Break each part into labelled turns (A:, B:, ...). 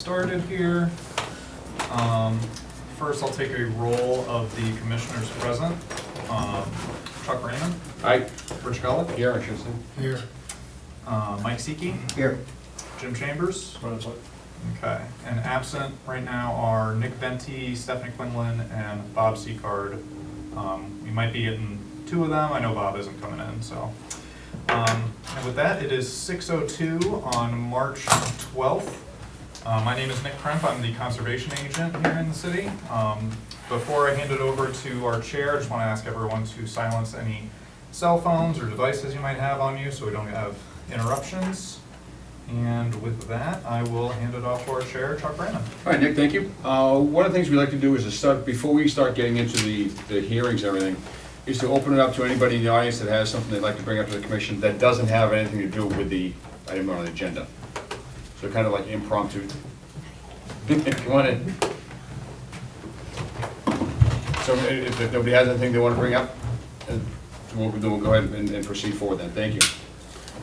A: started here. First, I'll take a roll of the commissioners present. Chuck Raymond.
B: Aye.
A: Rich Gullet.
B: Here, I should say.
C: Here.
A: Mike Seeke.
C: Here.
A: Jim Chambers. Okay. And absent right now are Nick Venti, Stephanie Quinlan, and Bob Seacard. We might be getting two of them. I know Bob isn't coming in, so. And with that, it is 6:02 on March 12th. My name is Nick Kremp. I'm the conservation agent here in the city. Before I hand it over to our chair, I just want to ask everyone to silence any cell phones or devices you might have on you so we don't have interruptions. And with that, I will hand it off to our chair, Chuck Raymond.
B: All right, Nick, thank you. One of the things we like to do is to start, before we start getting into the hearings and everything, is to open it up to anybody in the audience that has something they'd like to bring up to the commission that doesn't have anything to do with the item on the agenda. So kind of like impromptu. Come on in. So if nobody has anything they want to bring up, then we'll go ahead and proceed forward then. Thank you.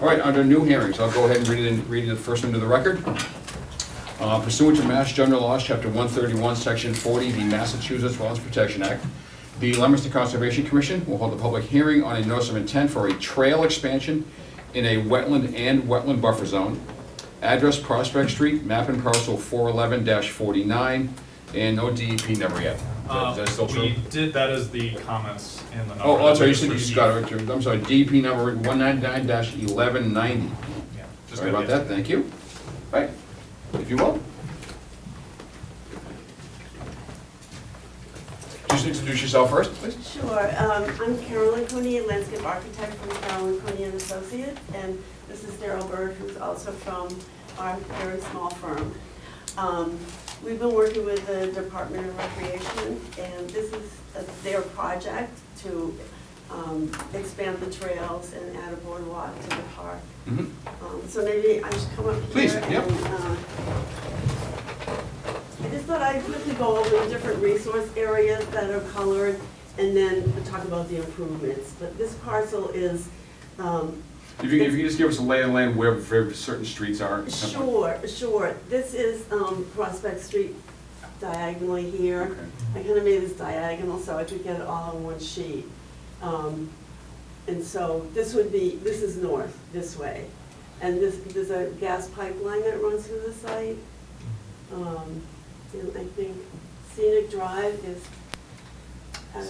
B: All right, under new hearings, I'll go ahead and read the first into the record. Pursuant to Mass General Laws, Chapter 131, Section 40, the Massachusetts Wetlands Protection Act, the Leominster Conservation Commission will hold a public hearing on a notice of intent for a trail expansion in a wetland and wetland buffer zone. Address Prospect Street, map and parcel 411-49, and no DEP number yet. Is that still true?
A: We did, that is the comments in the number.
B: Oh, sorry, you said you just got it. I'm sorry, DEP number 199-1190.
A: Yeah, just
B: Sorry about that, thank you. Right, if you will. Just introduce yourself first, please.
D: Sure. I'm Carolyn Cooney, a landscape architect from Carolyn Cooney and Associates, and this is Daryl Bird, who's also from our very small firm. We've been working with the Department of Recreation, and this is their project to expand the trails and add a boardwalk to the park.
B: Mm-hmm.
D: So maybe I should come up here.
B: Please, yep.
D: I just thought I'd quickly go over the different resource areas that are colored and then talk about the improvements. But this parcel is...
B: If you can just give us a lay of the land where certain streets are.
D: Sure. This is Prospect Street diagonally here.
B: Okay.
D: I kind of made this diagonal so I could get it all on one sheet. And so this is north, this way. And there's a gas pipeline that runs through the site. And I think Scenic Drive is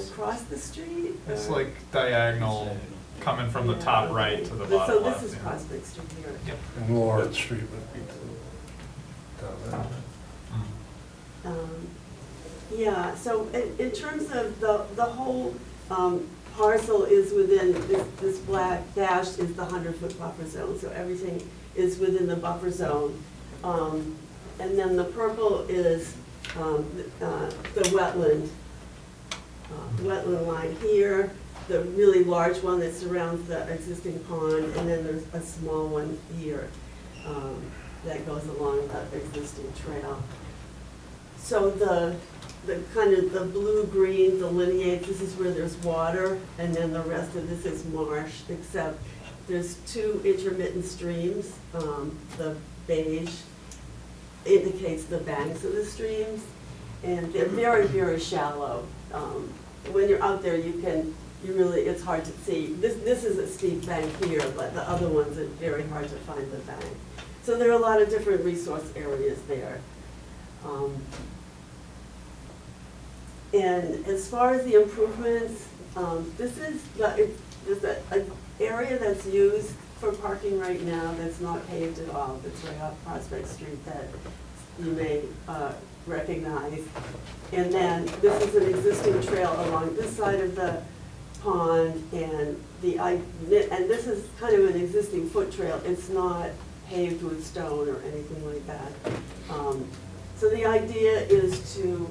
D: across the street.
A: It's like diagonal, coming from the top right to the bottom
D: So
A: left.
D: this is
A: yeah.
D: Prospect Street here.
A: Yep.
C: And Lawrence Street would be down there.
D: Yeah, so in terms of the whole parcel is within, this black dash is the 100-foot buffer zone, so everything is within the buffer zone. And then the purple is the wetland line here, the really large one that surrounds the existing pond, and then there's a small one here that goes along the existing trail. So the kind of the blue-green delineates, this is where there's water, and then the rest of this is marsh, except there's two intermittent streams. The beige indicates the banks of the streams, and they're very, very shallow. When you're out there, it's hard to see. This is a steep bank here, but the other ones are very hard to find the bank. So there are a lot of different resource areas there. And as far as the improvements, this is an area that's used for parking right now that's not paved at all. It's right off Prospect Street that you may recognize. And then this is an existing trail along this side of the pond, and this is kind of an existing foot trail. It's not paved with stone or anything like that. So the idea is to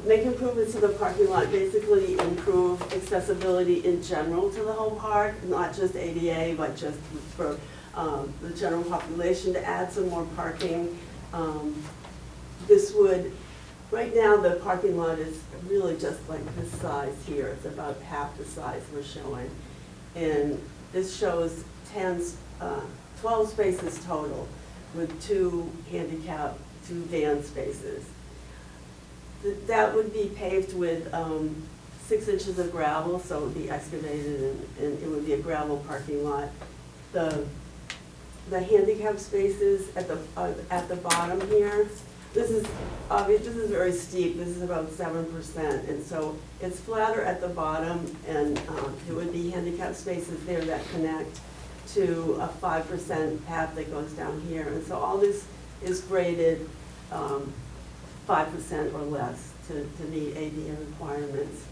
D: make improvements to the parking lot, basically improve accessibility in general to the whole park, not just ADA, but just for the general population, to add some more parking. This would, right now the parking lot is really just like this size here. It's about half the size we're showing. And this shows 12 spaces total. with two van spaces. That would be paved with 6 inches of gravel, so it would be excavated and it would be a gravel parking lot. The handicap spaces at the bottom here, this is obvious, this is very steep, this is about 7%, and so it's flatter at the bottom, and there would be handicap spaces there that connect to a 5% path that goes down here, and so all this is graded 5% or less to meet ADA requirements.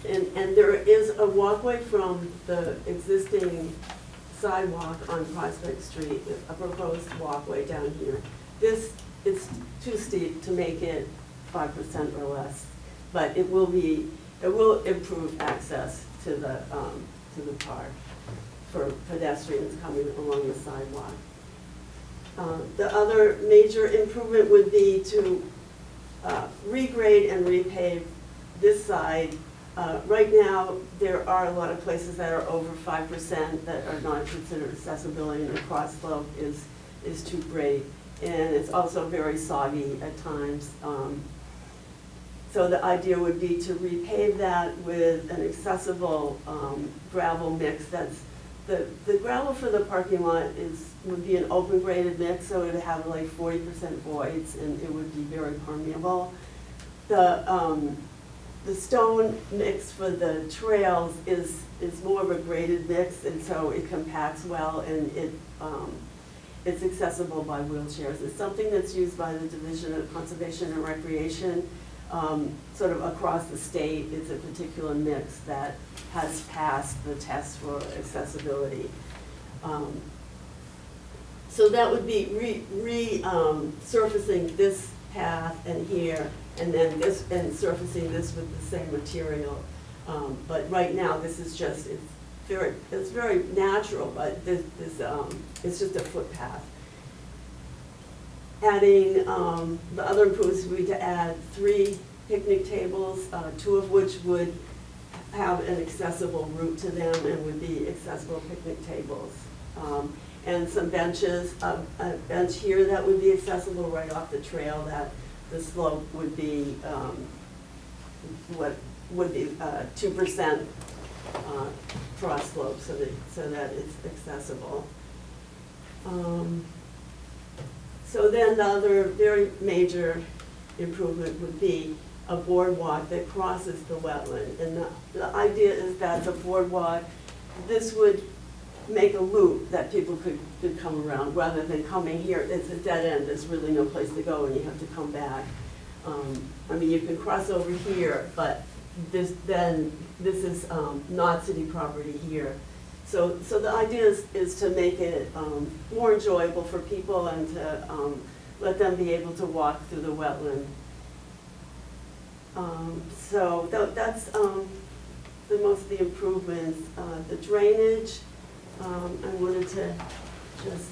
D: And there is a walkway from the existing sidewalk on Prospect Street, a proposed walkway down here. This is too steep to make it 5% or less, but it will improve access to the park for pedestrians coming along the sidewalk. The other major improvement would be to regrade and repave this side. Right now, there are a lot of places that are over 5% that are not considered accessibility, and the cross slope is too great. And it's also very soggy at times. So the idea would be to repave that with an accessible gravel mix. That's the gravel for the parking lot would be an open graded mix, so it would have like 40% voids, and it would be very permeable. The stone mix for the trails is more of a graded mix, and so it compacts well, and it's accessible by wheelchairs. It's something that's used by the Division of Conservation and Recreation, sort of across the state. It's a particular mix that has passed the test for accessibility. So that would be surfacing this path and here, and then this, and surfacing this with the same material. But right now, this is just, it's very natural, but it's just a footpath. Adding, the other improvements would be to add 3 picnic tables, 2 of which would have an accessible route to them and would be accessible picnic tables. And some benches, a bench here that would be accessible right off the trail, that the slope would be, what would be 2% cross slope, so that it's accessible. So then the other very major improvement would be a boardwalk that crosses the wetland. And the idea is that the boardwalk, this would make a loop that people could come around, rather than coming here. It's a dead end, there's really no place to go, and you have to come back. I mean, you can cross over here, but this is not city property here. So the idea is to make it more enjoyable for people, and to let them be able to walk through the wetland. So that's the most of the improvements. The drainage, I wanted to just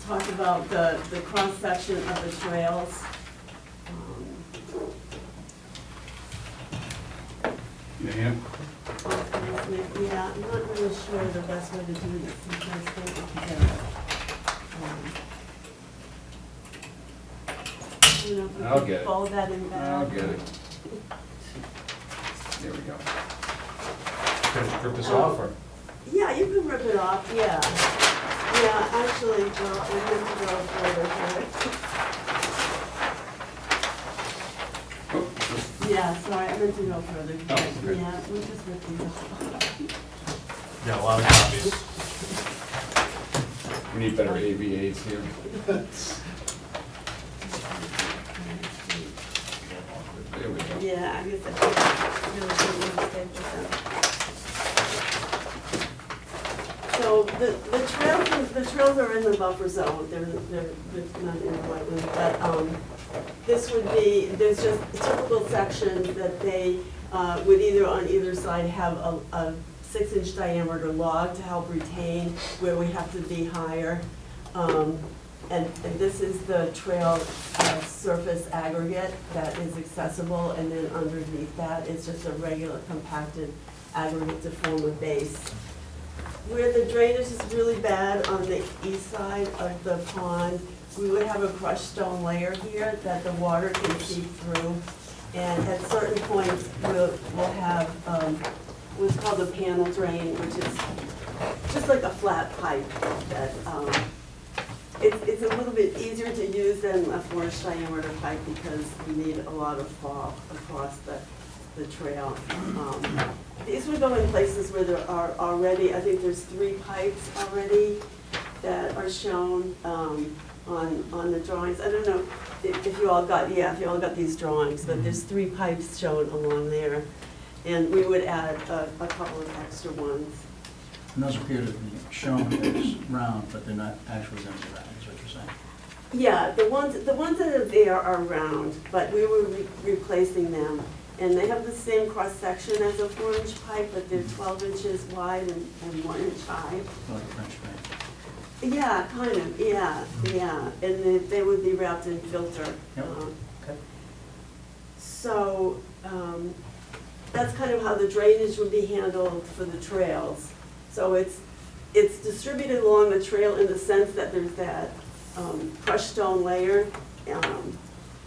D: talk about the cross-section of the trails.
B: Yeah.
D: Yeah, I'm not really sure the best way to do this, since I think it together. You know, if we
B: I'll
D: could
B: get it.
D: fold that in back.
B: I'll get it. There we go. Can I rip this off, or?
D: Yeah, you can rip it off, yeah. Yeah, actually, well, I meant to go further here.
B: Oh,
D: Yeah, sorry, I meant to go further.
B: Oh, okay.
D: Yeah, we just ripped these off.
A: Got a lot of copies.
B: we need better AV-aids here. There we go.
D: Yeah, I guess I really shouldn't have stayed with them. So the trails are in the buffer zone, they're not in the wetland, but this would be, there's just typical sections that they would on either side have a 6-inch diameter log to help retain where we have to be higher. And this is the trail surface aggregate that is accessible, and then underneath that, it's just a regular compacted aggregate to form a base. Where the drainage is really bad on the east side of the pond, we would have a crushed stone layer here that the water can seep through. And at certain points, we'll have what's called a panel drain, which is just like a flat pipe that, it's a little bit easier to use than a 4-inch diameter pipe because we need a lot of fall across the trail. These would go in places where there are already, I think there's 3 pipes already that are shown on the drawings. I don't know if you all got, if you all got these drawings, but there's 3 pipes shown along there. And we would add a couple of extra ones.
E: And those appear to be shown as round, but they're not actually going to be round, is what you're saying?
D: Yeah, the ones that are there are round, but we were replacing them. And they have the same cross-section as a 4-inch pipe, but they're 12 inches wide and 1 inch high.
E: Like French drain.
D: Yeah, kind of, yeah. And they would be wrapped in filter.
E: Yep. Okay.
D: So, that's kind of how the drainage would be handled for the trails. So it's distributed along the trail in the sense that there's that crushed stone layer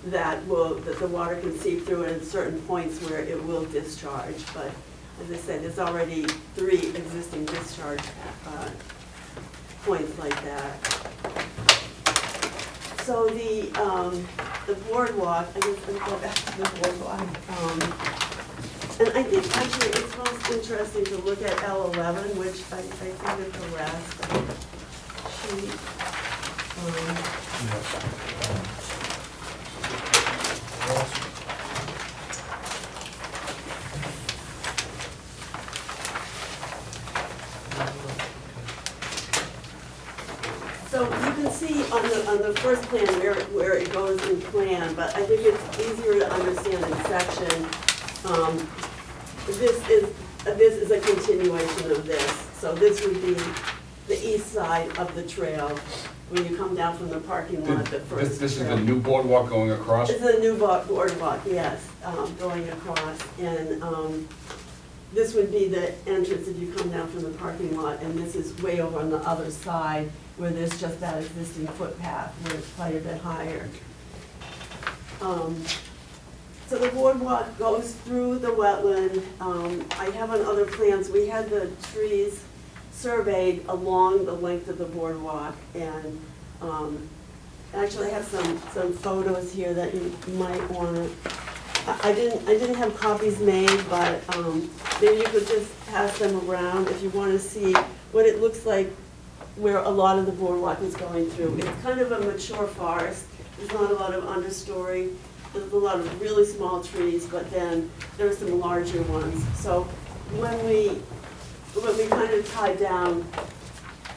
D: that the water can seep through at certain points where it will discharge. But as I said, there's already 3 existing discharge points like that. So the boardwalk, I guess I'll go back to the boardwalk. And I think actually it's most interesting to look at L11, which I think is the last sheet. So you can see on the first plan where it goes in plan, but I think it's easier to understand in section. This is a continuation of this. So this would be the east side of the trail when you come down from the parking lot, the first
B: This is
D: trail.
B: the new boardwalk going across?
D: This is a new boardwalk, yes, going across. And this would be the entrance if you come down from the parking lot, and this is way over on the other side where there's just that existing footpath where it's quite a bit higher. So the boardwalk goes through the wetland. I have on other plans, we had the trees surveyed along the length of the boardwalk, and actually I have some photos here that you might want to. I didn't have copies made, but maybe you could just pass them around if you want to see what it looks like where a lot of the boardwalk is going through. It's kind of a mature forest. There's not a lot of understory. There's a lot of really small trees, but then there are some larger ones. So when we kind of tied down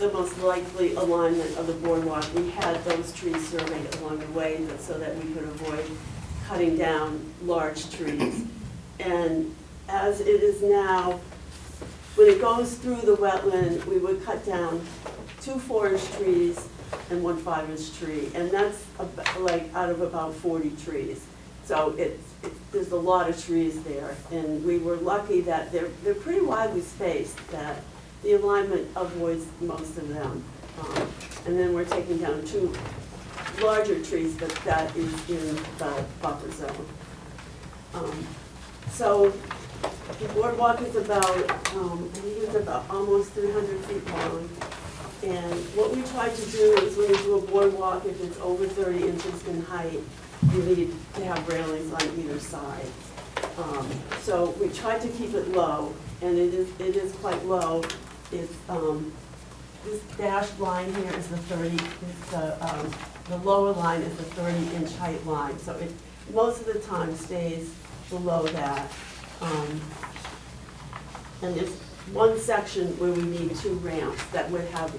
D: the most likely alignment of the boardwalk, we had those trees surveyed along the way so that we could avoid cutting down large trees. And as it is now, when it goes through the wetland, we would cut down 2 4-inch trees and 1 5-inch tree, and that's like out of about 40 trees. So there's a lot of trees there, and we were lucky that they're pretty widely spaced, that the alignment avoids most of them. And then we're taking down 2 larger trees, but that is in the buffer zone. So the boardwalk is about, I think it's about almost 300 feet long. And what we try to do is when you do a boardwalk, if it's over 30 inches in height, you need to have railings on either side. So we try to keep it low, and it is quite low. It's this dashed line here is the lower line is the 30-inch height line. So it most of the time stays below that. And there's one section where we need 2 ramps that would have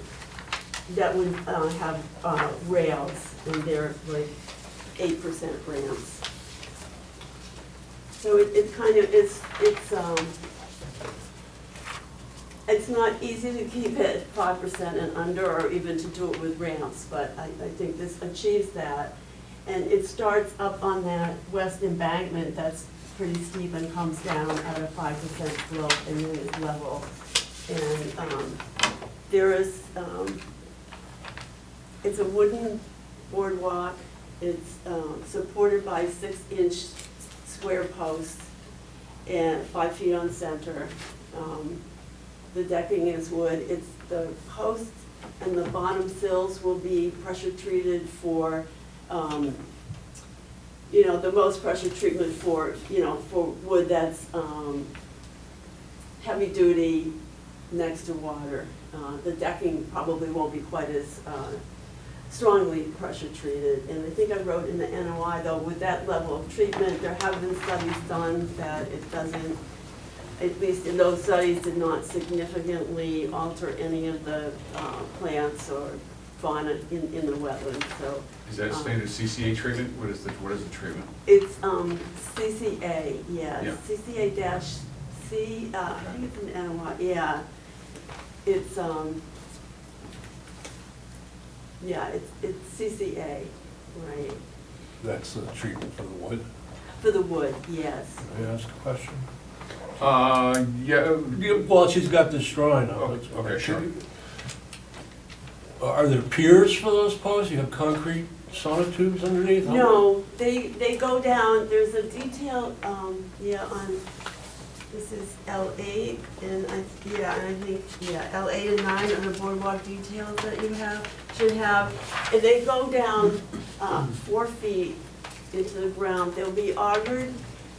D: rails, and they're like 8% ramps. So it kind of it's not easy to keep it 5% and under, or even to do it with ramps, but I think this achieves that. And it starts up on that west embankment that's pretty steep and comes down at a 5% slope and then is level. And there is, it's a wooden boardwalk. It's supported by 6-inch square posts and 5 feet on center. The decking is wood. It's the posts and the bottom sills will be pressure treated for, you know, the most pressure treatment for, you know, for wood that's heavy duty next to water. The decking probably won't be quite as strongly pressure treated. And I think I wrote in the NOI though, with that level of treatment, there have been studies done that it doesn't, at least in those studies, did not significantly alter any of the plants or fauna in the wetlands, so.
B: Is that standard CCA treatment? What is the treatment?
D: It's CCA, yes,
B: Yeah.
D: CCA-C, I think it's an NY, yeah. It's, yeah, it's CCA, right,
C: That's the treatment for the wood.
D: for the wood, yes.
C: May I ask a question?
B: Yeah.
C: Well, she's got this drawing up.
B: Okay, okay, sure.
C: Are there piers for those posts? You have concrete sonotubes underneath?
D: No, they go down, there's a detail, yeah, on, this is L8, and I think, yeah, L8 and 9 are the boardwalk details that you should have. And they go down 4 feet into the ground. They'll be augured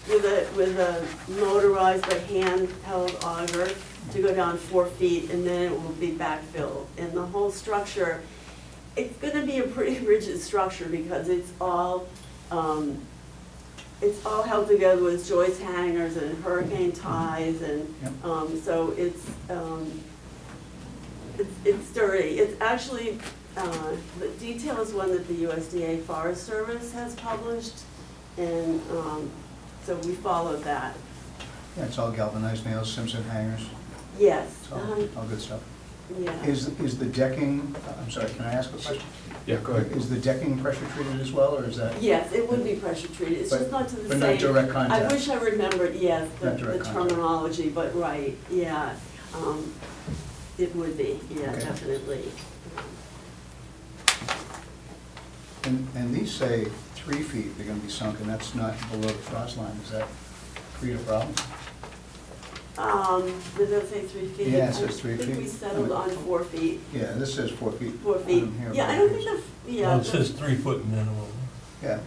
D: with a motorized but handheld auger to go down 4 feet, and then it will be backfilled. And the whole structure, it's gonna be a pretty rigid structure because it's all held together with joist hangers and hurricane ties, and so it's sturdy. It's actually, the detail is one that the USDA Forest Service has published, and so we followed that.
E: Yeah, it's all galvanized nails, Simpson hangers,
D: Yes.
E: it's all good stuff.
D: Yeah.
E: Is the decking, I'm sorry, can I ask a question?
B: Yeah, go ahead.
E: Is the decking pressure treated as well, or is that?
D: Yes, it would be pressure treated. It's just not to the same.
E: But not direct
D: I
E: contact?
D: wish I remembered, yes,
E: Not
D: the
E: direct contact.
D: terminology, but right, yeah. It would be, yeah,
E: Okay.
D: definitely.
E: And these say 3 feet, they're gonna be sunk, and that's not below the frost line. Does that create a problem?
D: Does it say 3 feet?
E: Yeah, it says 3
D: I think we
E: feet.
D: settled on 4 feet.
E: Yeah, this says 4 feet.
D: 4 feet.
E: Here,
D: Yeah, I
E: but
D: don't
E: here's-
D: think yeah.
C: Well, it says 3 foot minimum.
E: Yeah,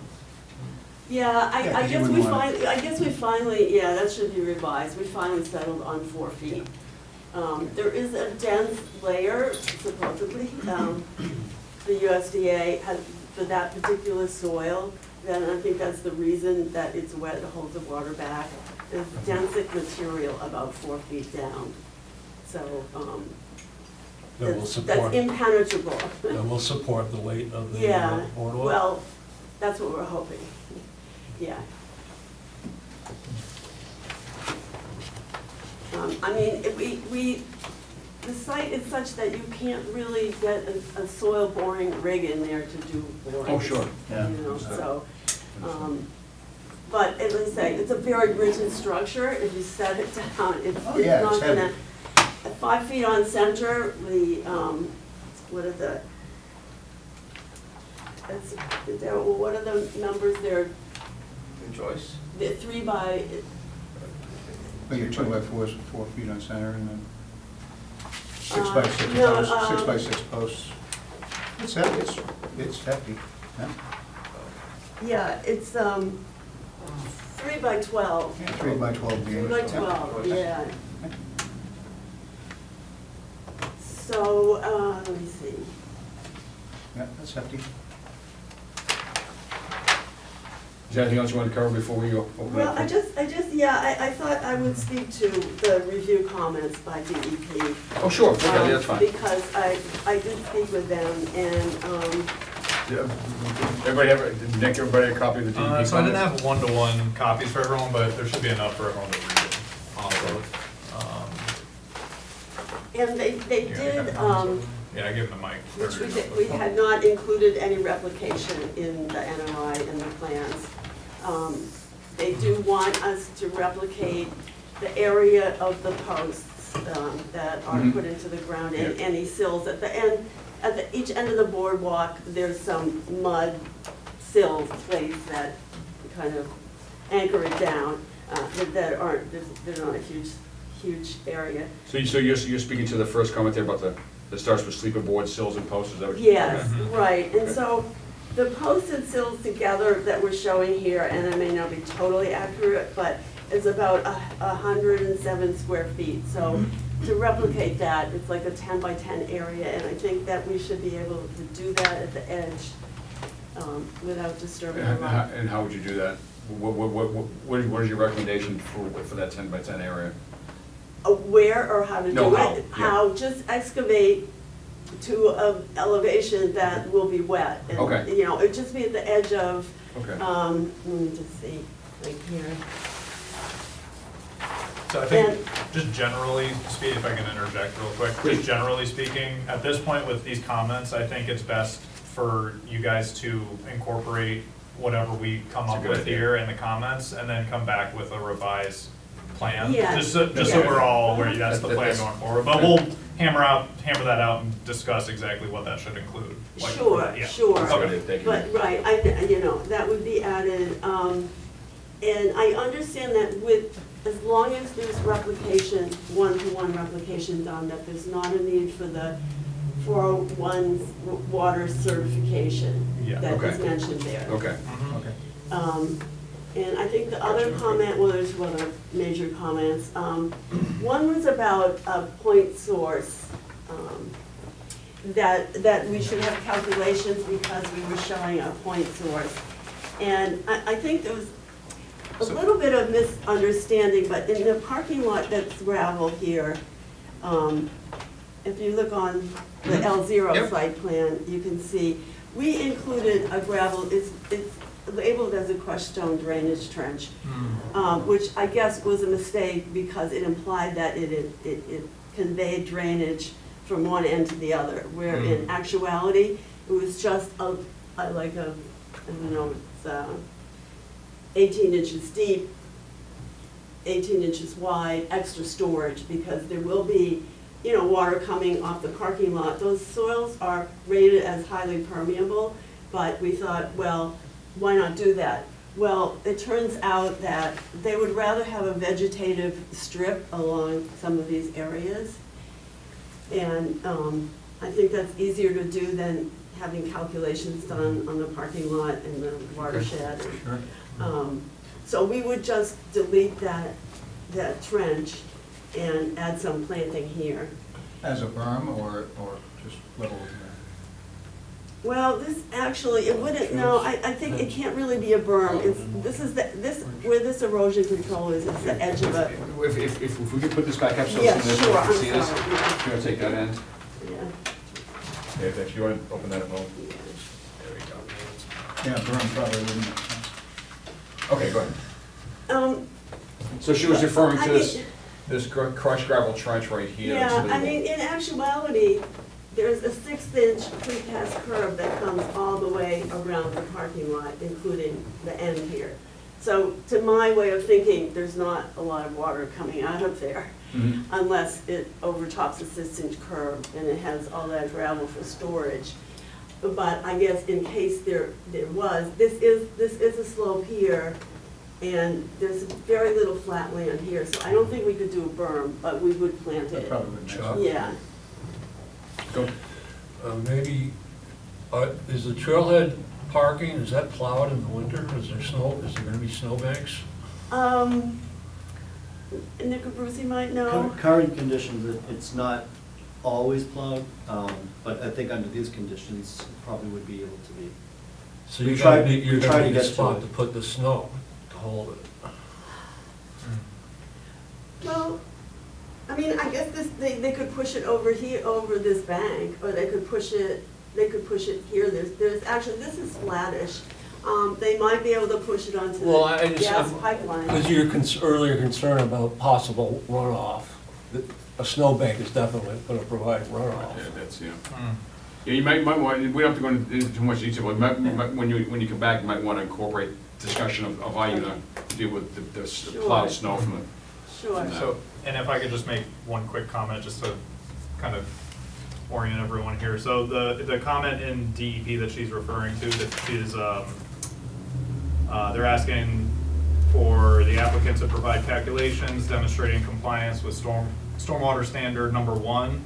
D: Yeah,
E: Yeah,
D: I
E: 'cause you
D: guess
E: wouldn't want
D: I guess we finally, yeah, that should be revised. We finally settled on 4 feet. There is a dense layer, supposedly, the USDA has, for that particular soil, and I think that's the reason that it's wet, it holds the water back. There's densic material about 4 feet down, so,
C: That will
D: that's
C: support,
D: impenetrable.
C: that will support the weight of the
D: Yeah,
C: boardwalk?
D: well, that's what we're hoping, yeah. I mean, the site is such that you can't really get a soil boring rig in there to do borings.
B: Oh, sure.
E: Yeah.
D: You know, so, but as I say, it's a very rigid structure. If you set it down, it's
E: Oh, yeah,
D: not
E: it's
D: gonna,
E: heavy.
D: at 5 feet on center, what are the, what are the numbers there?
B: Joyce?
D: The 3 by,
E: but your 2 by 4 is 4 feet on center, and then 6 by 6
D: no,
E: posts, 6 by 6 posts. It's heavy, it's hefty, yeah.
D: yeah, it's 3 by 12.
E: Yeah, 3 by 12 beams.
D: 3 by 12, yeah. So, let me see.
E: Yeah, that's hefty.
B: Is there anything else you want to cover before we open it
D: Well,
B: up?
D: I just, yeah, I thought I would speak to the review comments by DEP.
B: Oh, sure, okay, that's fine.
D: Because I did speak with them, and,
B: Everybody did Nick, everybody a copy of the DEP?
A: So I didn't
B: comments?
A: have one-to-one copies for everyone, but there should be enough for everyone to read it also.
D: and they
A: You got
D: did,
A: copies? Yeah, I gave them the mic.
D: which we had not included any replication in the NOI and the plans. they do want us to replicate the area of the posts that are
B: Mhm.
D: put into the ground and
B: Yeah.
D: any sills. At the end, each end of the boardwalk, there's some mud sill plates that kind of anchor it down, that aren't, they're not a huge area.
B: So you're speaking to the first comment there about that starts with sleeper boards, sills and posts, is that what you?
D: Yes,
B: Okay.
D: right, and
B: Okay.
D: so the posts and sills together that we're showing here, and I may not be totally accurate, but it's about 107 square feet. So to replicate that, it's like a 10 by 10 area, and I think that we should be able to do that at the edge without disturbing the rock.
B: And how would you do that? What is your recommendation for that 10 by 10 area?
D: Where or how to
B: No,
D: do
B: how,
D: it?
B: yeah.
D: How, just excavate to an elevation that will be wet. And,
B: Okay.
D: you know, it'd just be at the edge of,
B: Okay.
D: let me just see, like here.
A: So I think,
D: And-
A: just generally speaking, if I can interject real quick,
B: Please.
A: just generally speaking, at this point with these comments, I think it's best for you guys to incorporate whatever we come
B: That's a
A: up
B: good
A: with
B: idea.
A: here in the comments, and then come back with a revised plan.
D: Yeah.
A: Just so
B: Yeah.
A: we're all aware, that's the plan
B: That's-
A: going forward, but we'll hammer that out and discuss exactly what that should include. Like,
D: Sure,
A: yeah.
D: sure.
B: That's a good idea, thank you.
D: But, right, you know, that would be added, and I understand that with, as long as there's replication, one-to-one replication done, that there's not a need for the 401 water certification
A: Yeah.
D: that is
B: Okay.
D: mentioned there.
B: Okay.
A: Mhm.
E: Okay.
D: And I think the other comment, well, there's two other major comments. One was about a point source, that we should have calculations because we were showing a point source. And I think there was a
A: So-
D: little bit of misunderstanding, but in the parking lot that's gravel here, if you look on the L0
B: Yep.
D: site plan, you can see, we included a gravel, it's labeled as a crushed stone drainage trench, which I guess was a mistake because it implied that it conveyed drainage from one end to the other, where in actuality, it was just I don't know, it's 18 inches deep, 18 inches wide, extra storage, because there will be, you know, water coming off the parking lot. Those soils are rated as highly permeable, but we thought, well, why not do that? Well, it turns out that they would rather have a vegetative strip along some of these areas. And I think that's easier to do than having calculations done on the parking lot and the watershed.
E: Sure.
D: So we would just delete that trench and add some planting here.
E: As a berm or just level with
D: Well, this actually, it wouldn't, no, I think it can't really be a berm. It's, where this erosion control is the edge of a,
B: If we could put this back up so
D: yeah,
B: listeners
D: sure,
B: can
D: I'm
B: see this.
D: sorry.
B: You want to take that end?
D: Yeah.
B: Yeah, if you want to open that up, Mo.
A: There we go.
E: Yeah, berm probably wouldn't make sense.
B: Okay, go ahead.
D: Um,
B: So she was referring
D: I
B: to
D: mean-
B: this crushed gravel trench right here. that's
D: Yeah, I
B: visible.
D: mean, in actuality, there's a 6-inch precast curb that comes all the way around the parking lot, including the end here. So to my way of thinking, there's not a lot of water coming out of there
B: Mhm.
D: unless it overtops a 6-inch curb and it has all that gravel for storage. But I guess in case there was, this is a slope here, and there's very little flat land here, so I don't think we could do a berm, but we would plant
E: That
D: it.
E: probably would make
C: Chuck?
E: sense.
D: Yeah.
B: Go.
C: Maybe, is the trailhead parking, is that plowed in the winter? Is there gonna be snowbanks?
D: Nick or Brucey might know.
F: Current conditions, it's not always plowed, but I think under these conditions, it probably would be able to be.
C: So
F: We
C: you're
F: tried-
C: gonna need, you're
F: we tried
C: gonna
F: to
C: need a
F: get to
C: spot
F: it.
C: to put the snow, to hold it.
D: Well, I mean, I guess they could push it over here, over this bank, or they could push it here. There's actually, this is flattish. They might be able to push it onto
C: Well, I
D: the
C: just,
D: gas
C: because
D: pipeline.
C: your earlier concern about possible runoff, a snowbank is definitely gonna provide runoff.
B: Yeah, that's, yeah.
A: Mm.
B: Yeah, you might want, we don't have to go into too much detail, but when you come back, you might want to incorporate discussion of how you're gonna deal with the
D: Sure.
B: plowed snow from the.
D: Sure.
A: So, and if I could just make one quick comment, just to kind of orient everyone here. So the comment in DEP that she's referring to, that is, they're asking for the applicant to provide calculations demonstrating compliance with stormwater standard number 1,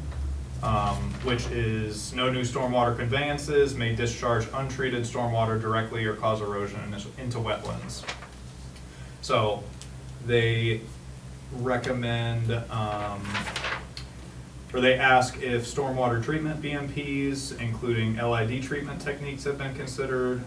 A: which is no new stormwater conveyances may discharge untreated stormwater directly or cause erosion into wetlands. So they recommend, or they ask if stormwater treatment BMPs, including LID treatment techniques, have been considered.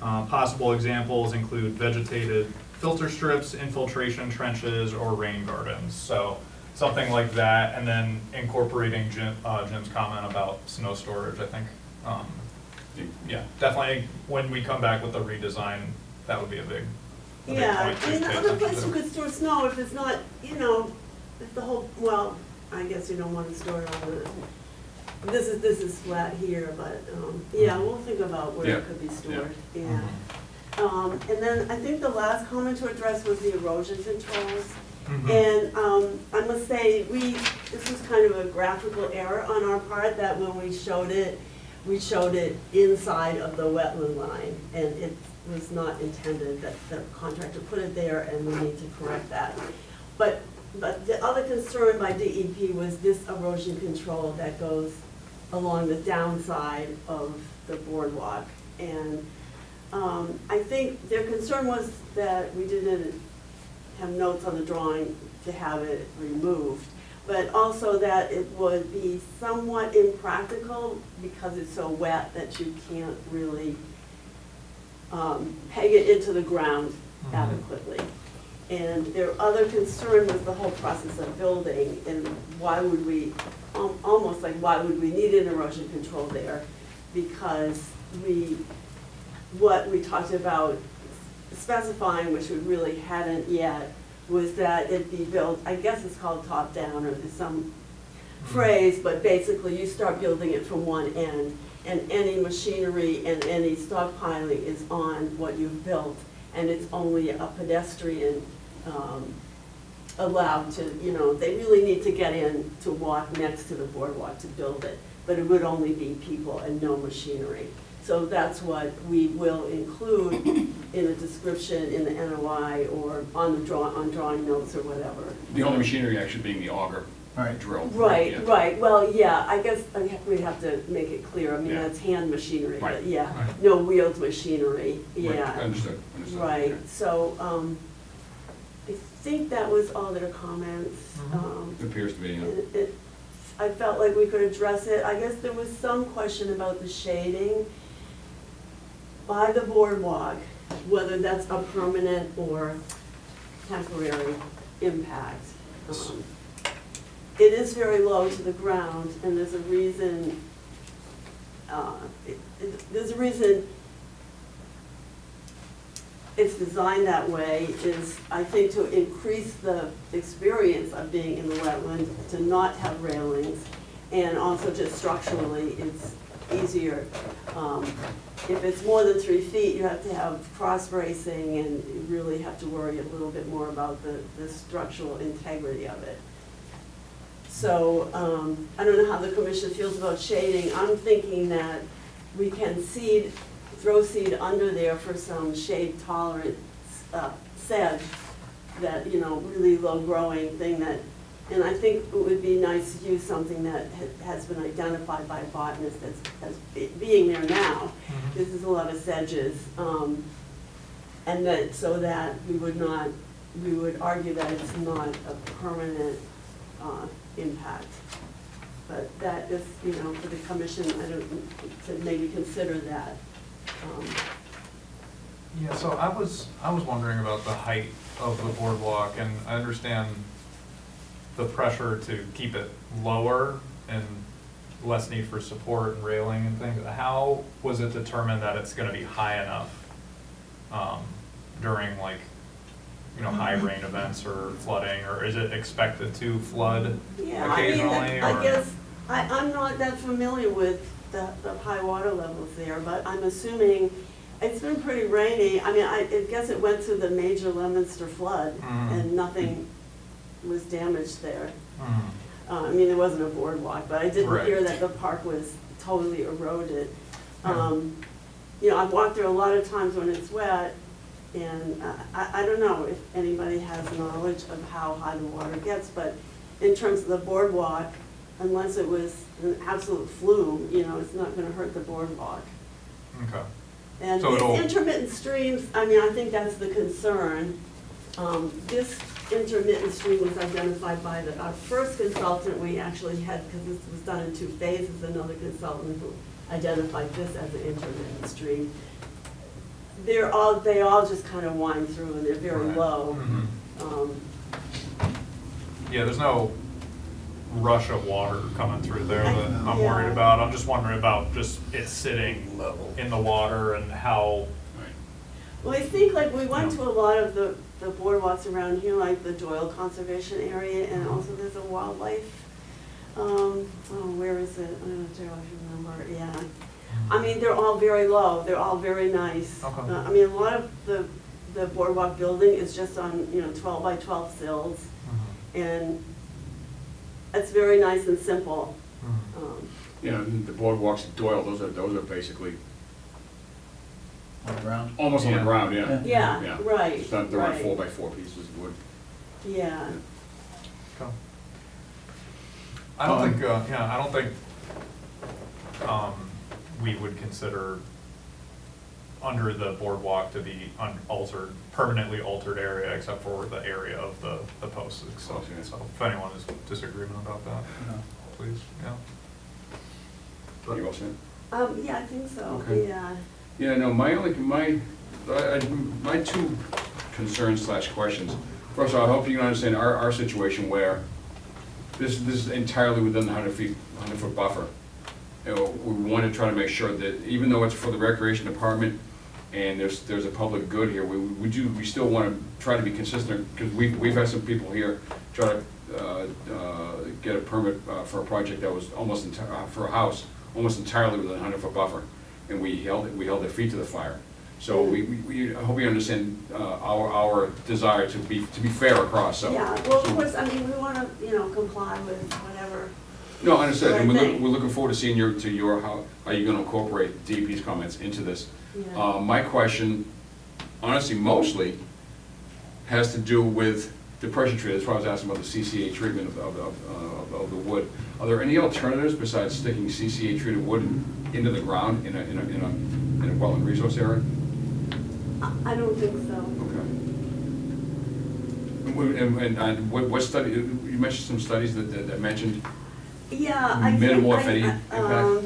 A: Possible examples include vegetated filter strips, infiltration trenches, or rain gardens. So something like that, and then incorporating Jim's comment about snow storage, I think. Yeah, definitely, when we come back with the redesign, that would be a big
D: Yeah,
A: point to
D: and
A: pay
D: other
A: attention
D: place
A: to.
D: you could store snow if it's not, you know, if the whole, well, I guess you don't want to store it on the, this is flat here, but, yeah, we'll think about where
B: Yeah,
D: it could be stored,
B: yeah.
D: yeah. And then I think the last comment to address was the erosion controls.
A: Mhm.
D: And I must say, this was kind of a graphical error on our part, that when we showed it inside of the wetland line, and it was not intended that the contractor put it there, and we need to correct that. But the other concern by DEP was this erosion control that goes along the downside of the boardwalk. And I think their concern was that we didn't have notes on the drawing to have it removed, but also that it would be somewhat impractical because it's so wet that you can't really peg it into the ground adequately. And their other concern was the whole process of building, and why would we, almost like why would we need an erosion control there? Because what we talked about specifying, which we really hadn't yet, was that it be built, I guess it's called top down, or there's some phrase, but basically you start building it from one end, and any machinery and any stockpiling is on what you've built, and it's only a pedestrian allowed to, you know, they really need to get in to walk next to the boardwalk to build it, but it would only be people and no machinery. So that's what we will include in a description in the NOI or on drawing notes or whatever.
B: The only machinery actually being the auger
E: Right.
B: drill.
D: Right,
B: Yeah.
D: right, well, yeah, I guess we have to make it clear, I mean,
B: Yeah.
D: that's hand machinery,
B: Right,
D: but yeah,
A: right.
D: no wheeled machinery,
B: Right,
D: yeah.
B: Understood.
D: Right,
B: Okay.
D: so, I think that was all their comments.
A: Mhm.
B: It appears to be, yeah.
D: I felt like we could address it. I guess there was some question about the shading by the boardwalk, whether that's a permanent or temporary impact. It is very low to the ground, and there's a reason, it's designed that way, is, I think, to increase the experience of being in the wetland, to not have railings, and also just structurally, it's easier. If it's more than 3 feet, you have to have cross bracing, and you really have to worry a little bit more about the structural integrity of it. So, I don't know how the commission feels about shading. I'm thinking that we can throw seed under there for some shade tolerant sedge, that, you know, really low growing thing that, and I think it would be nice to use something that has been identified by a botanist as being there now. This is a lot of sedges, and that, so that we would argue that it's not a permanent impact. But that is, you know, for the commission, to maybe consider that.
A: Yeah, so I was wondering about the height of the boardwalk, and I understand the pressure to keep it lower and less need for support and railing and things. How was it determined that it's gonna be high enough during, like, you know, high rain events or flooding, or is it expected to flood
D: Yeah,
A: occasionally?
D: I
A: or-
D: guess, I'm not that familiar with the high water levels there, but I'm assuming It's been pretty rainy. I mean, I guess it went through the major Leominster flood and nothing was damaged there. I mean, there wasn't a boardwalk, but I didn't
A: Right.
D: hear that the park was totally eroded. You know, I've walked there a lot of times when it's wet, and I don't know if anybody has knowledge of how high the water gets, but in terms of the boardwalk, unless it was an absolute flume, you know, it's not gonna hurt the boardwalk.
A: Okay.
D: And
A: So it'll-
D: these intermittent streams, I mean, I think that's the concern. This intermittent stream was identified by our first consultant we actually had, because this was done in 2 phases, another consultant who identified this as an intermittent stream. They all just kind of wind through and they're very
A: Right.
D: low.
A: Yeah, there's no rush of water coming through there that I'm
D: Yeah.
A: worried about. I'm just wondering about just it sitting
C: Level.
A: in the water and how,
D: Well, I think like we went to a lot of the boardwalks around here, like the Doyle Conservation Area, and also there's a wildlife, where is it? I don't know, I should remember, yeah. I mean, they're all very low, they're all very nice.
A: Okay.
D: I mean, a lot of the boardwalk building is just on, you know, 12 by 12 sills, and it's very nice and simple.
B: You know, the boardwalks at Doyle, those are basically
E: On the ground?
B: almost on the
A: Yeah.
B: ground, yeah.
D: Yeah, right,
B: It's not, they're on
D: right.
B: 4x4 pieces of wood.
D: Yeah.
A: Okay. I don't think, I don't think, we would consider under the boardwalk to be unaltered, permanently altered area, except for the area of the posts itself.
B: Okay.
A: So if anyone is disagreement about that,
E: No.
A: please, yeah.
B: You all set?
D: Yeah, I think so,
B: Okay.
D: yeah.
B: Yeah, no, my 2 concerns / questions. First of all, I hope you can understand our situation where this is entirely within the 100-foot buffer. You know, we want to try to make sure that even though it's for the recreation department and there's a public good here, we still want to try to be consistent, because we've had some people here try to get a permit for a project that was almost for a house, almost entirely within a 100-foot buffer, and we held their feet to the fire. So we I hope you understand our desire to be fair across, so.
D: Yeah, well, of course, I mean, we want to, you know, comply with whatever.
B: No, I understand, and
D: Right thing.
B: we're looking forward to seeing how are you gonna incorporate DEP's comments into this?
D: Yeah.
B: My question, honestly, mostly has to do with the pressure treat. That's why I was asking about the CCA treatment of the wood. Are there any alternatives besides sticking CCA treated wood into the ground in a wetland resource area?
D: I don't think so.
B: Okay. And what study, you mentioned some studies that mentioned
D: Yeah, I think.
B: minimal, if any, impact?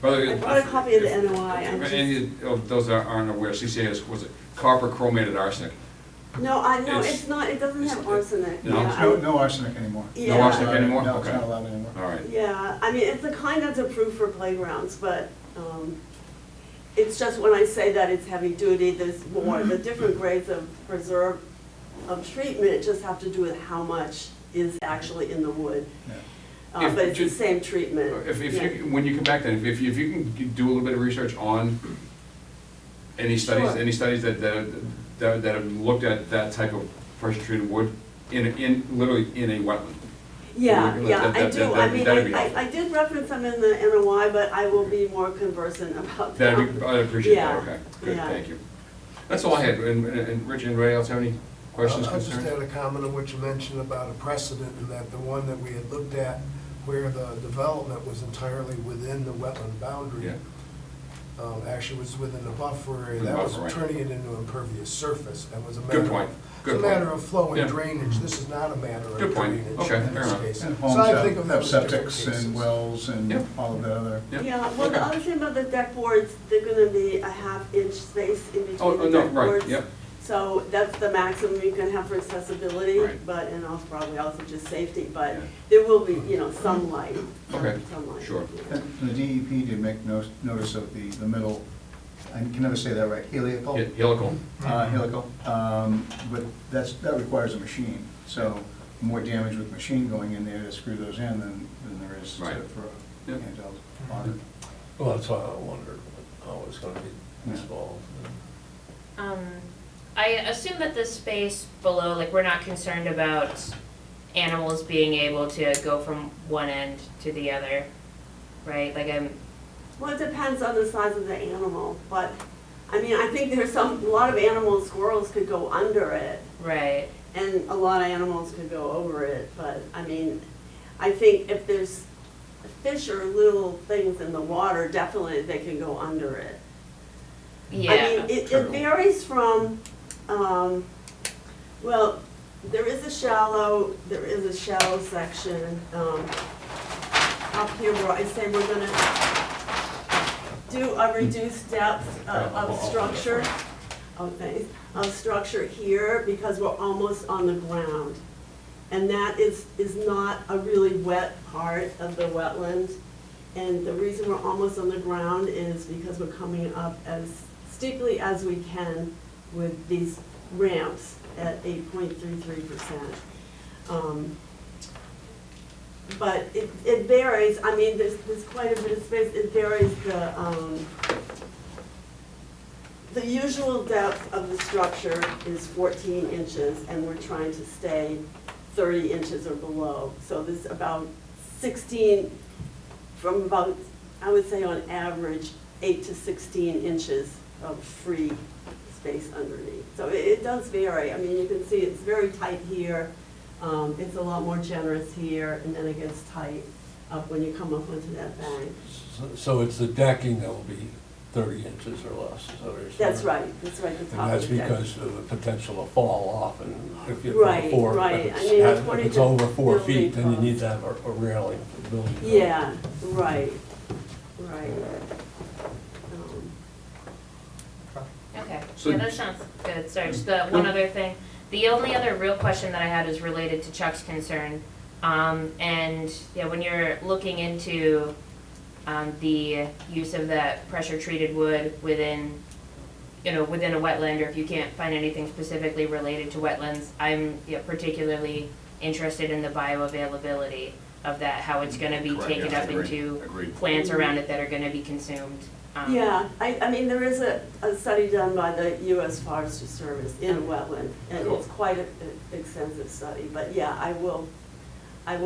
D: I brought a copy of the NOI.
B: If any of those that aren't aware, CCA was it copper chromated arsenic?
D: No,
B: It's-
D: it's not, it doesn't have arsenic.
B: No?
D: Yeah,
E: No arsenic anymore.
D: Yeah.
B: No arsenic anymore?
E: No, it's
B: Okay.
E: not allowed anymore.
B: All right.
D: Yeah, I mean, it's the kind that's approved for playgrounds, but, it's just when I say that it's heavy duty, there's more, the different grades of preserve, of treatment just have to do with how much is actually in the wood.
E: Yeah.
B: If-
D: But it's the
B: just-
D: same treatment.
B: If
D: Yeah.
B: you, when you come back then, if you can do a little bit of research on any studies,
D: Sure.
B: any studies that have looked at that type of pressure treated wood literally in a wetland.
D: Yeah,
B: That-
D: yeah, I
B: that-
D: do.
B: that-
D: I mean,
B: that'd be helpful.
D: I did reference them in the NOI, but I will be more conversant about them.
B: I appreciate that,
D: Yeah,
B: okay, good,
D: yeah.
B: thank you. That's all I had, and Rich, anybody else have any questions,
G: I just
B: concerns?
G: had a comment on what you mentioned about a precedent, and that the one that we had looked at where the development was entirely within the wetland boundary,
B: Yeah.
G: actually was within the buffer area,
B: Within
G: that
B: the
G: was
B: buffer, right.
G: turning it into impervious surface, and was a
B: Good
G: matter of.
B: point. Good
G: It's a
B: point.
G: matter of flow
B: Yeah.
G: and drainage, this is not a matter of
B: Good point.
G: drainage
B: Okay,
G: in
B: fair
G: this
B: enough.
G: case.
E: And
G: So
E: homes
G: I
E: have
G: think of those different
E: septics
G: cases.
E: and wells and
B: Yep.
E: all of that other.
B: Yep.
D: Yeah, well, the
B: Okay.
D: other thing about the deck boards, they're gonna be a half-inch space in
B: Oh,
D: between the
B: no,
D: deck
B: right,
D: boards.
B: yep.
D: So that's the maximum you can have for accessibility,
B: Right.
D: but, and also probably also just safety, but
B: Yeah.
D: there will be, you know, some light.
B: Okay,
D: Some light,
B: sure.
D: yeah.
E: And the DEP did make notice of the middle, I can never say that right, helical?
B: Helical.
E: Helical, but that requires a machine, so more damage with machine going in there to screw those in than there is
B: Right.
E: for a
B: Yep.
E: handheld.
C: Well, that's why I wondered how it's gonna be installed.
H: I assume that the space below, like, we're not concerned about animals being able to go from one end to the other, right? Like,
D: Well, it depends on the size of the animal, but, I mean, I think there's a lot of animals, squirrels could go under it,
H: right,
D: and a lot of animals could go over it, but, I mean, I think if there's fish or little things in the water, definitely they can go under it.
H: yeah.
D: I mean, it varies from, well, there is a shallow section, up here where I say we're gonna do a reduced depth of structure, of structure here, because we're almost on the ground. And that is not a really wet part of the wetland. And the reason we're almost on the ground is because we're coming up as steeply as we can with these ramps at 8.33%. But it varies, I mean, there's quite a bit of space, it varies the usual depth of the structure is 14 inches, and we're trying to stay 30 inches or below. So this about 16, from about, I would say on average, 8 to 16 inches of free space underneath. So it does vary. I mean, you can see it's very tight here. It's a lot more generous here, and then it gets tight up when you come up onto that bank.
C: So it's the decking that will be 30 inches or less, is that what you're saying?
D: That's right, the
C: And
D: top
C: that's
D: of the deck.
C: because of the potential to fall off, and if you're
D: Right,
C: four,
D: right.
C: if
D: I mean,
C: it's
D: according to
C: over 4
D: building
C: feet, then you need
D: codes.
C: to have a railing for the building. code.
D: Yeah, right.
H: Okay,
B: So-
H: yeah, that sounds good. Sorry, just the one other thing. The only other real question that I had is related to Chuck's concern. And, yeah, when you're looking into, the use of that pressure-treated wood within, within a wetland, or if you can't find anything specifically related to wetlands, I'm, particularly interested in the bioavailability of that, how it's gonna be
B: Correct,
H: taken
B: yeah,
H: up
B: agreed,
H: into
B: agreed.
H: plants around it that are gonna be consumed.
D: Yeah, I mean, there is a study done by the U.S. Forestry Service in a wetland, and
B: Cool.
D: it's quite an extensive study, but yeah, I will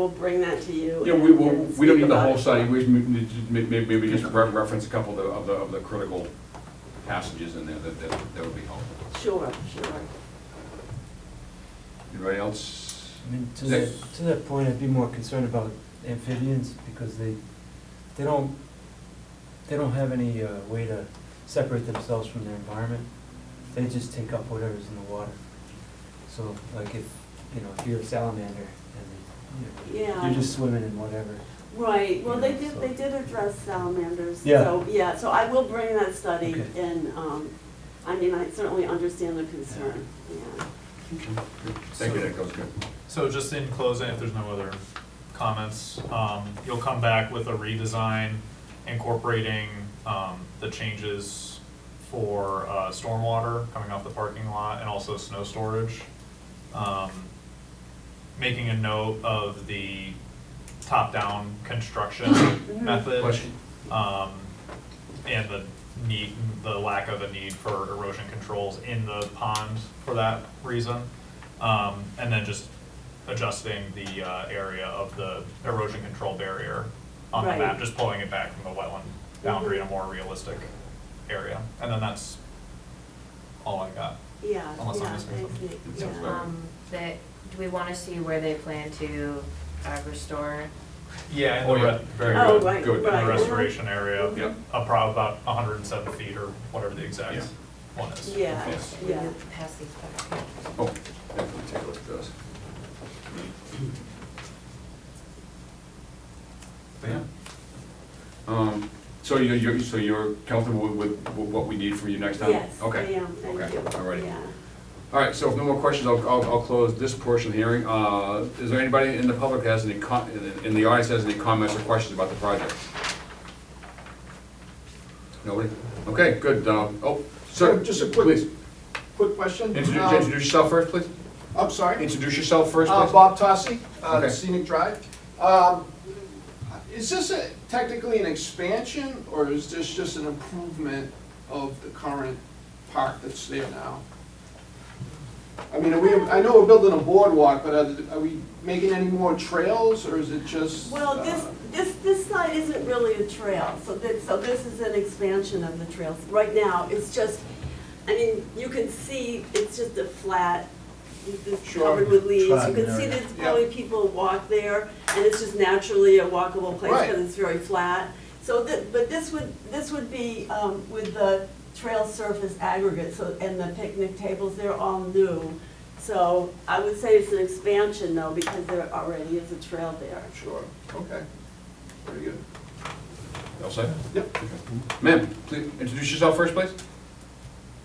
D: bring that to you.
B: Yeah,
D: and-
B: we
D: and
B: don't need
D: speak
B: the
D: about
B: whole
D: it.
B: study, maybe just reference a couple of the critical passages in there that would be helpful.
D: Sure.
B: Anybody else?
I: I mean,
B: Yes.
I: to that point, I'd be more concerned about amphibians, because they don't have any way to separate themselves from their environment. They just take up whatever's in the water. So, like if you're a salamander and
D: Yeah.
I: you're just swimming in whatever.
D: Right, well,
I: Yeah,
D: they did address salamanders.
I: Yeah.
D: So I will bring that study,
I: Okay.
D: and, I mean, I certainly understand the concern, yeah.
B: Thank you, that goes good.
A: So just in closing, if there's no other comments, you'll come back with a redesign incorporating the changes for stormwater coming off the parking lot and also snow storage. Making a note of the top-down construction method.
B: Question?
A: And the lack of a need for erosion controls in the pond for that reason. And then just adjusting the area of the erosion control barrier on the
D: Right.
A: map, just pulling it back from the wetland boundary in a more realistic area. And then that's all I got.
D: Yeah,
A: Unless I'm
D: yeah,
A: missing
D: thanks,
A: something.
D: Nick,
B: It sounds
D: yeah.
B: better.
H: Do we wanna see where they plan to, restore?
A: Yeah, in
B: Oh,
A: the
B: yeah.
A: very
D: Oh,
A: good,
D: right,
B: good.
A: in the
D: right.
A: restoration area,
B: Yep.
A: about 107 feet or whatever the exact
B: Yeah.
A: one is.
D: Yeah,
B: Yes.
H: We
D: yeah.
H: can pass these back.
B: Oh, definitely take a look at those. But yeah. So you're comfortable with what we need from you next time?
D: Yes, I
B: Okay.
D: am, thank you.
B: Okay, all righty.
D: Yeah.
B: All right, so if no more questions, I'll close this portion of the hearing. Is there anybody in the public that has any, in the audience has any comments or questions about the project? Nobody? Okay, good. Sir,
G: Just a
B: please.
G: quick question.
B: Introduce yourself first, please.
G: I'm sorry.
B: Introduce yourself first, please.
G: Bob Tossi,
B: Okay.
G: Scenic Drive. Is this technically an expansion, or is this just an improvement of the current park that's there now? I mean, I know we're building a boardwalk, but are we making any more trails, or is it just?
D: Well, this side isn't really a trail, so this is an expansion of the trails. Right now, it's just, I mean, you can see, it's just a flat, it's
G: Sure.
D: covered with leaves. You
E: Trodden
D: can see
E: area.
D: there's probably people walk there, and it's just naturally a walkable place
G: Right.
D: because it's very flat. So, but this would be with the trail surface aggregate, so, and the picnic tables, they're all new. So I would say it's an expansion though, because there already is a trail there.
G: Sure, okay, very good.
B: All set?
G: Yep.
B: Okay. Ma'am, please introduce yourself first, please.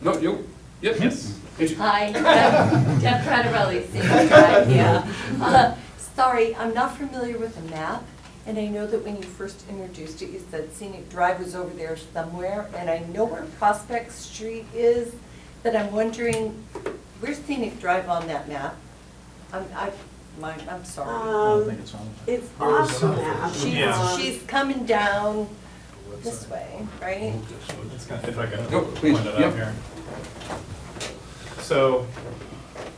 B: No, you? Yes?
A: Yes.
J: Hi, Deb Fratarelli, Scenic Drive, yeah. Sorry, I'm not familiar with the map, and I know that when you first introduced it, you said Scenic Drive was over there somewhere, and I know where Prospect Street is, but I'm wondering, where's Scenic Drive on that map? I'm sorry.
E: I don't think it's on.
D: It's off the map.
A: Yeah.
J: She's coming down this way, right?
A: It's kind of- If I can
B: No, please,
A: point it
B: yep.
A: out here. So,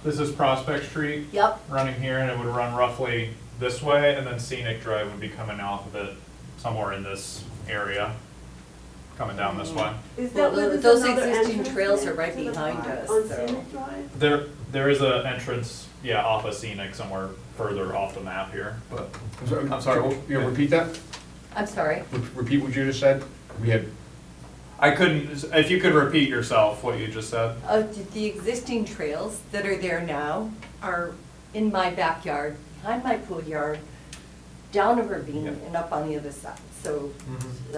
A: this is Prospect Street
J: Yep,
A: running here, and it would run roughly this way, and then Scenic Drive would be coming off of it somewhere in this area, coming down this way.
D: Is that where there's
J: Those
D: another
J: existing
D: entrance
J: trails
D: there
J: are right
D: to the
J: behind
D: park
J: us,
D: On
J: so.
D: Scenic Drive?
A: There is an entrance, yeah, off of Scenic somewhere further off the map here, but I'm sorry, what-
B: You repeat that?
J: I'm sorry.
B: Repeat what you just said? We had,
A: I couldn't, if you could repeat yourself, what you just said.
J: The existing trails that are there now are in my backyard, behind my pool yard, down a ravine
A: Yep.
J: and up on the other side. So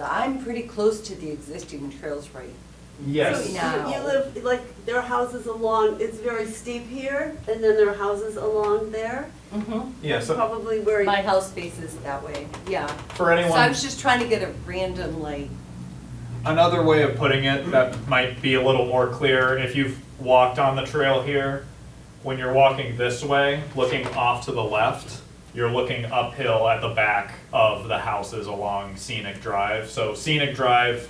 J: I'm pretty close to the existing trails right.
A: Yes.
J: So now-
D: You live, like, there are houses along, it's very steep here, and then there are houses along there.
A: Yeah, so
D: Probably where.
J: My house faces that way, yeah.
A: for
J: So I
A: anyone,
J: was just trying to get a random, like,
A: another way of putting it that might be a little more clear, if you've walked on the trail here, when you're walking this way, looking off to the left, you're looking uphill at the back of the houses along Scenic Drive. So Scenic Drive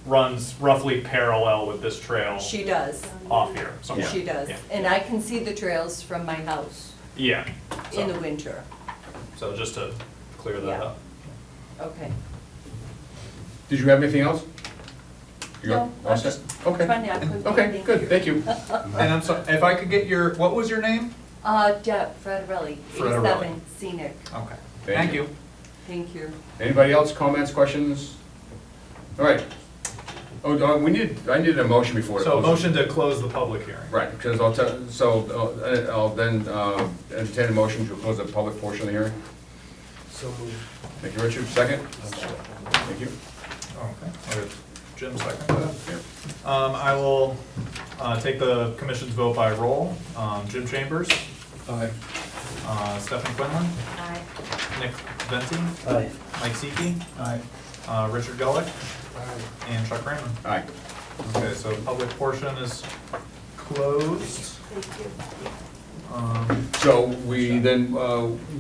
A: runs roughly parallel with this trail
J: she does,
A: off here somewhere.
J: she does.
A: Yeah.
J: And I can see the trails from my house
A: Yeah,
J: in the
A: so,
J: winter.
A: so just to clear that
J: Yeah.
A: up.
J: Okay.
B: did you have anything else? You
J: No,
B: all
J: I'm
B: set?
J: just
B: Okay.
J: trying to, I couldn't.
B: Okay, good, thank you.
A: And I'm sorry, if I could get your, what was your name?
J: Deb Fratarelli,
A: Fratarelli.
J: 87 Scenic.
A: Okay,
B: Thank
A: thank
B: you.
A: you.
J: Thank you.
B: Anybody else, comments, questions? All right. Oh, I needed a motion before. the
A: So
B: close.
A: motion to close the public hearing.
B: Right, because I'll then entertain a motion to close the public portion of the hearing.
G: So moved.
B: Thank you, Richard, second. Thank you.
A: Okay. Jim, second.
B: Here.
A: I will take the commission's vote by roll. Jim Chambers,
C: Aye.
A: Stephanie Quinlan,
H: Aye.
A: Nick Venti,
I: Aye.
A: Mike Seeke,
E: Aye.
A: Richard Gulick,
G: Aye.
A: and Chuck Raymond.
B: Aye.
A: Okay, so public portion is closed.
D: Thank you.
B: So we then,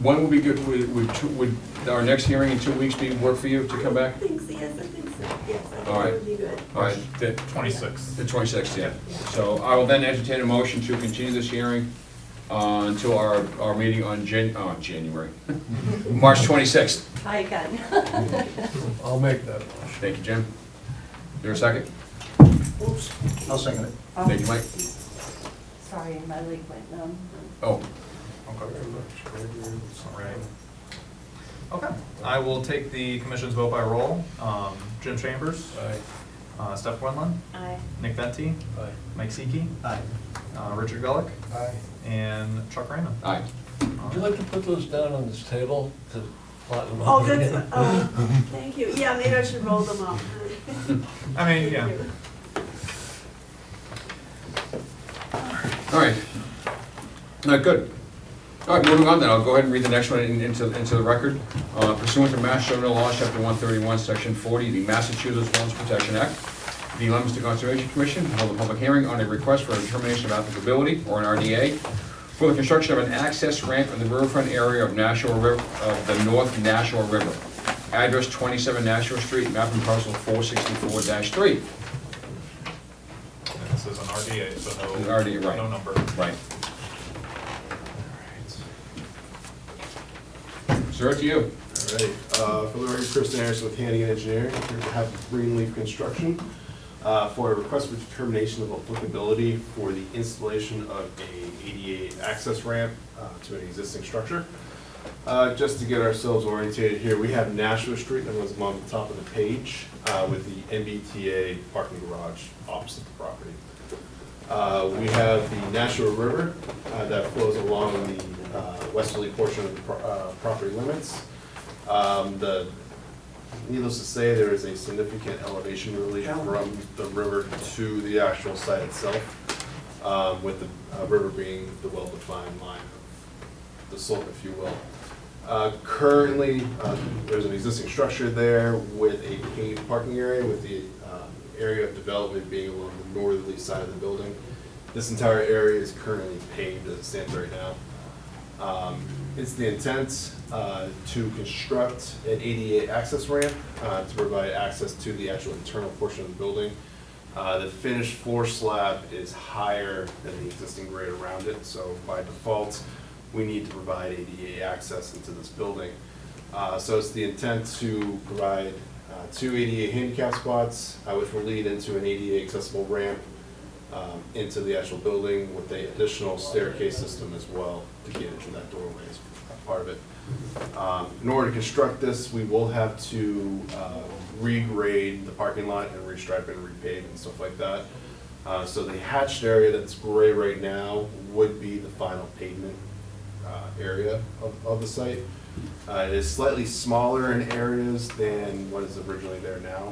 B: when would be good, would our next hearing in 2 weeks be work for you to come back?
D: I think so, yes, I think so, yes, I think
B: All right.
D: that would be good.
B: All right, the
A: 26th.
B: 26th, yeah. So I will then entertain a motion to continue this hearing until our meeting on January, March 26th.
J: Hi again.
C: I'll make that motion.
B: Thank you, Jim. Is there a second?
D: Oops.
E: I'll second it.
B: Thank you, Mike.
J: Sorry, my leg went numb.
B: Oh,
A: Okay. All right. Okay, I will take the commission's vote by roll. Jim Chambers,
C: Aye.
A: Steph Quinlan,
H: Aye.
A: Nick Venti,
C: Aye.
A: Mike Seeke,
E: Aye.
A: Richard Gulick,
G: Aye.
A: and Chuck Raymond.
B: aye.
C: Would you like to put those down on this table to flatten them
D: Oh,
C: out
D: that's,
C: again?
D: thank you, yeah, maybe I should roll them up.
A: I mean, yeah.
D: Thank you.
B: All right. Good. All right, moving on then, I'll go ahead and read the next one into the record. Pursuant to Mass General Law, Chapter 131, Section 40, the Massachusetts Wetlands Protection Act, the Leominster Conservation Commission held a public hearing on a request for a determination of applicability, or an RDA, for the construction of an access ramp in the riverfront area of the North Nashua River. Address 27 Nashua Street, map and parcel 464-3.
A: RDA, so no,
B: It's RDA, right.
A: no number.
B: Right. Sir, it's you.
G: All right, for the record, Chris Anderson with Hannigan Engineering, here to have Greenleaf Construction for a request for determination of applicability for the installation of a ADA access ramp to an existing structure. Just to get ourselves orientated here, we have Nashua Street, that runs along the top of the page, with the MBTA parking garage opposite the property. We have the Nashua River that flows along the westerly portion of the property limits. Needless to say, there is a significant elevation relief from the river to the actual site itself, with the river being the well-defined line of the slope, if you will. Currently, there's an existing structure there with a paved parking area, with the area of development being along the northerly side of the building. This entire area is currently paved as it stands right now. It's the intent to construct an ADA access ramp to provide access to the actual internal portion of the building. The finished floor slab is higher than the existing grade around it, so by default, we need to provide ADA access into this building. So it's the intent to provide 2 ADA handicap spots, which will lead into an ADA accessible ramp into the actual building with an additional staircase system as well to get into that doorway as part of it. In order to construct this, we will have to regrade the parking lot and restripe and repave and stuff like that. So the hatched area that's gray right now would be the final pavement area of the site. It is slightly smaller in areas than what is originally there now,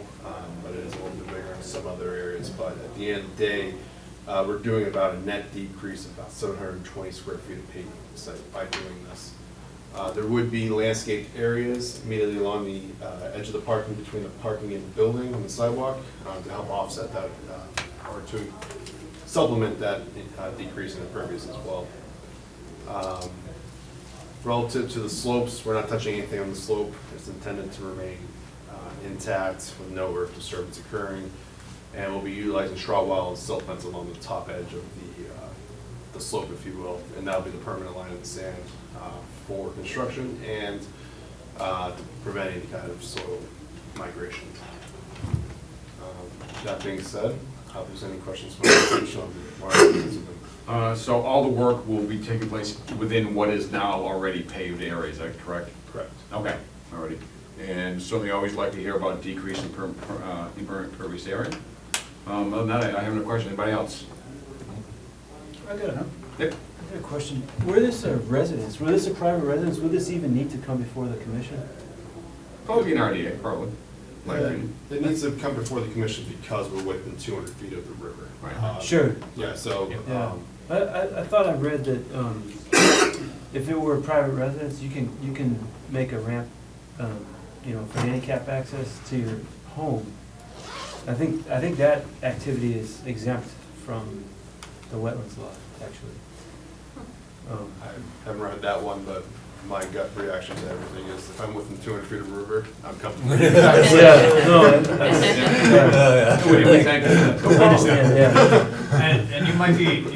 G: but it is a little bit bigger in some other areas. But at the end of the day, we're doing about a net decrease of about 720 square feet of pavement on the site by doing this. There would be landscaped areas immediately along the edge of the parking, between the parking and the building on the sidewalk, to help offset that, or to supplement that decrease in impervious as well. Relative to the slopes, we're not touching anything on the slope. It's intended to remain intact with no earth disturbance occurring. And we'll be utilizing straw wall and silt fence along the top edge of the slope, if you will. And that'll be the permanent line of the sand for construction and to prevent any kind of soil migration. That being said, if there's any questions from the commission, I'll be answer them.
B: So all the work will be taking place within what is now already paved area, is that correct?
G: Correct.
B: Okay, already. And certainly always like to hear about decrease in impervious area. Other than that, I have no question. Anybody else?
I: I got a
B: Yep.
I: question. Were this a residence, were this a private residence, would this even need to come before the commission?
B: Probably an RDA, probably. My opinion.
G: It needs to come before the commission because we're within 200 feet of the river.
B: Right.
I: Sure.
G: Yeah, so,
I: Yeah. I thought I read that if it were a private residence, you can make a ramp, you know, for handicap access to your home. I think that activity is exempt from the wetlands law, actually.
G: I haven't read that one, but my gut reaction to everything is if I'm within 200 feet of the river, I'm comfortable.
I: Yeah, no,
B: What do you think?
I: I understand, yeah.
A: And you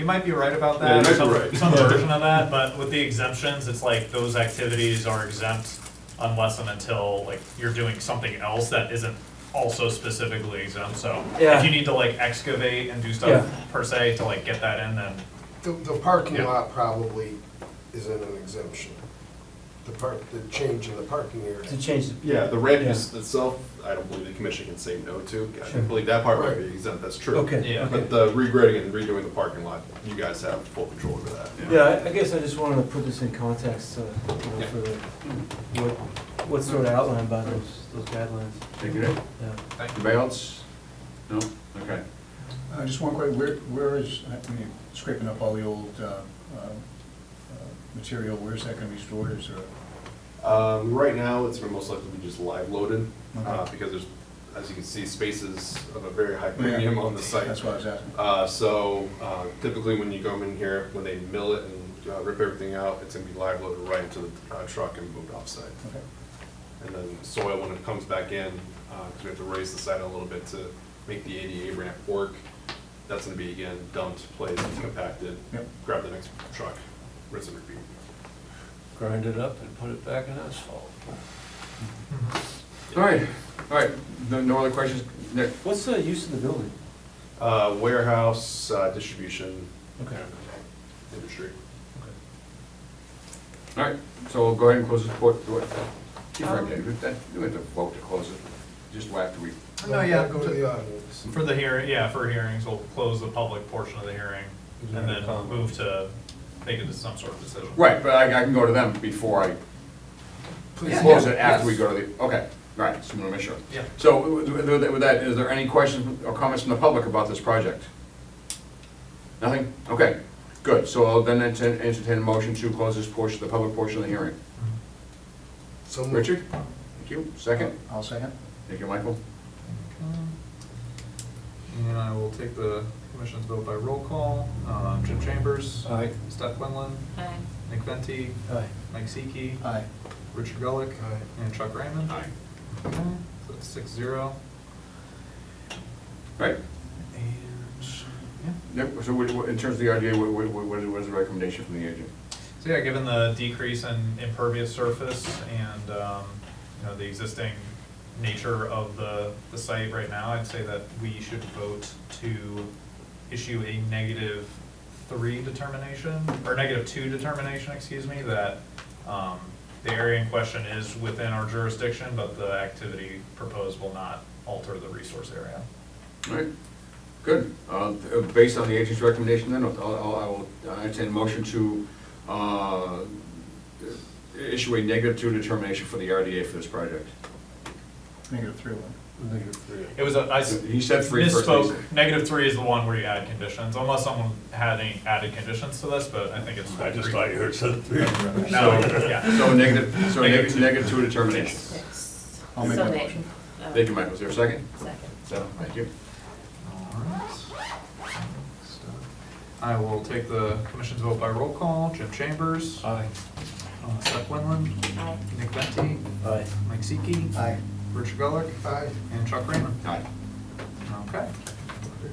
A: might be right about
G: Yeah, you
A: that,
G: might be right.
A: some version of that, but with the exemptions, it's like those activities are exempt unless and until like you're doing something else that isn't also specifically exempt, so
I: Yeah.
A: if you need to like excavate and do stuff
I: Yeah.
A: per se to like get that in, then
K: The parking
A: Yeah.
K: lot probably is in an exemption. The change in the parking area.
I: To change the.
G: Yeah, the ramp
I: Yeah.
G: itself, I don't believe the commission can say no to. I
I: Sure.
G: believe that part might
K: Right.
G: be exempt, that's true.
I: Okay,
A: Yeah.
I: okay.
G: But the regrading and redoing the parking lot, you guys have full control over that.
I: Yeah, I guess I just wanted to put this in context, you know,
G: Yeah.
I: for the, what's sort of outlined by those guidelines.
B: Thank you, Dave.
I: Yeah.
B: Anybody else? No? Okay.
E: Just one question, where is, when you're scraping up all the old material, where's that gonna be stored, is there?
G: Right now, it's most likely to be just live loaded,
E: Okay.
G: because there's, as you can see, spaces of a very high premium on the site.
E: That's what I was asking.
G: So typically when you go in here, when they mill it and rip everything out, it's gonna be live loaded right into the truck and moved off-site.
E: Okay.
G: And then soil, when it comes back in, because we have to raise the site a little bit to make the ADA ramp work, that's gonna be, again, dumped, placed, compacted,
E: Yep.
G: grab the next truck, rinse and repeat.
C: Grind it up and put it back in asphalt.
B: All right, no other questions? Nick?
I: What's the use of the building?
G: Warehouse, distribution,
I: Okay.
G: industry.
B: All right, so we'll go ahead and close this port. Keep right there. You have to vote to close it, just after we.
A: No, yeah,
K: Go to the audience.
A: for the hearing, yeah, for hearings, we'll close the public portion of the hearing and then move to make it to some sort of decision.
B: Right, but I can go to them before I
A: Please.
B: close it
A: Yeah,
B: after we
A: yes.
B: go to the, okay, all right, so I'm gonna make sure.
A: Yeah.
B: So with that, is there any questions or comments from the public about this project? Nothing? Okay, good. So I'll then entertain a motion to close this portion, the public portion of the hearing.
K: So moved.
B: Richard? Thank you. Second?
E: I'll second.
B: Thank you, Michael.
A: And I will take the commission's vote by roll call. Jim Chambers.
C: Aye.
A: Steph Quinlan.
H: Aye.
A: Nick Venti.
I: Aye.
A: Mike Siki.
E: Aye.
A: Richard Gulick.
K: Aye.
A: And Chuck Raymond.
B: Aye.
A: Okay, so it's 6-0.
B: Right.
A: And,
B: Yep, so in terms of the RDA, what is the recommendation from the agent?
A: so yeah, given the decrease in impervious surface and, you know, the existing nature of the site right now, I'd say that we should vote to issue a -3 determination, or -2 determination, excuse me, that, the area in question is within our jurisdiction, but the activity proposed will not alter the resource area.
B: All right, good. Based on the agent's recommendation, then, I will entertain a motion to issue a -2 determination for the RDA for this project.
E: -3.
A: It was
B: He said 3 first.
A: misspoke, -3 is the one where you add conditions, unless someone had any added conditions to this, but I think it's.
C: I just thought you heard something.
A: No, yeah.
B: So
A: Negative
B: -2 determination.
H: Yes.
E: I'll make
H: So
E: that
H: made.
E: motion.
B: Thank you, Michael. Is there a second?
H: Second.
B: Seven, thank you.
A: I will take the commission's vote by roll call. Jim Chambers.
C: Aye.
A: Steph Quinlan.
H: Aye.
A: Nick Venti.
C: Aye.
A: Mike Siki.
E: Aye.
A: Richard Gulick.
K: Aye.
A: And Chuck Raymond.
B: Aye.
A: Okay.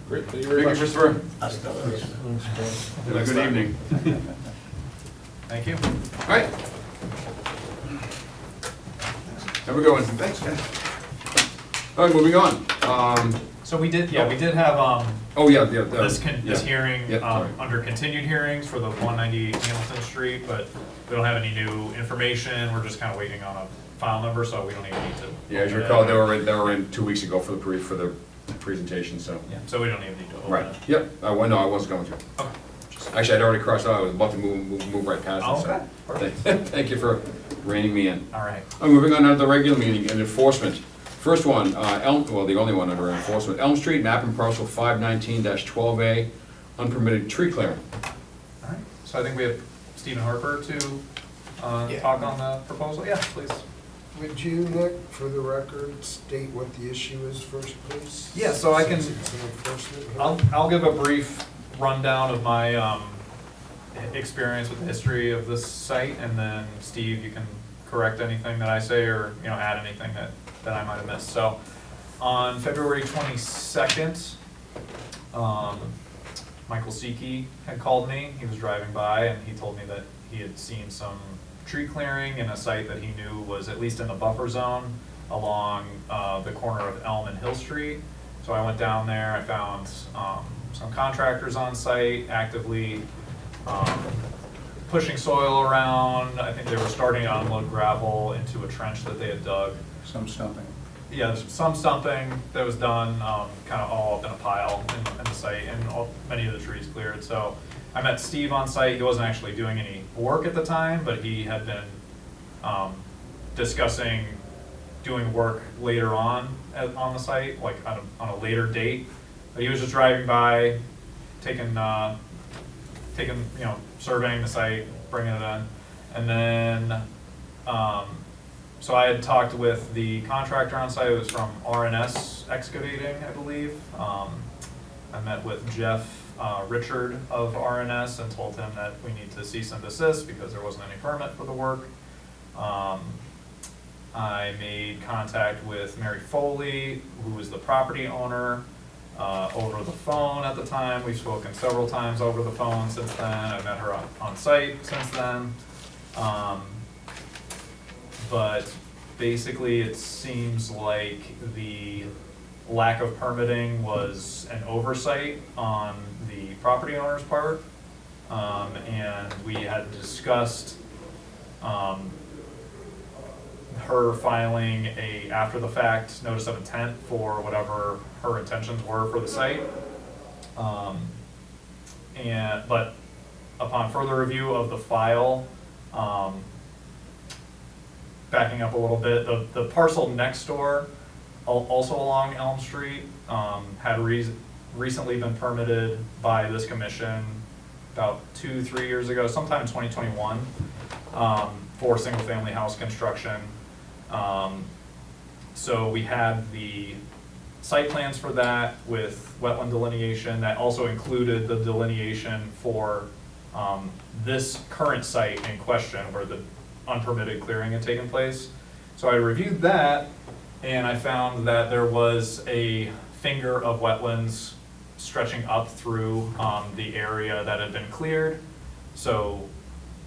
G: Great, thank you very
B: Thank you,
G: much.
B: Christopher.
C: Thanks,
B: Have a good evening.
A: Thank you.
B: All right. Have a good one. Thanks, guys. All right, moving on.
A: So we did have,
B: Oh, yeah.
A: this
B: yeah.
A: hearing,
B: Yeah, sorry.
A: under continued hearings for the 198 Hamilton Street, but we don't have any new information. We're just kind of waiting on a file number, so we don't even need to.
B: Yeah, as you
A: open it.
B: recall, they were in 2 weeks ago for the presentation, so.
A: Yeah, so we don't even need to open
B: Right,
A: it.
B: yep, well, no, I wasn't going to.
A: Okay.
B: Actually, I'd already crossed out, I was about to move right past it, so.
A: Okay, perfect.
B: Thank you for reining me in.
A: All right.
B: Moving on to the regular meeting and enforcement. First one, the only one under enforcement, Elm Street, map and parcel 519-12A, unpermitted tree clearing.
A: All right, so I think we have Stephen Harper to
K: Yeah.
A: talk on the proposal. Yeah, please.
K: Would you, Nick, for the record, state what the issue is first, please?
A: Yeah, so I can-
K: Since it's an enforcement hearing.
A: I'll give a brief rundown of my experience with the history of this site, and then Steve, you can correct anything that I say or, you know, add anything that I might have missed. So, on February 22nd, Michael Siki had called me. He was driving by and he told me that he had seen some tree clearing in a site that he knew was at least in the buffer zone along the corner of Elm and Hill Street. So I went down there, I found some contractors on site actively pushing soil around. I think they were starting to unload gravel into a trench that they had dug.
E: Some stumping.
A: Yeah, there's some stumping that was done, kind of all up in a pile in the site, and many of the trees cleared. So I met Steve on site. He wasn't actually doing any work at the time, but he had been discussing doing work later on the site, like on a later date. But he was just driving by, taking you know, surveying the site, bringing it in, and then. So I had talked with the contractor on site. It was from RNS Excavating, I believe. I met with Jeff Richard of RNS and told him that we need to cease and desist because there wasn't any permit for the work. I made contact with Mary Foley, who was the property owner. over the phone at the time. We've spoken several times over the phone since then. I've met her on site since then. But basically, it seems like the lack of permitting was an oversight on the property owner's part. And we had discussed her filing a after-the-fact notice of intent for whatever her intentions were for the site. But upon further review of the file, backing up a little bit, the parcel next door, also along Elm Street, had recently been permitted by this commission about 2-3 years ago, sometime in 2021, for single-family house construction. So we had the site plans for that with wetland delineation that also included the delineation for this current site in question where the unpermitted clearing had taken place. So I reviewed that and I found that there was a finger of wetlands stretching up through the area that had been cleared. So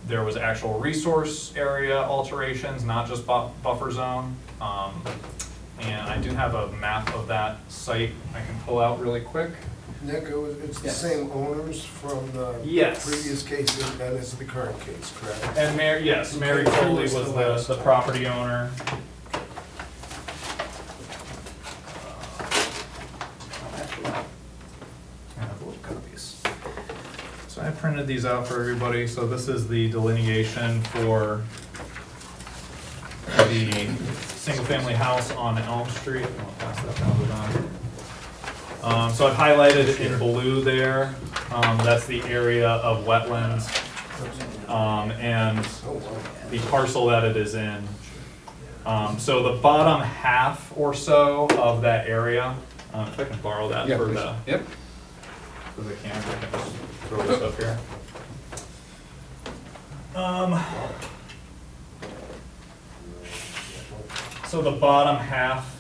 A: there was actual resource area alterations, not just buffer zone. And I do have a map of that site I can pull out really quick.
K: Nick, it's the
A: Yes.
K: same owners from the
A: Yes.
K: previous case and it's the current case, correct?
A: And Mary Foley was the property owner. Actually, I have little copies. So I printed these out for everybody. So this is the delineation for the single-family house on Elm Street. I'll pass that down to them. So I've highlighted in blue there. That's the area of wetlands and the parcel that it is in. So the bottom half or so of that area, if I can borrow that
B: Yeah,
A: for
B: please.
A: the
B: Yep.
A: camera, I can just throw this up here. So the bottom half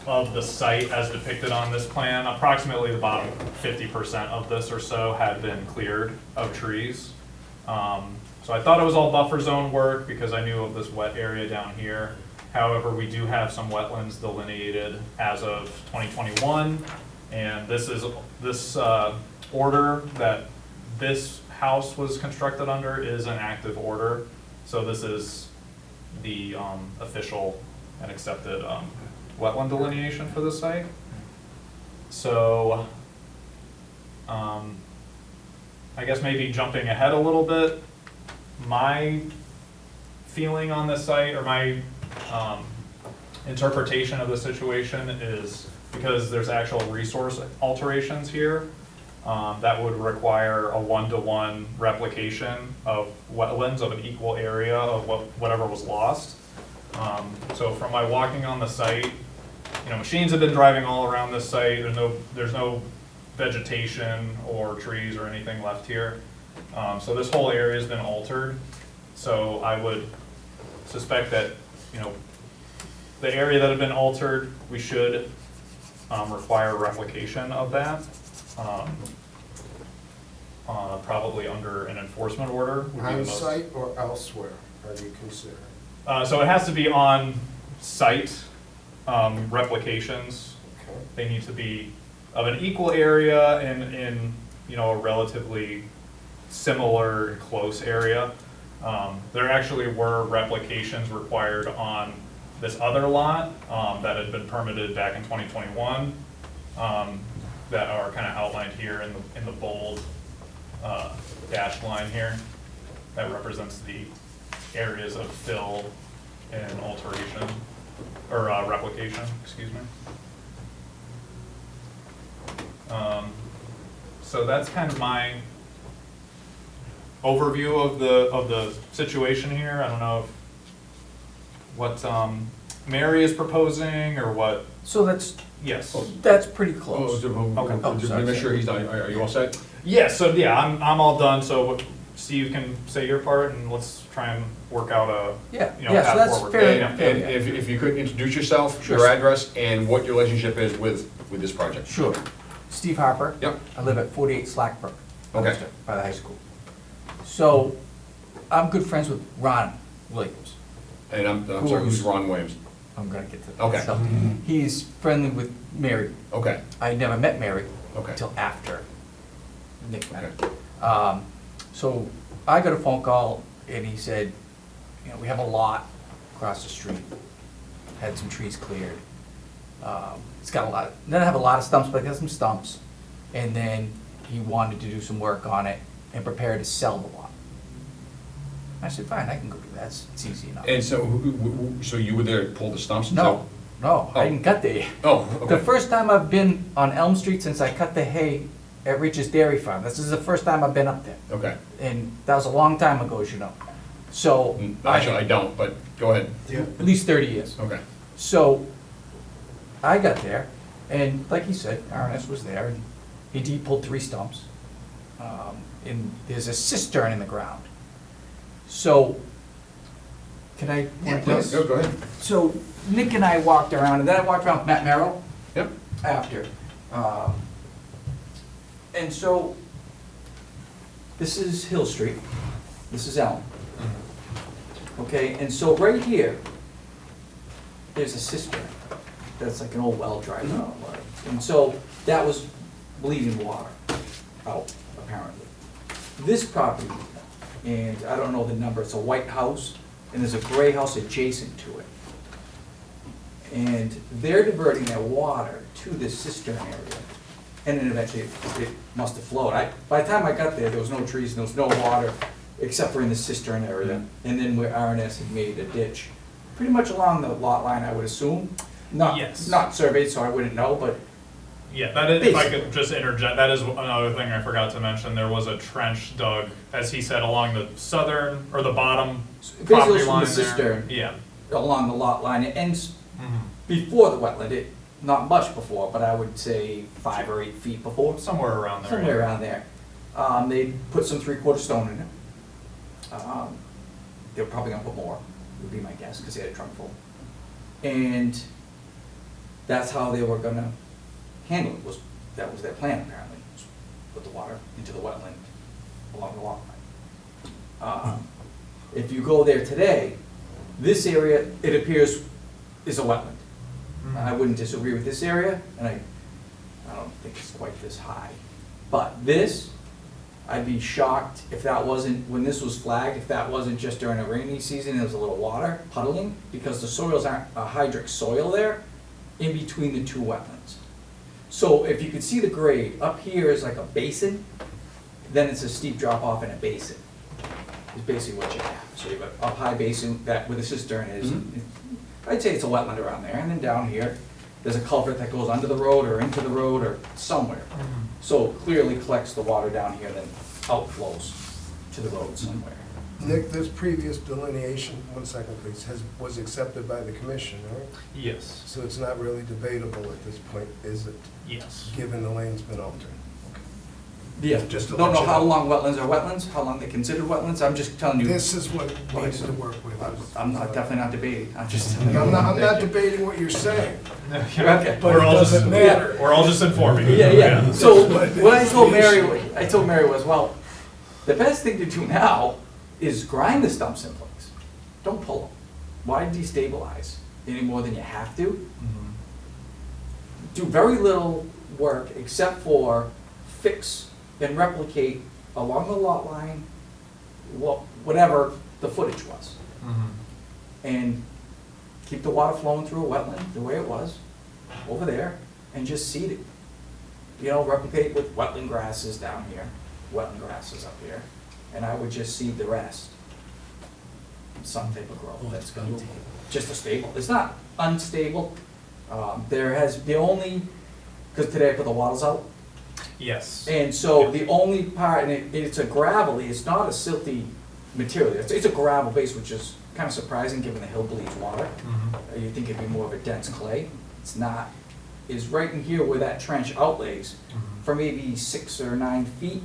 A: of the site as depicted on this plan, approximately the bottom 50% of this or so had been cleared of trees. So I thought it was all buffer zone work because I knew of this wet area down here. However, we do have some wetlands delineated as of 2021. And this order that this house was constructed under is an active order. So this is the official and accepted wetland delineation for the site. So I guess maybe jumping ahead a little bit, my feeling on this site or my interpretation of the situation is because there's actual resource alterations here, that would require a 1-to-1 replication of wetlands of an equal area of whatever was lost. So from my walking on the site, machines have been driving all around this site. There's no vegetation or trees or anything left here. So this whole area has been altered. So I would suspect that, the area that had been altered, we should require replication of that. Probably under an enforcement order. would be the
K: On
A: most-
K: site or elsewhere, are you considering?
A: So it has to be on site replications.
K: Okay.
A: They need to be of an equal area and in a relatively similar and close area. There actually were replications required on this other lot that had been permitted back in 2021 that are kind of outlined here in the bold dashed line here. That represents the areas of fill and alteration, or replication, excuse me. So that's kind of my overview of the situation here. I don't know what Mary is proposing or what.
L: So that's
A: Yes.
L: pretty close. Oh,
B: To
L: sorry.
B: make sure he's done, are you all set?
A: Yeah. So yeah, I'm all done. So Steve can say your part, and let's try and work out a
L: Yeah,
A: so
L: yeah, so
A: path
L: that's
A: forward.
L: fair.
B: And if you could introduce yourself, your
L: Sure.
B: address, and what your relationship is with this project.
L: Sure. Steve Harper.
B: Yep.
L: I live at 48 Slackbrook.
B: Okay.
L: By the high school. So, I'm good friends with Ron Williams.
B: And I'm sorry, who's Ron Williams?
L: I'm gonna get to that.
B: Okay.
L: So, he's friendly with Mary.
B: Okay,
L: I never met Mary
B: okay.
L: until after Nick met her.
B: Okay.
L: So I got a phone call and he said, you know, we have a lot across the street, had some trees cleared. It's got a lot, doesn't have a lot of stumps, but it has some stumps. And then he wanted to do some work on it and prepare to sell the lot. I said, fine, I can go do that, it's easy enough.
B: And so, so you were there to pull the stumps? and
L: No, no, I
B: Oh.
L: didn't cut there yet.
B: Oh,
L: The
B: okay.
L: first time I've been on Elm Street since I cut the hay at Rich's Dairy Farm. This is the first time I've been up there.
B: Okay.
L: And that was a long time ago, as you know. So,
B: Actually, I don't, but go ahead.
L: at least 30 years.
B: Okay.
L: So, I got there, and like he said, RNS was there, and he pulled 3 stumps. And there's a cistern in the ground. So, can I? please?
B: Go ahead.
L: So Nick and I walked around, and then I walked around with Matt Merrill
B: Yep.
L: after. And so, this is Hill Street, this is Elm. Okay, and so right here, there's a cistern, that's like an old well dried out. And so, that was bleeding water out, apparently. This property, and I don't know the number, it's a white house, and there's a gray house adjacent to it. And they're diverting their water to this cistern area. And then eventually it must have flowed. By the time I got there was no trees, and there was no water, except for in the cistern area. And then where RNS had made a ditch, pretty much along the lot line, I would assume.
A: Yes.
L: Not surveyed, so I wouldn't know, but
A: Yeah, that is, if I could just interject, that is another thing I forgot to mention. There was a trench dug, as he said, along the southern, or the bottom
L: basically
A: property
L: it's from
A: line
L: the
A: there.
L: cistern
A: Yeah.
L: along the lot line. It ends
A: Mhm.
L: before the wetland, not much before, but I would say 5 or 8 feet before.
A: Somewhere around there.
L: Somewhere
A: yeah.
L: around there. They put some 3/4 stone in it. They're probably gonna put more, would be my guess, because they had a trunk full. And that's how they were gonna handle it, that was their plan apparently, was put the water into the wetland along the lot line. If you go there today, this area, it appears, is a wetland. I wouldn't disagree with this area, and I don't think it's quite this high. But this, I'd be shocked if that wasn't, when this was flagged, if that wasn't just during a rainy season, there was a little water puddling, because the soils aren't a hydric soil there, in between the 2 wetlands. So if you could see the grade, up here is like a basin, then it's a steep drop off in a basin, is basically what you have. So you have a high basin that where the cistern is. I'd say it's a wetland around there, and then down here, there's a culvert that goes under the road or into the road or somewhere. So it clearly collects the water down here, then outflows to the road somewhere.
K: Nick, this previous delineation, 1 second please, was accepted by the commission, right?
A: Yes.
K: So it's not really debatable at this point, is it,
A: Yes.
K: given the lane's been altered?
L: Yeah,
K: Just to
L: don't
K: let
L: know
K: you
L: how
K: know.
L: long wetlands are wetlands, how long they're considered wetlands, I'm just telling you.
K: This is what needs to work with.
L: I'm not, definitely not debating, I'm just telling you.
K: I'm not debating what you're saying.
L: Okay.
K: But
A: We're
K: it
A: all just,
K: doesn't matter.
A: we're all just informing. you.
L: Yeah. So
K: But
L: what I told
K: the issue-
L: Mary, was, well, the best thing to do now is grind the stumps in place. Don't pull them. Why destabilize any more than you have to?
A: Mhm.
L: Do very little work except for fix and replicate along the lot line, whatever the footage was.
A: Mhm.
L: And keep the water flowing through a wetland the way it was over there and just seed it. You know, replicate with wetland grasses down here, wetland grasses up here, and I would just seed the rest. Some type of growth that's gonna take, just a stable, it's not unstable. There has, the only, because today I put the wattles out,
A: Yes.
L: and so the only part, and it's a gravelly, it's not a silty material, it's a gravel base, which is kind of surprising given the hill bleeds water.
A: Mhm.
L: You'd think it'd be more of a dense clay, it's not. Is right in here where that trench outlays,
A: Mhm.
L: for maybe 6 or 9 feet,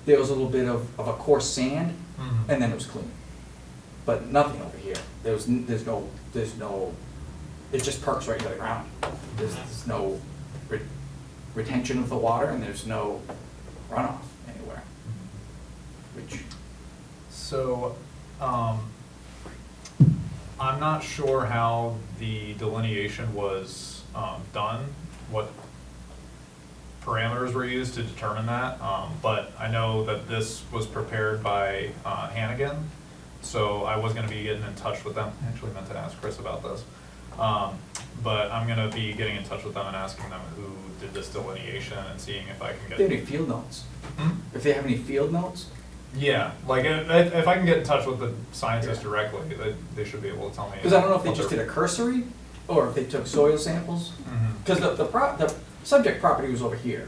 L: there was a little bit of a coarse sand,
A: Mhm.
L: and then it was clean. But nothing over here, there's no, it just perks right into the ground. There's no retention of the water and there's no runoff anywhere, which,
A: So, I'm not sure how the delineation was, done, what parameters were used to determine that, but I know that this was prepared by, Hannigan, so I was gonna be getting in touch with them, I actually meant to ask Chris about this. But I'm gonna be getting in touch with them and asking them who did this delineation and seeing if I can
L: if
A: get.
L: they have any field notes,
A: Hmm?
L: if they have any field notes,
A: Yeah, like if I can get in touch with the scientists directly, they should be able to tell me.
L: because I don't know if they
A: what
L: just did
A: they're-
L: a cursory or if they took soil samples.
A: Mhm.
L: Because the subject property was over here.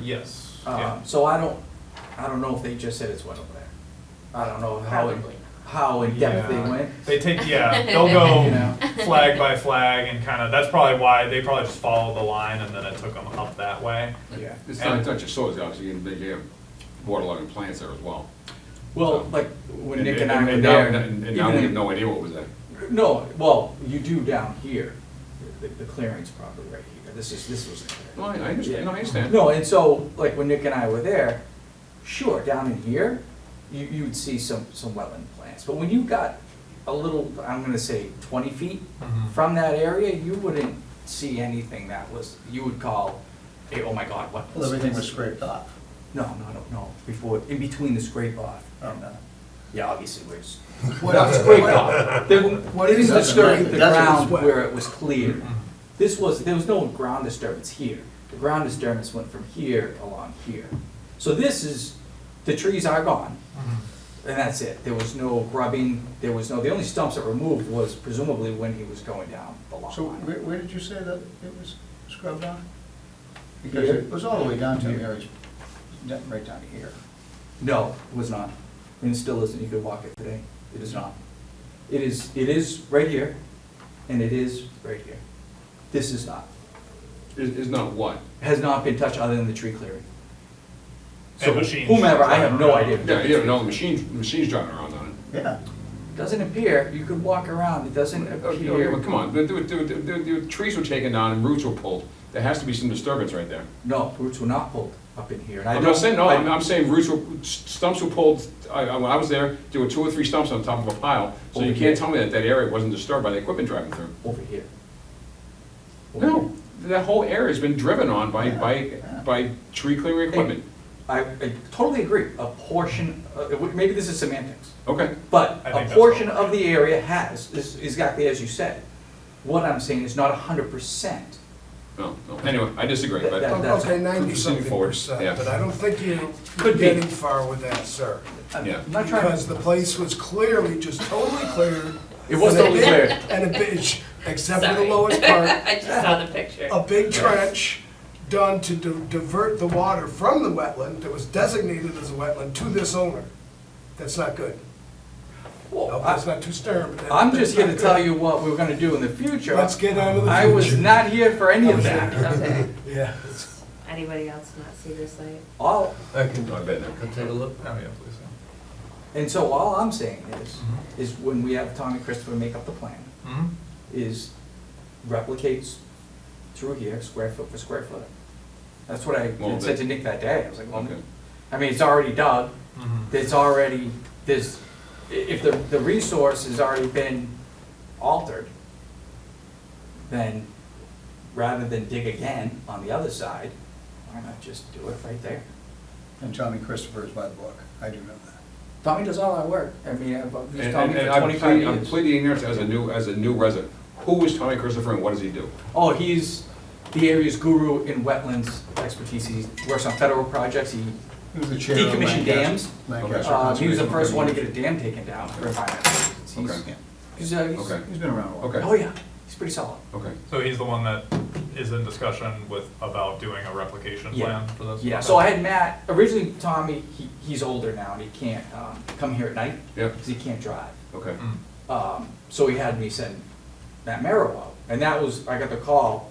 A: Yes, yeah.
L: So I don't know if they just said it's wet over there. I don't know
H: Probably.
L: how in depth they
A: Yeah.
L: went.
A: They take, yeah, they'll go
L: You know.
A: flag by flag and kind of, that's probably why, they probably just followed the line and then it took them up that way.
L: Yeah.
B: It's not just soils, obviously, you have waterlogging plants there as well.
L: Well, like when Nick and I were
B: now-
L: there.
B: And now
L: even
B: we
L: in-
B: have no idea what was there.
L: No, well, you do down here, the clearing's probably right here. This was a clearing.
B: No, I understand, no, I understand.
L: No, and so, like, when Nick and I were there, sure, down in here, you'd see some wetland plants. But when you got a little, I'm gonna say 20 feet
A: Mhm.
L: from that area, you wouldn't see anything that was, you would call, hey, oh my God, what?
E: Well, everything was scraped off.
L: No, before, in between the scrape off.
E: Oh.
L: And, yeah, obviously, we're just,
K: What-
L: not scraped off. They
K: What
L: didn't
K: is that?
L: disturb the
K: That's
L: ground
K: what's wet.
L: where it was clear. There was no ground disturbance here. The ground disturbance went from here along here. So this is, the trees are gone,
A: Mhm.
L: and that's it. There was no grubbing, the only stumps that were moved was presumably when he was going down the lot
E: So
L: line.
E: where did you say that it was scrubbed off? Because
L: Here.
E: it was all the way down to
L: Here.
E: Mary's, right down to here.
L: No, it was not. And it still isn't. You could walk it today. It is not. It is right here, and it is right here. This is not.
B: Is not what?
L: Has not been touched other than the tree clearing. So
A: And machines
L: whomever, I have no
A: driving
L: idea.
B: Yeah, yeah, no, the machine's driving around on it.
E: Yeah.
L: Doesn't appear, you could walk around, it doesn't
B: Yeah,
L: appear.
B: but come on, the trees were taken down and roots were pulled. There has to be some disturbance right there.
L: No, roots were not pulled up in here. And I
B: I'm
L: don't-
B: not saying, no,
L: I-
B: I'm saying stumps were pulled, when I was there were 2 or 3 stumps on top of a pile. So you
L: Over
B: can't
L: here.
B: tell me that that area wasn't disturbed by the equipment driving through.
L: Over here. Over
B: No, that whole area's been driven on by tree clearing equipment.
L: I totally agree, a portion, maybe this is semantics,
B: Okay,
L: but
A: I
L: a
A: think that's
L: portion
A: all.
L: of the area has, is exactly as you said. What I'm saying is not 100%.
B: no. Anyway, I disagree, but.
L: That's-
K: Okay, 90
B: proceed
K: something
B: forward,
K: percent,
B: yeah.
K: but I don't think you're
L: Could be.
K: getting far with that, sir.
B: Yeah.
L: I'm not trying
K: Because
L: to,
K: the place was clearly just totally cleared.
L: it was
K: and a
L: totally
K: big-
L: clear.
K: And a big, except for the
H: Sorry.
K: lowest part,
H: I just saw the picture.
K: a big trench done to divert the water from the wetland that was designated as a wetland to this owner. That's not good.
L: Well,
K: No, that's not too stern, but
L: I'm just here to
K: that's
L: tell
K: not
L: you what we're gonna do in the future.
K: Let's get on with the
L: I was
K: future.
L: not here for any of that.
H: Okay.
K: good. Yeah.
H: Anybody else not see this site?
L: All,
C: I can,
B: I've been there.
C: can take a look.
A: Oh, yeah, please, yeah.
L: and so all I'm saying
A: Mhm.
L: is when we have Tom and Christopher make up the plan,
A: Mhm.
L: is replicates through here, square foot for square foot. That's what I
B: Well,
L: said to Nick that day. I was like, well,
B: Okay.
L: I mean, it's already dug.
A: Mhm.
L: It's already, if the resource has already been altered, then rather than dig again on the other side, why not just do it right there?
E: And Tommy Christopher is by the book. I do know that.
L: Tommy does all our work. I mean, I've used
B: And
L: Tommy for
B: I'm
L: 25
B: pleading, I'm
L: years.
B: pleading ignorance as a new resident. Who is Tommy Christopher and what does he do?
L: Oh, he's the area's guru in wetlands expertise. He works on federal projects. He
E: He was the chair of
L: decommissioned
E: Lancaster-
L: dams.
E: Lancaster
L: He was the
E: Conservation
L: first one to
E: Committee.
L: get a dam taken down for environmental reasons.
B: Okay. Okay.
E: He's been around a while.
B: Okay.
L: Oh, yeah, he's pretty solid.
B: Okay.
A: So he's the one that is in discussion with, about doing a replication
L: Yeah.
A: plan for this?
L: Yeah,
A: Okay.
L: so I had Matt, originally Tommy, he's older now and he can't come here at night
B: Yep,
L: because he can't drive.
B: okay.
A: Mm.
L: So he had me send Matt Merrow out. And that was, I got the call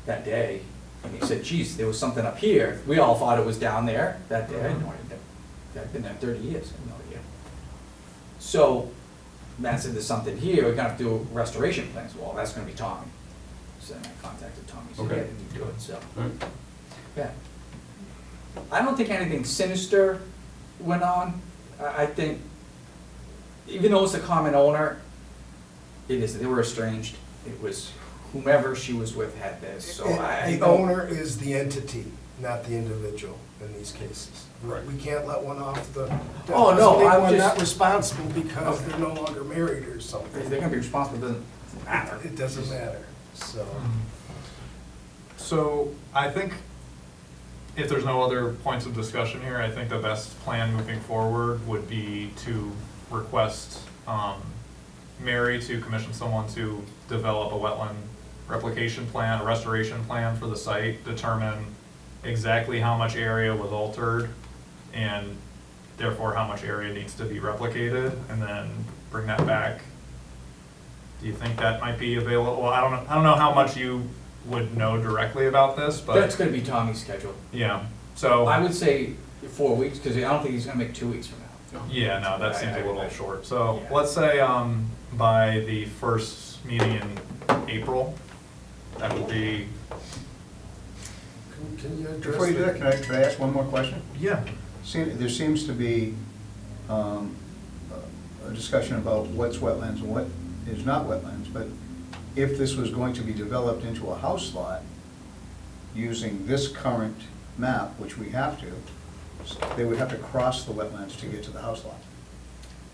L: that day and he said, geez, there was something up here. We all thought it was down there that day. I had no idea. I've been there 30 years, I had no idea. So Matt said, there's something here, we're gonna have to do restoration plans. Well, that's gonna be Tommy. So then I contacted Tommy, so yeah,
B: Okay.
L: I didn't do it, so.
B: All right.
L: Yeah. I don't think anything sinister went on. I think, even though it's a common owner, they were estranged. It was whomever she was with had this, so I
K: The
L: don't.
K: owner is the entity, not the individual in these cases.
B: Right.
K: We can't let one off the, that
L: Oh, no,
K: doesn't make
L: I'm
K: one
L: just-
K: not responsible because they're no longer married or something.
L: They're gonna be responsible, doesn't matter.
K: It doesn't matter, so.
A: So I think if there's no other points of discussion here, I think the best plan moving forward would be to request Mary to commission someone to develop a wetland replication plan, a restoration plan for the site, determine exactly how much area was altered and therefore how much area needs to be replicated, and then bring that back. Do you think that might be available? Well, I don't know how much you would know directly about this, but.
L: That's gonna be Tommy's schedule.
A: Yeah, so.
L: I would say 4 weeks, because I don't think he's gonna make 2 weeks from now.
A: Yeah, no, that seems a little
L: I-
A: short. So
L: yeah.
A: let's say by the first meeting in April, that would be.
K: Can you address
E: Before you do that, can I ask one more question?
A: Yeah.
E: There seems to be a discussion about what's wetlands and what is not wetlands, but if this was going to be developed into a house lot, using this current map, which we have to, they would have to cross the wetlands to get to the house lot.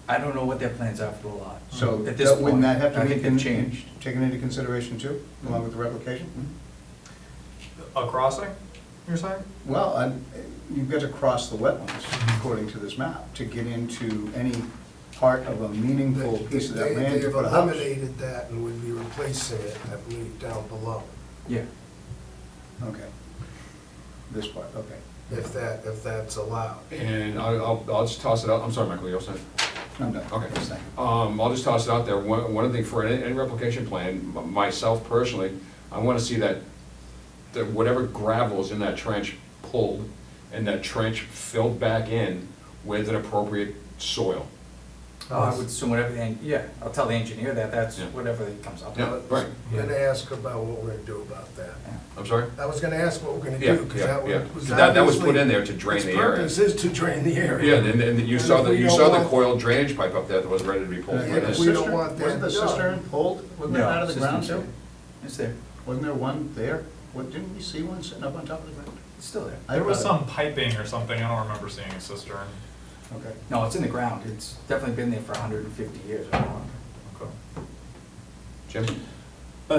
L: I don't know what their plans are for the lot.
E: So
L: At this
E: wouldn't
L: point,
E: that have to
L: I
E: be
L: think they've changed.
E: taken into consideration too, along with the replication?
A: A crossing, you're saying?
E: Well, you've got to cross the wetlands, according to this map, to get into any part of a meaningful piece of that land to
K: They've
E: put a house.
K: eliminated that and would be replacing it, I believe, down below,
L: Yeah.
E: Okay. This part, okay.
K: if that's allowed.
B: And I'll just toss it out, I'm sorry, Michael, you're saying?
E: I'm done.
B: Okay.
E: Thank you.
B: I'll just toss it out there, one thing for any replication plan, myself personally, I wanna see that whatever gravel is in that trench pulled, and that trench filled back in with an appropriate soil.
L: I would assume whatever, yeah, I'll tell the engineer that, that's
B: Yeah.
L: whatever he comes up
B: Yeah,
L: with.
B: right.
K: I'm gonna ask about what we're gonna do about that.
B: I'm sorry?
K: I was gonna ask what we're gonna
B: Yeah,
K: do, because
B: yeah,
K: that
B: yeah.
K: was
B: That was put
K: obviously-
B: in there to drain the
K: Its
B: area.
K: purpose is to drain the
B: Yeah,
K: area.
B: and you
K: And
B: saw
K: if
B: the,
K: we
B: you
K: don't
B: saw the
K: want-
B: coiled drainage pipe up there that was ready to be pulled.
K: Yeah,
B: right
K: if
B: in.
K: we don't want that
E: Wasn't the
K: done.
E: cistern pulled? Wasn't
L: No,
E: that out of the ground
L: system's
E: too?
L: there. It's there,
E: Wasn't there one there? What, didn't we see one sitting up on top of the ground?
L: it's still there.
E: I
A: There was
E: thought-
A: some piping or something, I don't remember seeing a cistern.
E: Okay.
L: No, it's in the ground, it's definitely been there for 150 years or more.
A: Okay.
B: Jim?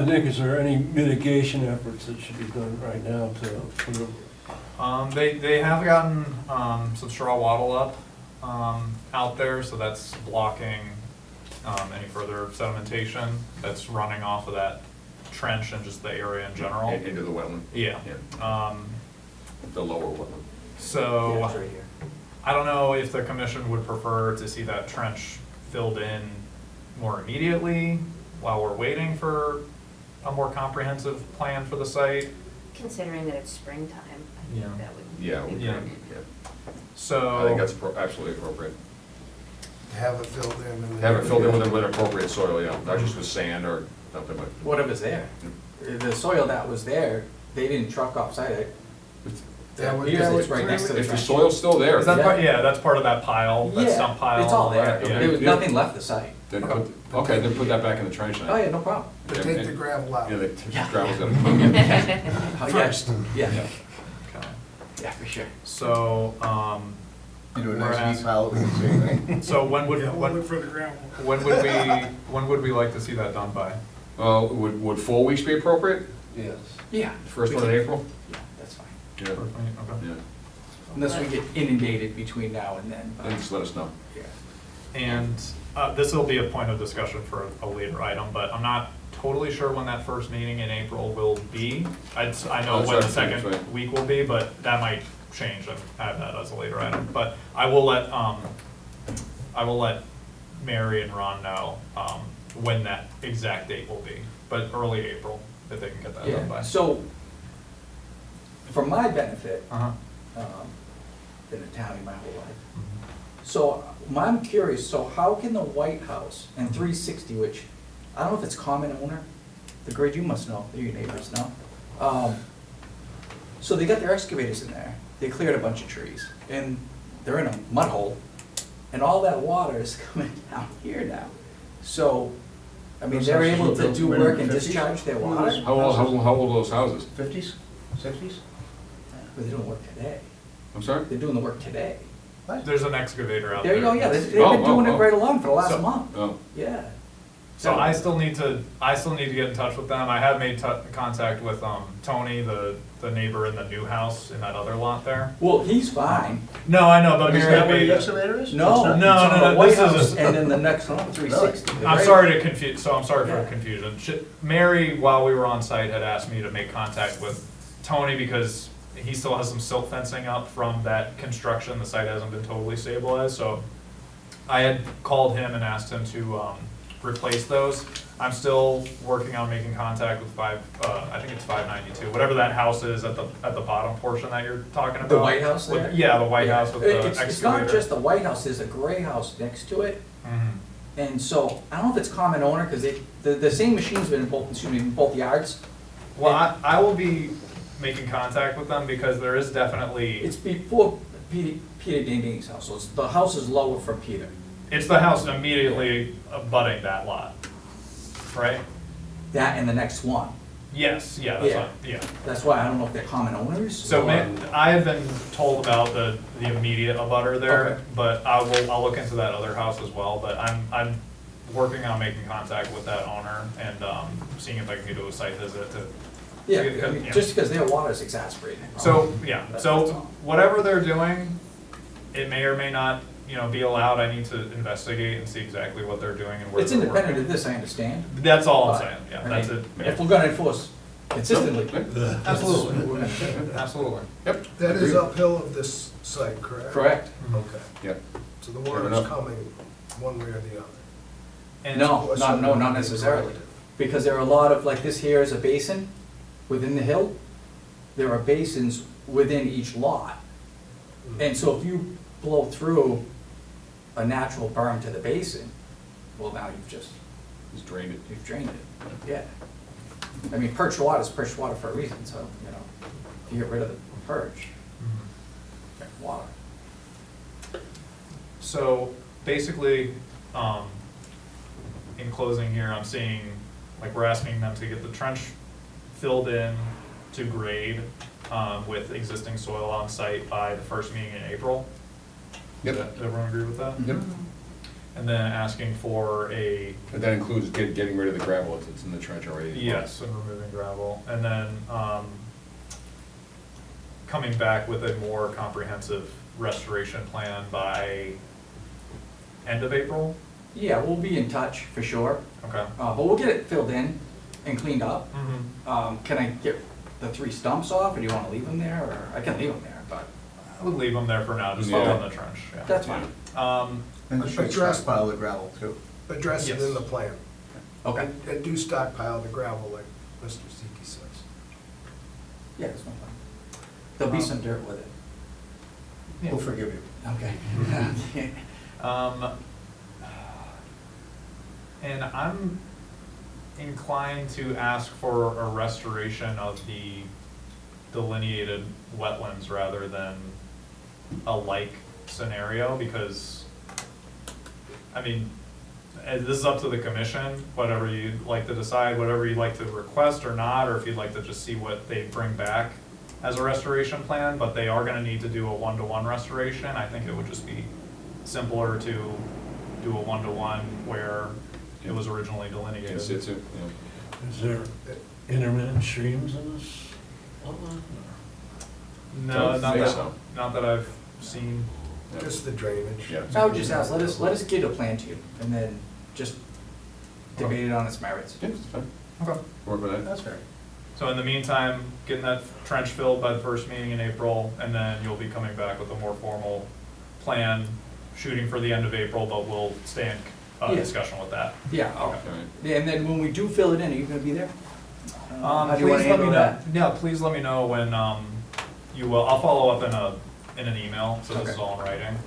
C: Nick, is there any mitigation efforts that should be done right now to,
A: They have gotten, some straw wattle up, out there, so that's blocking, any further sedimentation that's running off of that trench and just the area in general.
B: Into the wetland.
A: Yeah.
B: The lower wetland.
L: Yeah,
A: So,
L: it's right here.
A: I don't know if the commission would prefer to see that trench filled in more immediately while we're waiting for a more comprehensive plan for the site.
H: Considering that it's springtime, I
A: Yeah.
H: think that would be
B: Yeah,
A: Yeah.
H: prudent.
A: So.
B: I think that's absolutely appropriate.
K: Have it filled in. and then-
B: Have it filled in with appropriate soil, yeah, not just with sand or something, but.
L: Whatever's there. The soil that was there, they didn't truck offsite it.
K: That would-
L: Here's,
K: that
L: it's
K: would
L: right next to the
B: If the
L: trench.
B: soil's still there,
A: Is that
L: Yeah.
A: part, yeah, that's part of that pile, that
L: Yeah,
A: stump pile?
L: it's all there,
A: right, yeah.
L: there was
B: Yeah.
L: nothing left the site.
B: then put that back in the trench then.
L: Oh, yeah, no problem.
K: But take the gravel out.
B: Yeah, the
L: Yeah.
B: gravel's gonna come in.
L: Oh, yeah.
K: First.
L: Yeah,
A: Okay.
L: yeah, for sure.
A: So,
E: Into a
A: We're
E: nice
A: asked-
E: neat pile we can see, right?
A: so when would,
K: Yeah, we'll
A: when,
K: look for the gravel.
A: when would we like to see that done by?
B: Would 4 weeks be appropriate?
K: Yes.
L: Yeah.
B: First
L: we
B: one in
L: can-
B: April?
L: Yeah, that's fine.
B: Yeah,
A: Okay.
B: yeah.
L: Unless we get inundated between now and then. but-
B: Then just let us know.
L: Yeah.
A: And this will be a point of discussion for a later item, but I'm not totally sure when that first meeting in April will be. I know
B: That's
A: when
B: right,
A: the second
B: that's right.
A: week will be, but that might change and add that as a later item. But I will let Mary and Ron know when that exact date will be, but early April, if they can get that done by.
L: Yeah, so, for my benefit,
A: Uh-huh.
L: been a townie my whole life.
A: Mhm.
L: So, I'm curious, so how can the White House and 360, which, I don't know if it's common owner, the grid, you must know, your neighbors know. So they got their excavators in there, they cleared a bunch of trees, and they're in a mud hole, and all that water is coming down here now. So, I mean,
E: Those
L: they're
E: houses
L: able
E: were
L: to
E: built
L: do
E: when in
L: work and
E: the 50s?
L: discharge their water,
B: How old are those houses?
E: 50s, 60s?
L: but they're doing work today.
B: I'm sorry?
L: They're doing the work today.
E: What?
A: There's an excavator out
L: There
A: there.
L: you go, yeah, they've
B: Oh,
L: been doing
B: oh,
L: it
B: oh.
L: right along for the last
A: So-
L: month,
B: Oh,
L: yeah.
A: So I still need to get in touch with them. I have made contact with, Tony, the neighbor in the new house in that other lot there.
L: Well, he's fine.
A: No, I know, but
E: Is
A: Mary
E: that where
A: made
E: the
A: it.
E: excavator is?
L: No,
E: It's not-
A: No,
L: it's on
A: no,
L: the
A: no,
L: White
A: this is
L: House,
A: a-
L: and then the next one, 360.
A: I'm
L: right?
A: sorry to confuse, so I'm sorry for
L: Yeah.
A: the confusion. Mary, while we were on site, had asked me to make contact with Tony because he still has some silt fencing up from that construction. The site hasn't been totally stabilized, so I had called him and asked him to, replace those. I'm still working on making contact with I think it's 592, whatever that house is at the bottom portion that you're talking about.
L: The White House
A: With-
L: there?
A: Yeah, the White House with the
L: It's not
A: excavator.
L: just the White House, there's a gray house next to it,
A: Mhm.
L: and so, I don't know if it's common owner, because the same machine's been in both yards.
A: Well, I will be making contact with them because there is definitely.
L: It's before Peter Dandini's house, so the house is lower from Peter.
A: It's the house immediately abutting that lot, right?
L: That and the next one.
A: Yes, yeah, that's what, yeah.
L: That's why I don't know if they're common owners.
A: So I have been told about the immediate abutter there,
L: Okay.
A: but I'll look into that other house as well, but I'm working on making contact with that owner and, seeing if I can do a site visit to.
L: Yeah, I
A: because,
L: mean,
A: yeah.
L: just because their water is exasperating.
A: So, yeah,
L: That's
A: so
L: all.
A: whatever they're doing, it may or may not, be allowed. I need to investigate and see exactly what they're doing and where
L: It's
A: they're
L: independent of
A: working.
L: this, I understand.
A: That's all I'm
L: But,
A: saying, yeah,
L: I
A: that's
L: mean,
A: it.
L: If we're gonna enforce consistently.
A: Absolutely, absolutely.
B: yep.
K: That is
B: Agreed.
K: uphill of this site, correct?
L: Correct.
K: Okay,
B: Yep.
K: so the
B: Fair
K: water's
B: enough.
K: coming one way or the other.
A: And-
L: No, not necessarily. Because there are a lot of, like this here is a basin within the hill. There are basins within each lot. And so if you blow through a natural berm to the basin, well, now
B: Just drained it.
L: you've drained it, yeah. I mean, perched water is perched water for a reason, so, if you get rid of the perch,
A: Mhm.
L: water.
A: So basically, in closing here, I'm seeing, like, we're asking them to get the trench filled in to grade, with existing soil on site by the first meeting in April.
B: Yep.
A: Does everyone agree with that?
B: Yep.
A: And then asking for a,
B: And that includes getting rid of the gravel that's in the trench already. as well.
A: yes, and removing gravel, and then, coming back with a more comprehensive restoration plan by end of April?
L: Yeah, we'll be in touch for sure,
A: Okay.
L: but we'll get it filled in and cleaned up.
A: Mm-hmm.
L: Can I get the 3 stumps off, or do you wanna leave them there, or, I can leave them there, but
A: I would leave them there for now, just
B: Yeah.
A: fill in the trench, yeah.
L: that's fine.
E: And the big stockpile of gravel too.
K: Address it
A: Yes.
K: in the plan.
L: Okay.
K: And do stockpile the gravel like Mr. Ziki says.
L: Yeah, that's no problem. There'll be some dirt with it.
E: We'll forgive you.
L: Okay.
A: And I'm inclined to ask for a restoration of the delineated wetlands rather than a like scenario, because, I mean, this is up to the commission, whatever you'd like to decide, whatever you'd like to request or not, or if you'd like to just see what they bring back as a restoration plan, but they are gonna need to do a one-to-one restoration. I think it would just be simpler to do a one-to-one where it was originally delineated.
B: Yes, it's, yeah.
C: Is there intermittent streams in this wetland?
A: No,
B: Don't
A: not
B: think
A: that,
B: so.
A: not that I've seen.
B: Yeah.
K: Just the drainage.
B: Yeah.
L: I would just ask, let us get a plan to you, and then just debate it on its merits.
B: Yeah, it's fine.
A: Okay.
B: Work with that.
E: That's fair.
A: So in the meantime, getting that trench filled by the first meeting in April, and then you'll be coming back with a more formal plan, shooting for the end of April, but we'll stay in
L: Yeah.
A: discussion with that.
L: Yeah,
A: Okay.
B: All right.
L: yeah, and then when we do fill it in, are you gonna be there? How do you wanna
A: Please let me
L: handle
A: know,
L: that?
A: yeah, please let me know when, you will, I'll follow up in an email, so this is
L: Okay.
A: all in writing,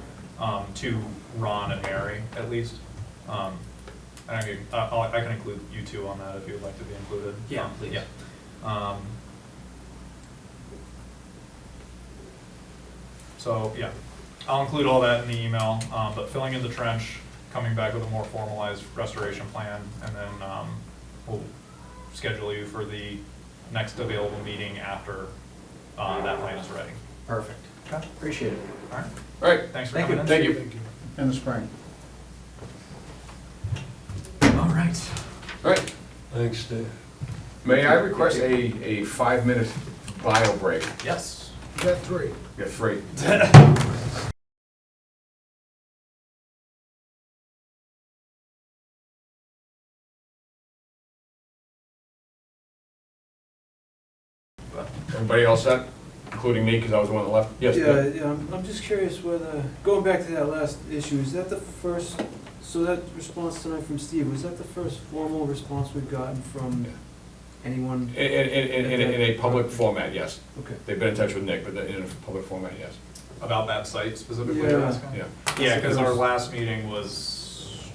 A: to Ron and Mary, at least. And I can include you two on that if you'd like to be included.
L: Yeah, please.
A: Yeah. So, yeah, I'll include all that in the email, but filling in the trench, coming back with a more formalized restoration plan, and then we'll schedule you for the next available meeting after that plan is ready.
L: Perfect.
A: Okay.
L: Appreciate it.
A: All right,
B: All right,
A: thanks for
L: Thank you.
A: coming in.
B: thank you.
K: Thank you.
E: In the spring.
A: All right.
B: All right,
C: Thanks, Dave.
B: may I request a 5-minute bio break?
A: Yes.
K: You got 3.
B: You got 3. Everybody all set, including me, because I was the one that left? Yes.
I: Yeah, I'm just curious whether, going back to that last issue, is that the first, so that response tonight from Steve, was that the first formal response we've gotten from anyone?
B: In a public format, yes.
I: Okay.
B: They've been in touch with Nick, but in a public format, yes.
A: About that site specifically,
I: Yeah.
A: you're asking?
B: Yeah.
A: Yeah, because our last meeting was,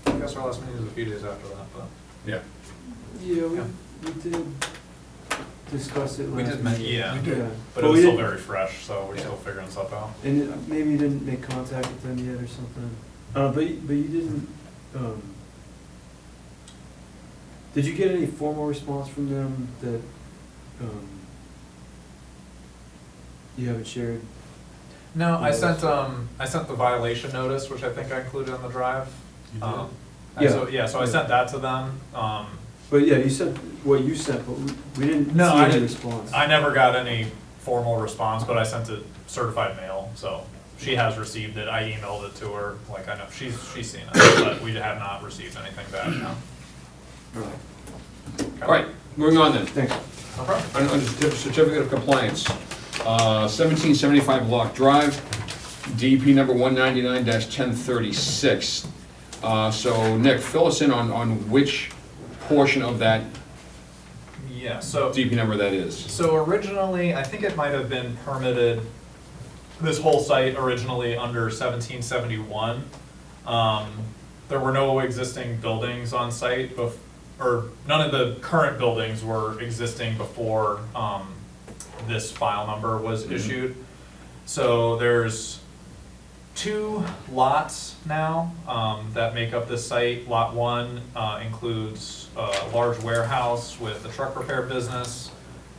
A: I guess our last meeting was a few days after that, but.
B: Yeah.
I: Yeah,
A: Yeah.
I: we did discuss it
A: We
I: last
A: did,
I: meeting.
A: yeah,
I: Yeah.
A: but it
I: we
A: was still
I: didn't-
A: very fresh, so we're
B: Yeah.
A: still figuring stuff out.
I: And maybe you didn't make contact with them yet or something. But you didn't, did you get any formal response from them that, you haven't shared?
A: No, I
I: Yes.
A: sent the violation notice, which I think I included on the drive.
C: You did?
A: So I sent that to them.
I: But yeah, you said what you sent, but we didn't see
A: No, I
I: any
A: didn't,
I: response.
A: I never got any formal response, but I sent it certified mail, so she has received it. I emailed it to her, like I know, she's seen it, but we have not received anything back now.
B: All right, moving on then.
I: Thanks.
A: No problem.
B: Under certificate of compliance, 1775 Lock Drive, DEP number 199-1036. So Nick, fill us in on which portion of that
A: Yeah, so.
B: DEP number that is.
A: So originally, I think it might have been permitted, this whole site originally under 1771. There were no existing buildings on site, or none of the current buildings were existing before this file number was issued. So there's 2 lots now that make up this site. Lot 1 includes a large warehouse with a truck repair business.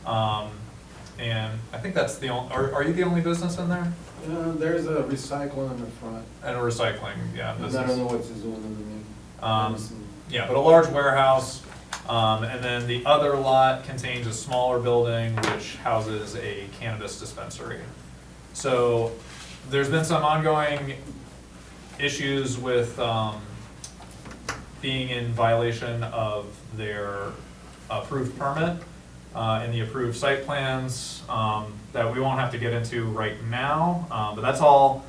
A: And I think that's the only, are you the only business in there?
G: There's a recycling in the front.
A: And a recycling, yeah,
G: I
A: business.
G: don't know what's his one underneath.
A: Yeah, but a large warehouse. And then the other lot contains a smaller building which houses a cannabis dispensary. So there's been some ongoing issues with being in violation of their approved permit and the approved site plans that we won't have to get into right now, but that's all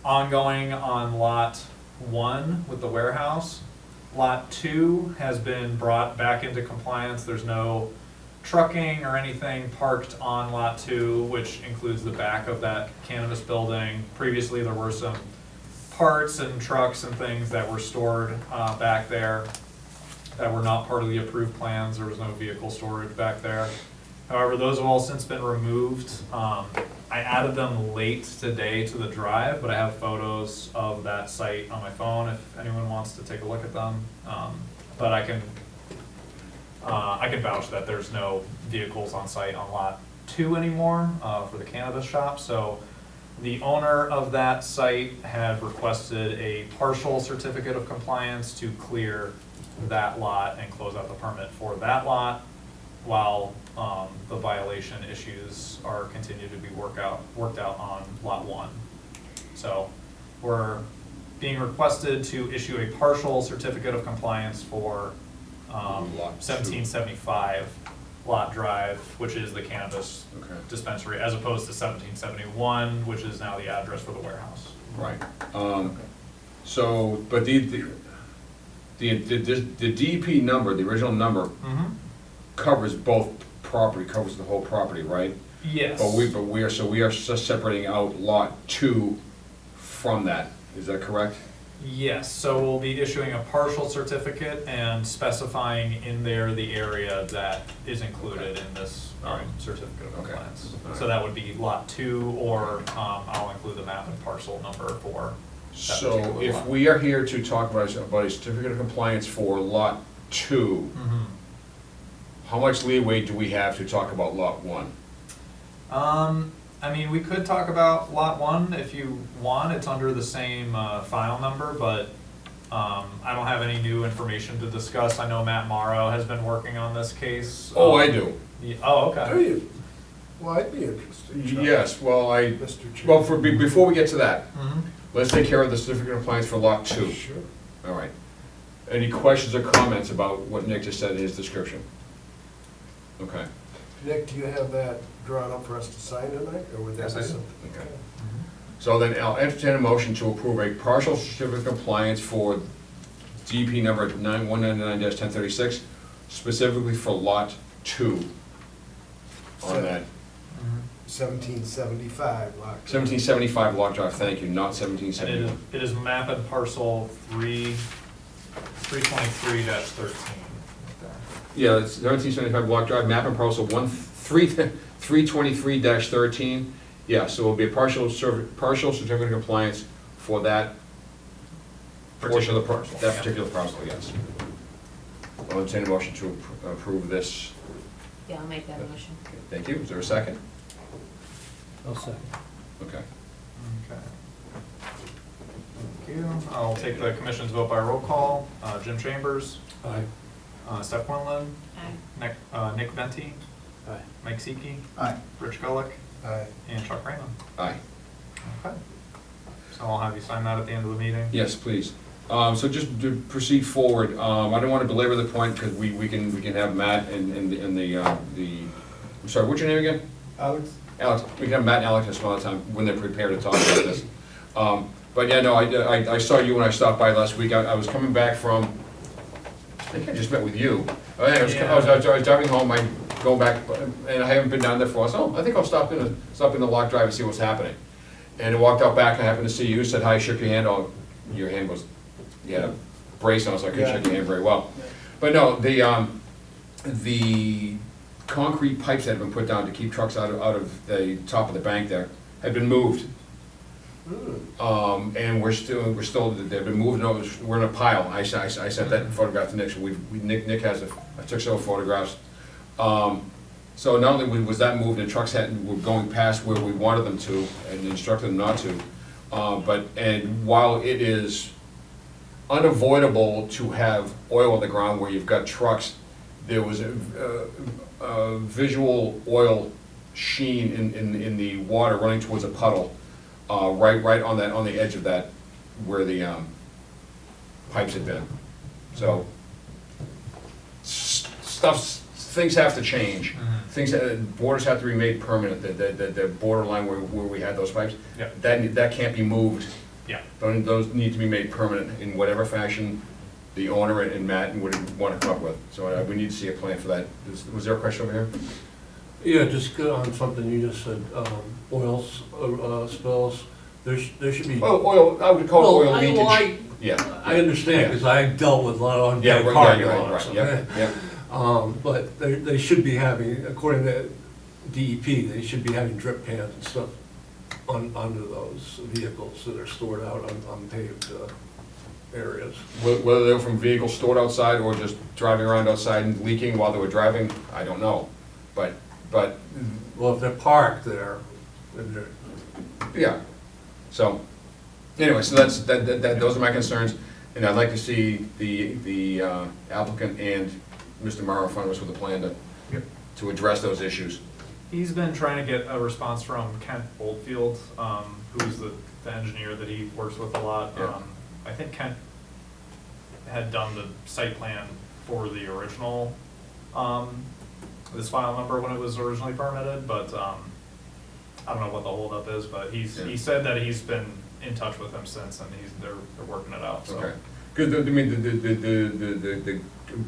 A: ongoing on lot 1 with the warehouse. Lot 2 has been brought back into compliance. There's no trucking or anything parked on lot 2, which includes the back of that cannabis building. Previously, there were some parts and trucks and things that were stored back there that were not part of the approved plans. There was no vehicle storage back there. However, those have all since been removed. I added them late today to the drive, but I have photos of that site on my phone if anyone wants to take a look at them. But I can vouch that there's no vehicles on site on lot 2 anymore for the cannabis shop. So the owner of that site had requested a partial certificate of compliance to clear that lot and close out the permit for that lot, while the violation issues are continued to be worked out on lot 1. So we're being requested to issue a partial certificate of compliance for
B: Lot 2.
A: 1775 Lot Drive, which is the cannabis
B: Okay.
A: dispensary, as opposed to 1771, which is now the address for the warehouse.
B: Right. So, but the DEP number, the original number, covers both property, covers the whole property, right?
A: Yes.
B: But we are just separating out lot 2 from that, is that correct?
A: Yes, so we'll be issuing a partial certificate and specifying in there the area that is included in this certificate of
B: Okay.
A: compliance.
B: Alright.
A: So that would be lot 2, or I'll include the map and parcel number for that
B: So
A: particular
B: if
A: lot.
B: we are here to talk about a certificate of compliance for lot 2,
A: Mhm.
B: how much leeway do we have to talk about lot 1?
A: I mean, we could talk about lot 1 if you want, it's under the same file number, but I don't have any new information to discuss. I know Matt Morrow has been working on this case.
B: Oh, I do.
A: Oh,
K: Do
A: okay.
K: you? Well, I'd be interested. Chuck.
B: Yes, well,
K: Mr. Chair.
B: well, before we get to that,
A: Mhm.
B: let's take care of the certificate of compliance for lot 2.
K: Sure.
B: All right. Any questions or comments about what Nick just said in his description? Okay,
K: Nick, do you have that drawn up for us to sign tonight, or would that
A: Yes,
K: be
A: I do.
K: something?
B: okay. So then I'll entertain a motion to approve a partial certificate of compliance for DP number 9199-1036, specifically for lot 2 on that
A: Mhm.
K: 1775 lot.
B: 1775 Log Drive, thank you, not
A: And
B: 1771.
A: it is map and parcel 323-13.
B: Yeah, it's 1775 Block Drive, map and parcel 323-13. Yeah, so it'll be a partial certificate of compliance for that portion of the parcel, that
A: Yeah.
B: particular parcel, yes. I'll entertain a motion to approve this.
H: Yeah, I'll make that motion.
B: Thank you. Is there a second?
I: I'll second.
B: Okay.
A: Okay. Thank you. I'll take the commission's vote by roll call. Jim Chambers,
C: Aye.
A: Steph Quinlan,
H: Aye.
A: Nick Venti,
L: Aye.
A: Mike Seeke,
E: Aye.
A: Rich Gullick,
K: Aye.
A: and Chuck Raymond.
B: Aye.
A: Okay. So I'll have you sign that at the end of the meeting.
B: Yes, please. So just to proceed forward, I don't want to belabor the point because we can have Matt and the, I'm sorry, what's your name again?
K: Alex?
B: Alex, we can have Matt and Alex some other time when they're prepared to talk about this. But yeah, no, I saw you when I stopped by last week. I was coming back from, I think I just met with you. I was driving home, I go back, and I haven't been down there for a while, so I think I'll stop in the Lock Drive and see what's happening. And I walked out back, I happened to see you, said hi, shook your hand, your hand was, you had a brace on, so I couldn't shake your hand very well. But no, the concrete pipes that had been put down to keep trucks out of the top of the bank there had been moved. And we're still, they've been moved, we're in a pile. I sent that photograph to Nick, so Nick has, I took several photographs. So not only was that moved and trucks were going past where we wanted them to and instructed them not to, and while it is unavoidable to have oil on the ground where you've got trucks, there was a visual oil sheen in the water running towards a puddle, right on the edge of that, where the pipes had been. So, things have to change. Borders have to be made permanent, the borderline where we had those pipes.
A: Yep.
B: That can't be moved.
A: Yeah.
B: Those need to be made permanent in whatever fashion the owner and Matt would want to come up with. So we need to see a plan for that. Was there a question over here?
C: Yeah, just go on something you just said, oil spills, there should be.
B: Oh, oil, I would call it oil
C: Well,
B: leakage. Yeah.
C: I understand, because I dealt with a lot of
B: Yeah,
C: unpaid
B: right,
C: parking
B: yeah, you're
C: lots,
B: right, yeah,
C: okay?
B: yeah.
C: But they should be having, according to DEP, they should be having drip pans and stuff under those vehicles that are stored out on unpaved areas.
B: Whether they were from vehicles stored outside or just driving around outside and leaking while they were driving, I don't know. But,
C: Well, if they're parked there, then they're,
B: yeah. So, anyway, so those are my concerns. And I'd like to see the applicant and Mr. Morrow in front of us with a plan to address those issues.
A: He's been trying to get a response from Kent Oldfield, who's the engineer that he works with a lot.
B: Yeah.
A: I think Kent had done the site plan for the original, this file number when it was originally permitted, but I don't know what the holdup is, but he said that he's been in touch with him since, and they're working it out, so.
B: Okay. Because, I mean,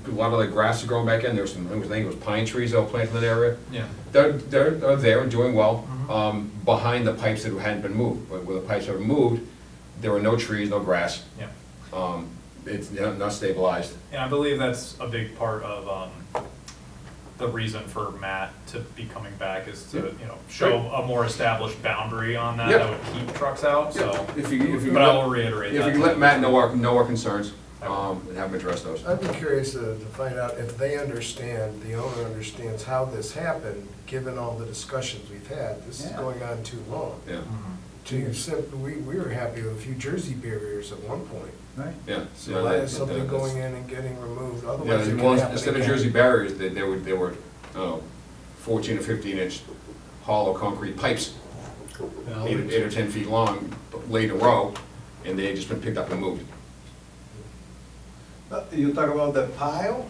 B: a lot of the grass is growing back in, there's some, I think it was pine trees that were planted in that area.
A: Yeah.
B: They're there and doing well,
A: Mhm.
B: behind the pipes that hadn't been moved. But where the pipes were moved, there were no trees, no grass.
A: Yeah.
B: It's not stabilized.
A: And I believe that's a big part of, the reason for Matt to be coming back is to, you know, show a more established boundary on that,
B: Yep.
A: that would keep trucks out, so.
B: If you
A: But I will reiterate that.
B: If you can let Matt know our concerns, and have him address those.
K: I'd be curious to find out if they understand, the owner understands how this happened, given all the discussions we've had. This is
E: Yeah.
K: going on too long.
B: Yeah,
K: We were happy with a few Jersey barriers at one point.
E: Right.
B: yeah.
K: So why is something going in and getting removed?
B: Yeah,
K: Otherwise, it
B: well,
K: could happen
B: instead of
K: again.
B: Jersey barriers, they were 14 or 15-inch hollow concrete pipes, 8 or 10 feet long, laid in a row, and they had just been picked up and moved.
M: You talk about the pile?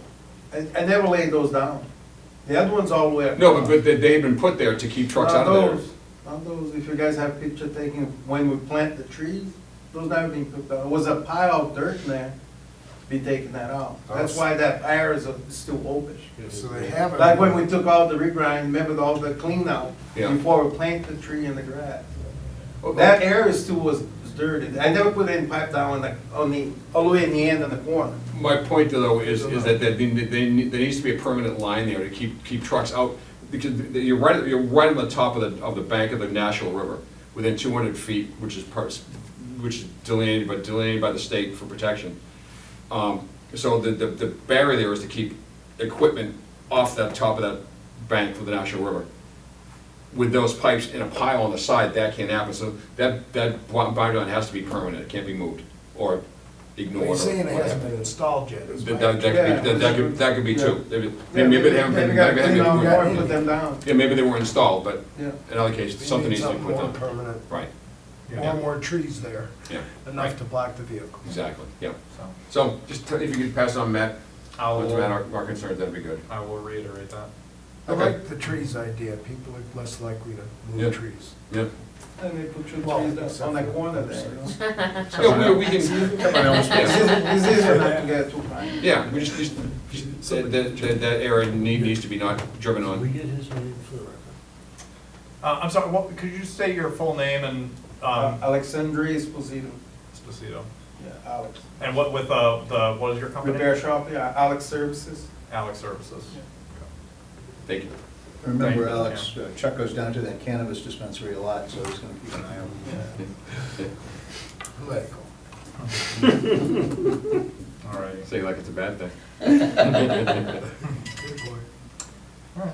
M: I never laid those down. The other ones all the way up.
B: No, but they had been put there to keep trucks out of there.
M: Not those, if you guys have picture taking when we plant the trees, those never been put down. It was a pile of dirt in there, be taking that out. That's why that area is still open.
K: So they haven't.
M: Like when we took out the regrind, remember all the clean out
B: Yeah.
M: before we planted the tree in the grass.
B: Oh,
M: That area still was dirty. I never put any pipe down all the way in the end in the corner.
B: My point though is that there needs to be a permanent line there to keep trucks out, because you're right on the top of the bank of the Nashua River, within 200 feet, which is delineated by the state for protection. So the barrier there is to keep equipment off that top of that bank for the Nashua River. With those pipes in a pile on the side, that can't happen, so that boundary line has to be permanent, it can't be moved or ignored.
K: You're
B: or
K: saying it hasn't
B: whatever.
K: been installed yet. is
B: That
K: my-
B: that could be two.
M: Yeah,
B: Maybe they haven't been,
M: maybe gotta
B: maybe
M: clean out
B: they
M: more
B: haven't
M: and put them down.
B: yeah, maybe they weren't installed, but
M: Yeah.
B: in other cases,
K: We
B: something
K: need
B: needs to be put
K: more
B: down.
K: permanent,
B: Right,
A: Yeah.
K: or more trees there,
B: yeah,
K: enough to block the vehicle.
B: exactly, yeah.
A: So,
B: So, just if you could pass on Matt,
A: I
B: onto Matt
A: will,
B: our concerns, that'd be good.
A: I will reiterate that.
K: I
B: Okay.
K: like the trees idea, people are less likely to
B: Yeah.
K: move trees.
B: Yeah.
M: And they put two
K: Well,
M: trees down
K: except
M: on that
K: for-
M: corner there, you know?
B: Yeah, we can,
M: It's easier not to get too high.
B: yeah, we just that area needs to be not driven on.
C: get his name for the record?
A: I'm sorry, what, could you just say your full name and,
M: Alexandria Esposito.
A: Esposito?
M: Yeah, Alex.
A: And what, with, what is your company?
M: Repair shop, yeah, Alex Services.
A: Alex Services.
B: Thank you.
A: Thank
E: Remember,
A: you.
E: Alex, Chuck goes down to that cannabis dispensary a lot, so he's gonna keep an eye on
K: Political.
A: All right.
B: Say like it's a bad thing.
K: Good boy.
A: All right.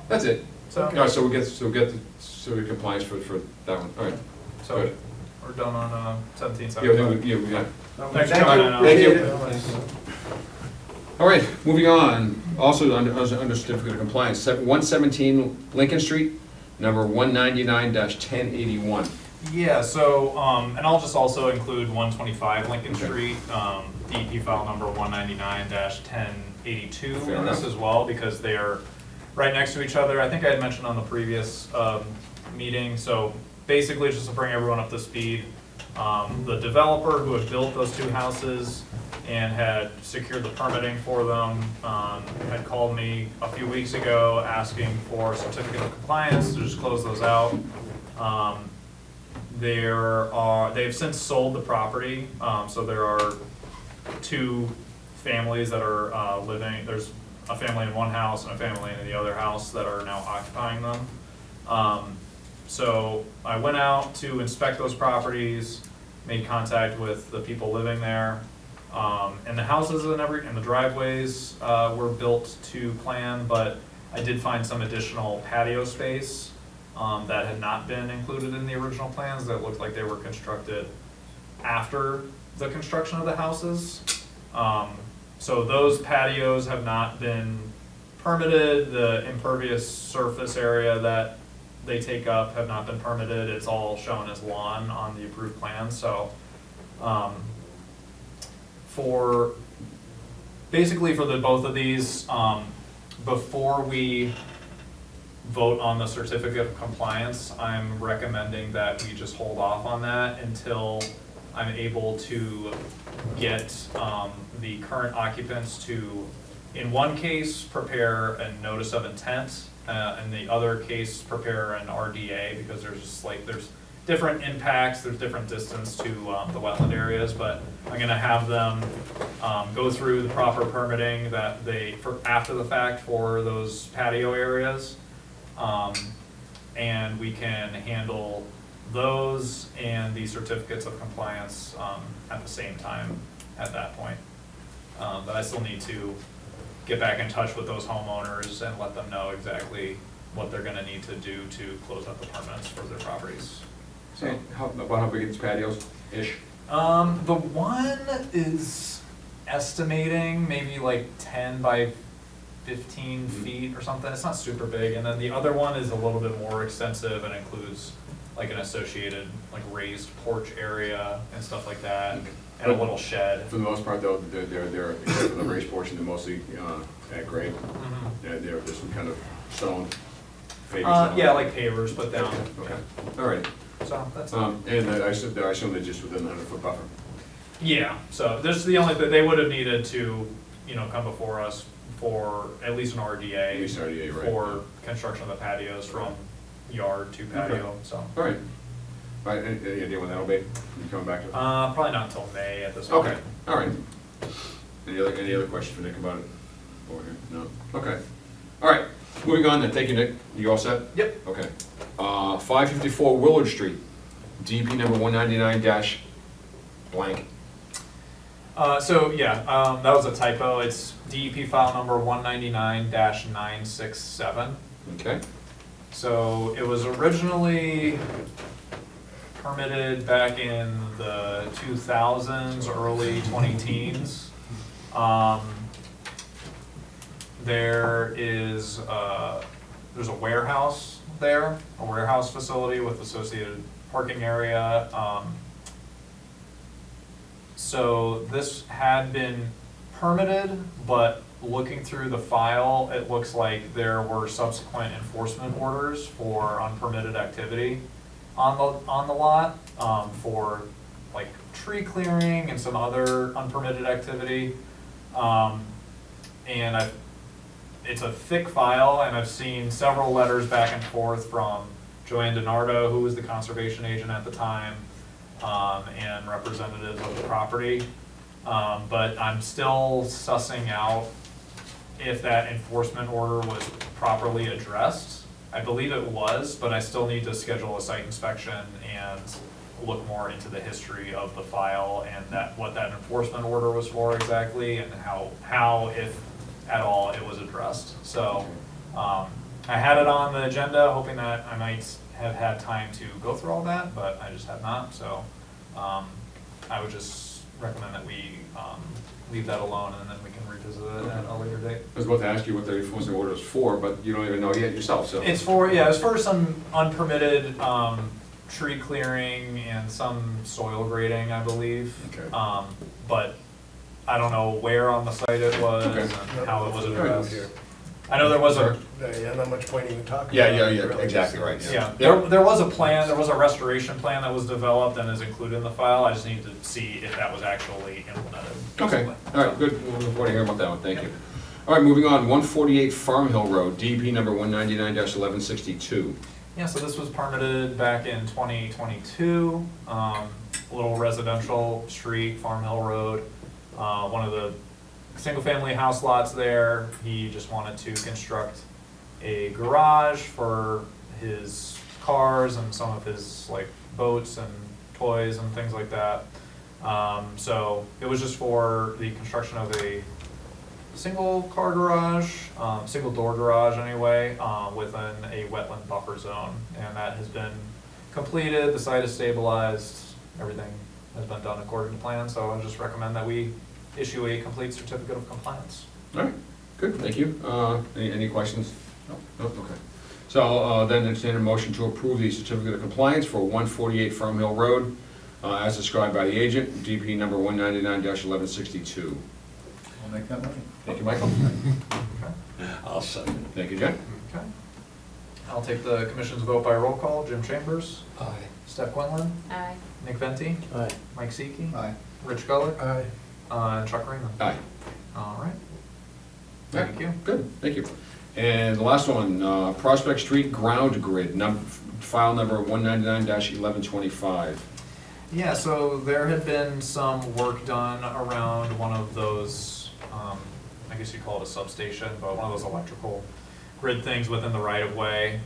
B: That's it.
A: So,
B: All right, so we compliance for that one, all right.
A: so
B: Good.
A: we're done on 17,
B: Yeah, we got.
A: Thanks for
M: Thank
A: coming
M: you.
A: in.
B: Thank you.
K: Thank you.
B: All right, moving on, also under certificate of compliance, 117 Lincoln Street, number 199-1081.
A: Yeah, so, and I'll just also include 125 Lincoln
B: Okay.
A: Street, DEP file number 199-1082
B: Fair
A: in this
B: enough.
A: as well, because they are right next to each other. I think I had mentioned on the previous meeting, so basically, just to bring everyone up to speed, the developer who had built those two houses and had secured the permitting for them, had called me a few weeks ago asking for a certificate of compliance to just close those out. They've since sold the property, so there are two families that are living, there's a family in one house and a family in the other house that are now occupying them. So I went out to inspect those properties, made contact with the people living there. And the houses and the driveways were built to plan, but I did find some additional patio space that had not been included in the original plans that looked like they were constructed after the construction of the houses. So those patios have not been permitted. The impervious surface area that they take up have not been permitted. It's all shown as lawn on the approved plan, so basically for both of these, before we vote on the certificate of compliance, I'm recommending that we just hold off on that until I'm able to get the current occupants to, in one case, prepare a notice of intent, in the other case, prepare an RDA, because there's different impacts, there's different distance to the wetland areas, but I'm gonna have them go through the proper permitting that for after the fact for those patio areas. And we can handle those and the certificates of compliance at the same time at that point. But I still need to get back in touch with those homeowners and let them know exactly what they're gonna need to do to close out the permits for their properties. So,
B: About how big are these patios-ish?
A: the one is estimating maybe like 10 by 15 feet or something. It's not super big. And then the other one is a little bit more extensive and includes like an associated like raised porch area and stuff like that, and a little shed.
B: For the most part, though, they're except for the raised portion, they're mostly at grade.
A: Mhm.
B: They're just some kind of stone, paving stone.
A: Yeah, like pavers put down.
B: Okay, all right.
A: So that's
B: And I assume they're just within the 100-foot buffer.
A: yeah. So this is the only they would have needed to, come before us for at least an RDA,
B: At least RDA, right.
A: for construction of the patios from yard to patio. So
B: All right. All right, any idea when that'll be? You coming back to it?
A: probably not until May at this point.
B: Okay, all right. Any other questions for Nick about it? Over here? No? Okay. All right, moving on then. Thank you, Nick. You all set?
A: Yep.
B: Okay. 554 Willard Street, DP number 199 dash blank.
A: So yeah, that was a typo. It's DEP file number 199-967.
B: Okay.
A: So it was originally permitted back in the 2000s, early 20-teens. There's a warehouse there, a warehouse facility with associated parking area. So this had been permitted, but looking through the file, it looks like there were subsequent enforcement orders for unpermitted activity on the lot, for like tree clearing and some other unpermitted activity. And it's a thick file, and I've seen several letters back and forth from Joanne DiNardo, who was the conservation agent at the time, and representatives of the property. But I'm still sussing out if that enforcement order was properly addressed. I believe it was, but I still need to schedule a site inspection and look more into the history of the file and what that enforcement order was for exactly, and how, if at all, it was addressed. So I had it on the agenda, hoping that I might have had time to go through all that, but I just have not. So I would just recommend that we leave that alone, and then we can revisit it at a later date.
B: I was about to ask you what the enforcement order is for, but you don't even know yet yourself, so.
A: It's for some unpermitted tree clearing and some soil grading, I believe.
B: Okay.
A: But I don't know where on the site it was
B: Okay.
A: and how it was
K: Here.
A: addressed. I know there was a,
K: Yeah, not much point even talking
B: Yeah,
K: about it.
B: yeah,
K: really.
B: exactly right.
A: yeah,
B: Yeah.
A: there was a plan, there was a restoration plan that was developed and is included in the file. I just need to see if that was actually implemented.
B: Okay,
A: basically.
B: all right, good. We'll look forward to hearing about that one, thank you. All right, moving on, 148 Farm Hill Road, DP number 199-1162.
A: Yeah, so this was permitted back in 2022, a little residential street, Farm Hill Road. One of the single-family house lots there. He just wanted to construct a garage for his cars and some of his like boats and toys and things like that. So it was just for the construction of a single car garage, single door garage anyway, within a wetland buffer zone. And that has been completed, the site is stabilized, everything has been done according to plan. So I just recommend that we issue a complete certificate of compliance.
B: All right, good, thank you. Any questions? No, okay. So then entertain a motion to approve the certificate of compliance for 148 Farm Hill Road, as described by the agent, DP number 199-1162.
E: I'll make that motion.
B: Thank you, Michael.
A: Okay.
C: I'll second.
B: Thank you, Jen.
A: Okay. I'll take the commission's vote by roll call. Jim Chambers,
C: Aye.
A: Steph Quinlan,
H: Aye.
A: Nick Venti,
C: Aye.
A: Mike Seiki,
E: Aye.
A: Rich Gulick,
K: Aye.
A: and Chuck Raymond.
B: Aye.
A: All right. Thank you.
B: Good, thank you. And the last one, Prospect Street Ground Grid, file number 199-1125.
A: Yeah, so there had been some work done around one of those, I guess you'd call it a substation, but one of those electrical grid things within the right-of-way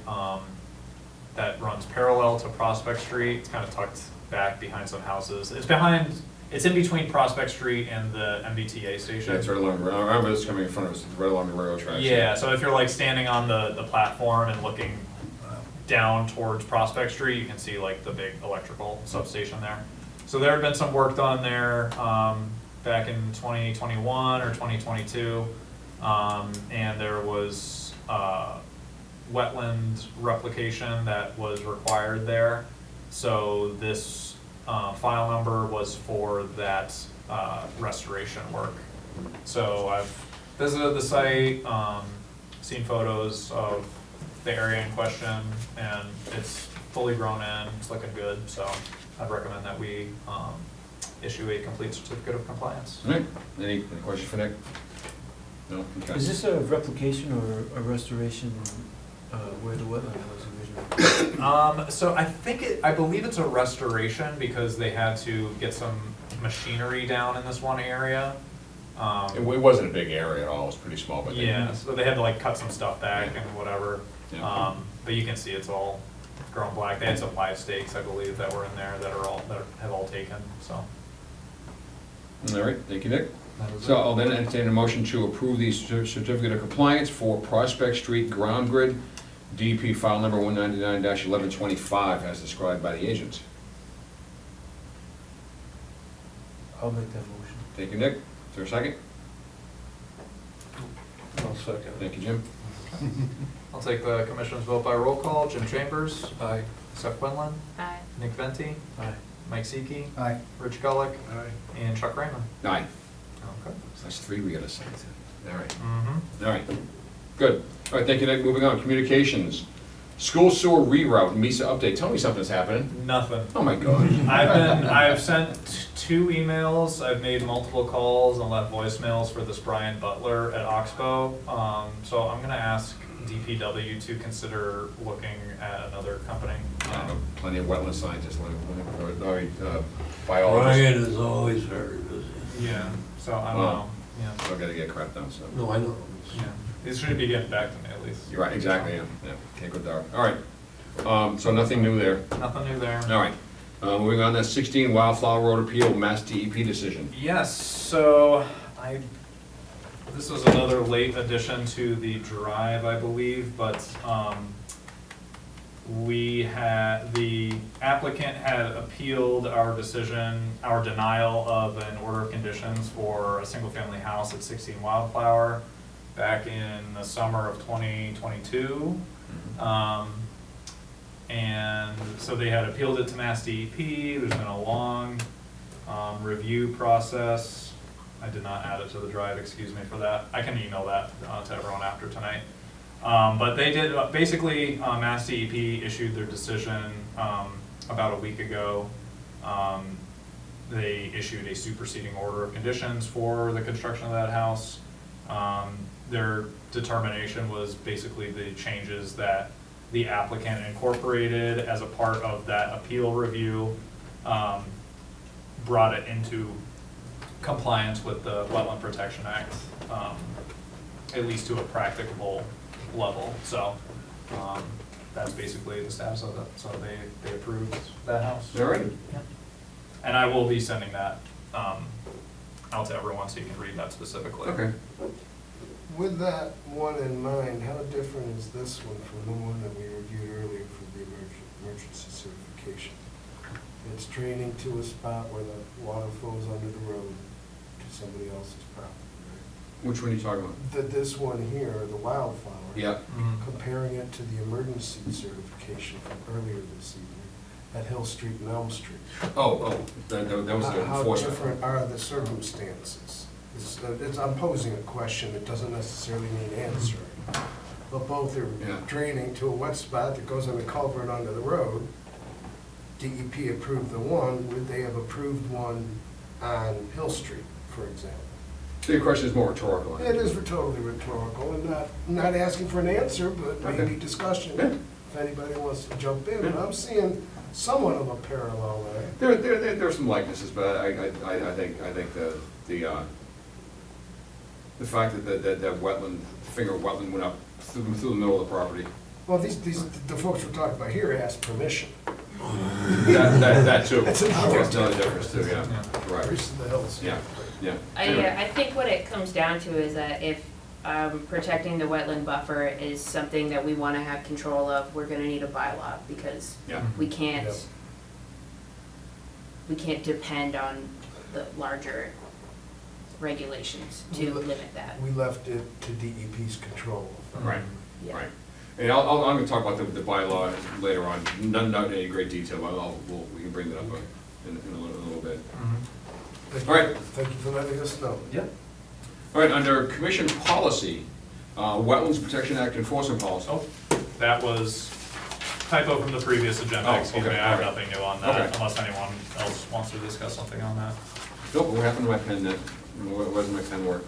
A: that runs parallel to Prospect Street. It's kind of tucked back behind some houses. It's in between Prospect Street and the MBTA station.
B: Yeah, it's right along, I remember this coming in front of us, it's right along the railroad tracks.
A: Yeah, so if you're like standing on the platform and looking down towards Prospect Street, you can see like the big electrical substation there. So there had been some work done there back in 2021 or 2022. And there was wetland replication that was required there. So this file number was for that restoration work. So I've visited the site, seen photos of the area in question, and it's fully grown in, it's looking good, so I'd recommend that we issue a complete certificate of compliance.
B: All right, any questions for Nick? No? Okay.
I: Is this a replication or a restoration where the wetland was originally?
A: So I believe it's a restoration because they had to get some machinery down in this one area.
B: It wasn't a big area at all, it was pretty small, but.
A: Yeah, so they had to like cut some stuff back and whatever.
B: Yeah.
A: But you can see it's all grown black. They had some live stakes, I believe, that were in there that have all taken, so.
B: All right, thank you, Nick.
A: that was
B: So
A: it.
B: I'll then entertain a motion to approve the certificate of compliance for Prospect Street Ground Grid, DEP file number 199-1125, as described by the agent.
I: I'll make that motion.
B: Thank you, Nick. Is there a second?
C: I'll second.
B: Thank you, Jim.
A: I'll take the commission's vote by roll call. Jim Chambers,
C: Aye.
A: Seth Quinlan,
H: Aye.
A: Nick Venti,
I: Aye.
A: Mike Seiki,
E: Aye.
A: Rich Gullick,
C: Aye.
A: and Chuck Raymond.
B: Aye.
A: Okay.
B: So that's three we gotta say. All right.
A: Mm-hmm.
B: All right, good. All right, thank you, Nick. Moving on, communications. School sewer reroute, Mesa update. Tell me something's happening.
A: Nothing.
B: Oh, my God.
A: I've sent 2 emails, I've made multiple calls and left voicemails for this Brian Butler at Oxbow. So I'm gonna ask DPW to consider looking at another company.
B: Plenty of wetland scientists, biologists.
C: Brian is always very busy.
A: Yeah, so I don't know, yeah,
B: Still gotta get crap done, so.
C: No, I know.
A: yeah. These should be getting back to me at least.
B: You're right, exactly, yeah, can't go dark. All right, so nothing new there.
A: Nothing new there.
B: All right, moving on, that 16 Wildflower Road Appeal, Mass DEP decision.
A: Yes, so this was another late addition to the drive, I believe, but the applicant had appealed our decision, our denial of an order of conditions for a single-family house at 16 Wildflower back in the summer of 2022. And so they had appealed it to Mass DEP. There's been a long review process. I did not add it to the drive, excuse me for that. I can email that to everyone after tonight. But they did, basically, Mass DEP issued their decision about a week ago. They issued a superseding order of conditions for the construction of that house. Their determination was basically the changes that the applicant incorporated as a part of that appeal review, brought it into compliance with the Wetland Protection Act, at least to a practicable level. So that's basically the status of it. So they approved that house.
B: All right.
A: Yeah. And I will be sending that out to everyone so you can read that specifically.
B: Okay.
K: With that one in mind, how different is this one from the one that we reviewed earlier for the emergency certification? It's draining to a spot where the water flows under the road to somebody else's property, right?
B: Which one are you talking about?
K: This one here, the Wildflower.
B: Yeah.
A: Mhm.
K: Comparing it to the emergency certification from earlier this evening at Hill Street and Elm Street.
B: Oh, that was the
K: How
B: enforcement.
K: different are the circumstances? I'm posing a question, it doesn't necessarily mean answering. But both are
B: Yeah.
K: draining to a wet spot that goes on a culvert under the road. DEP approved the one, would they have approved one on Hill Street, for example?
B: So your question is more rhetorical.
K: It is totally rhetorical and not asking for an answer, but maybe
B: Okay.
K: discussion.
B: Yeah.
K: if anybody wants to jump in, and I'm seeing somewhat of a parallel there.
B: There's some likenesses, but I think the fact that wetland, finger wetland went up through the middle of the property.
K: Well, the folks we're talking about here asked permission.
B: That too.
K: That's another
B: That's another difference too, yeah. Right.
K: Grease in the hills.
B: Yeah, yeah.
H: I think what it comes down to is that if protecting the wetland buffer is something that we want to have control of, we're going to need a bylaw because
B: Yeah.
H: we can't
K: Yep.
H: we can't depend on the larger regulations to limit that.
K: We left it to DEP's control.
B: Right,
H: Yeah.
B: right. And I'm gonna talk about the bylaw later on, not in any great detail, but we can bring that up in a little bit.
K: Thank
B: All right.
K: you. Thank you for letting us know.
A: Yep.
B: All right, under commission policy, Wetlands Protection Act enforcement policy.
A: Oh, that was typo from the previous agenda,
B: Oh,
A: excuse
B: okay,
A: me, I have
B: alright.
A: nothing new on
B: Okay.
A: that, unless anyone else wants to discuss something on that.
B: Nope, what happened to my pen then? Where does my pen work?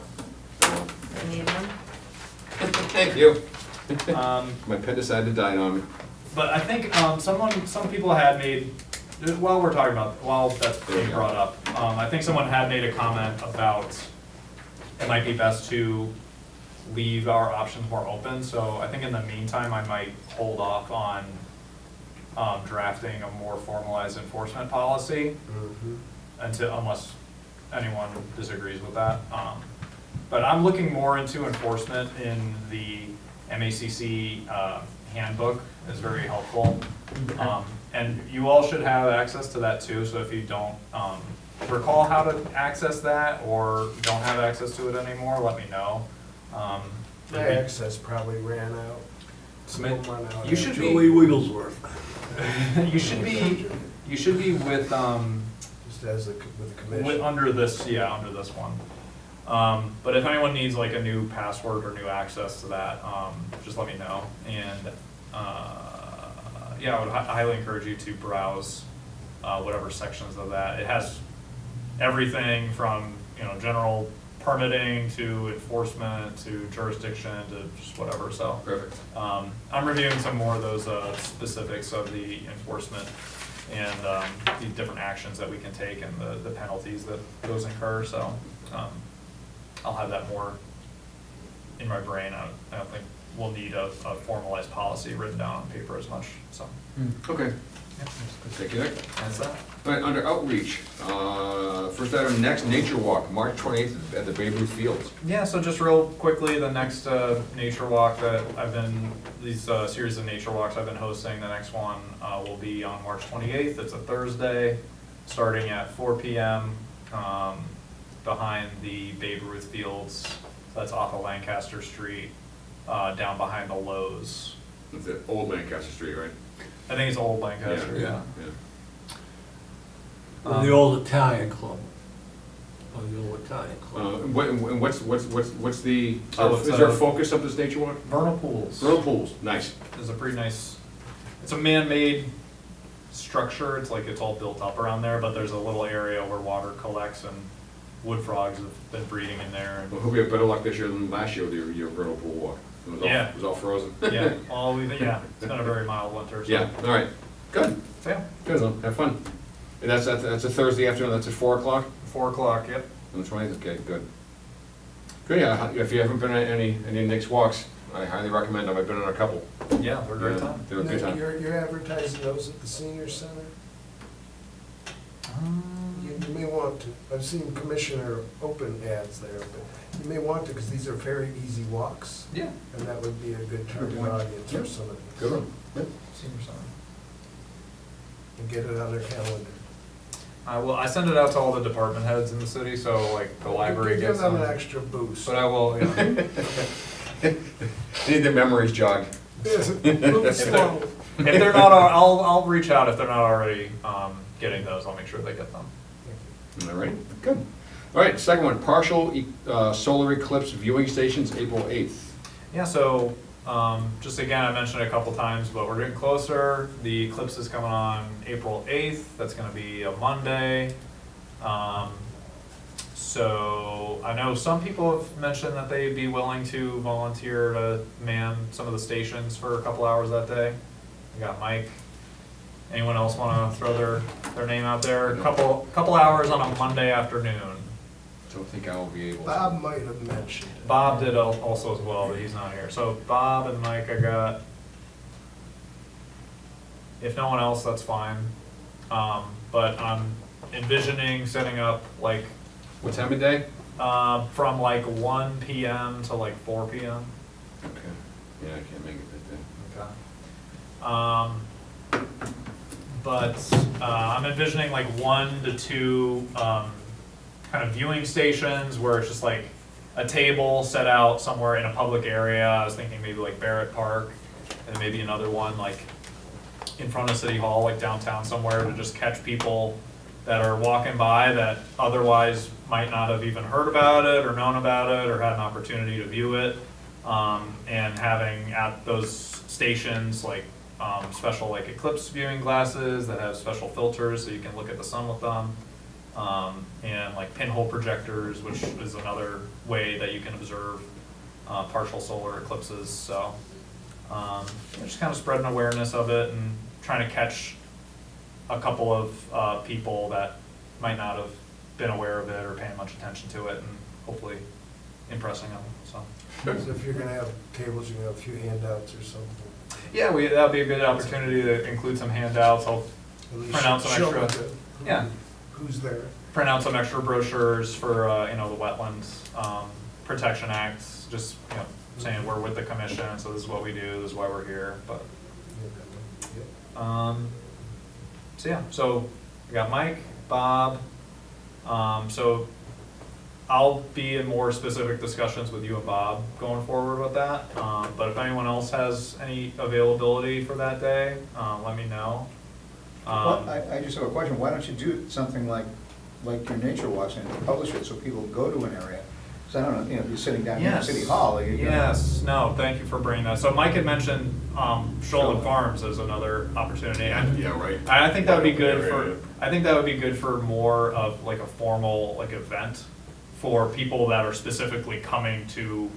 H: Any of them?
B: Thank you.
A: Um,
B: My pen decided to die on me.
A: But I think some people had made, while we're talking about, while that's
B: There we
A: being
B: go.
A: brought up, I think someone had made a comment about it might be best to leave our options more open, so I think in the meantime, I might hold off on drafting a more formalized enforcement policy unless anyone disagrees with that. But I'm looking more into enforcement in the MACC handbook is very helpful. And you all should have access to that too, so if you don't recall how to access that or don't have access to it anymore, let me know.
K: My access probably ran out. Some
A: Submit-
K: of them ran out.
A: you should be-
C: Joey Wigglesworth.
A: You should be with,
K: Just as with the commission.
A: under this one. But if anyone needs like a new password or new access to that, just let me know. And, yeah, I would highly encourage you to browse, whatever sections of that. It has everything from, general permitting to enforcement to jurisdiction to just whatever, so.
B: Perfect.
A: I'm reviewing some more of those, specifics of the enforcement and, the different actions that we can take and the penalties that those incur, so, I'll have that more in my brain. I don't think we'll need a formalized policy written down on paper as much, so.
B: Okay,
A: Yeah.
B: thank you, Nick.
A: That's that.
B: All right, under outreach, first item, next nature walk, March 28th at the Babe Ruth Fields.
A: Yeah, so just real quickly, the next nature walk that these series of nature walks I've been hosting, the next one will be on March 28th. It's a Thursday, starting at 4 p.m. Behind the Babe Ruth Fields. That's off of Lancaster Street, down behind the Lowe's.
B: It's at Old Lancaster Street, right?
A: I think it's Old Lancaster, yeah.
C: The old Italian club. Oh, the old Italian club.
B: What's the,
A: Oh,
B: is there a focus of this nature walk?
A: Vernal Pools.
B: Vernal pools, nice.
A: Is a pretty nice, it's a man-made structure, it's all built up around there, but there's a little area where water collects and wood frogs have been breeding in there.
B: Well, hope you have better luck this year than last year with your vernal pool walk.
A: Yeah.
B: It was all frozen.
A: Yeah, well, it's been a very mild winter, so.
B: Yeah, all right, good,
A: So, yeah,
B: good, well, have fun. And that's a Thursday afternoon, that's at 4 o'clock?
A: 4 o'clock, yep.
B: On the 20th, okay, good. Good, yeah, if you haven't been on any Nick's walks, I highly recommend them, I've been on a couple.
A: Yeah, they're a great
B: Yeah,
A: time.
B: They're a good
K: Nick,
B: time.
K: you're advertising those at the senior center? You may want to, I've seen commissioner open ads there, but you may want to, because these are very easy walks,
A: Yeah.
K: and that would be a good target
A: point.
K: audience for some of these.
B: Good one.
A: Senior center.
K: And get it on their calendar.
A: I send it out to all the department heads in the city, so like the library
K: Give
A: gets
K: them
A: them.
K: an extra boost.
A: But I will,
B: Need their memories jogged.
K: Yes, move slow.
A: if they're not, I'll reach out if they're not already, getting those, I'll make sure they get them.
B: All right, good. All right, second one, partial solar eclipse viewing stations, April 8th.
A: Yeah, so, just again, I mentioned it a couple times, but we're getting closer. The eclipse is coming on April 8th. That's gonna be a Monday. So I know some people have mentioned that they'd be willing to volunteer to man some of the stations for a couple hours that day. we got Mike. Anyone else wanna throw their name out there? Couple hours on a Monday afternoon.
B: Don't think I will be able to.
K: Bob might have mentioned it.
A: Bob did also as well, but he's not here. So Bob and Mike, I got. If no one else, that's fine. But I'm envisioning setting up like,
B: What time of day?
A: from like 1 PM to like 4 PM.
B: Okay. Yeah, I can't make it that day.
A: Okay. But I'm envisioning like 1 to 2 kind of viewing stations where it's just like a table set out somewhere in a public area. I was thinking maybe like Barrett Park, and maybe another one like in front of City Hall, like downtown somewhere, to just catch people that are walking by that otherwise might not have even heard about it or known about it or had an opportunity to view it. And having at those stations like special like eclipse viewing glasses that have special filters so you can look at the sun with them. And like pinhole projectors, which is another way that you can observe partial solar eclipses. So just kind of spreading awareness of it and trying to catch a couple of people that might not have been aware of it or paying much attention to it, and hopefully impressing them. So
K: So if you're gonna have tables, you're gonna have a few handouts or something.
A: yeah, that'd be a good opportunity to include some handouts. I'll
K: At least
A: print out some
K: show
A: extra.
K: them
A: Yeah.
K: Who's there.
A: Print out some extra brochures for, the Wetlands Protection Act, just, saying we're with the commission, so this is what we do, this is why we're here, but, so we got Mike, Bob, so I'll be in more specific discussions with you and Bob going forward with that, but if anyone else has any availability for that day, let me know.
E: Well, I just have a question. Why don't you do something like your nature walks and publish it so people go to an area? Because I don't know, if you're sitting down here in
A: Yes.
E: City Hall, you're gonna.
A: Yes, no, thank you for bringing that. So Mike had mentioned Shoreland Farms as another opportunity.
B: Yeah, right.
A: I think that would be good for more of like a formal like event for people that are specifically coming to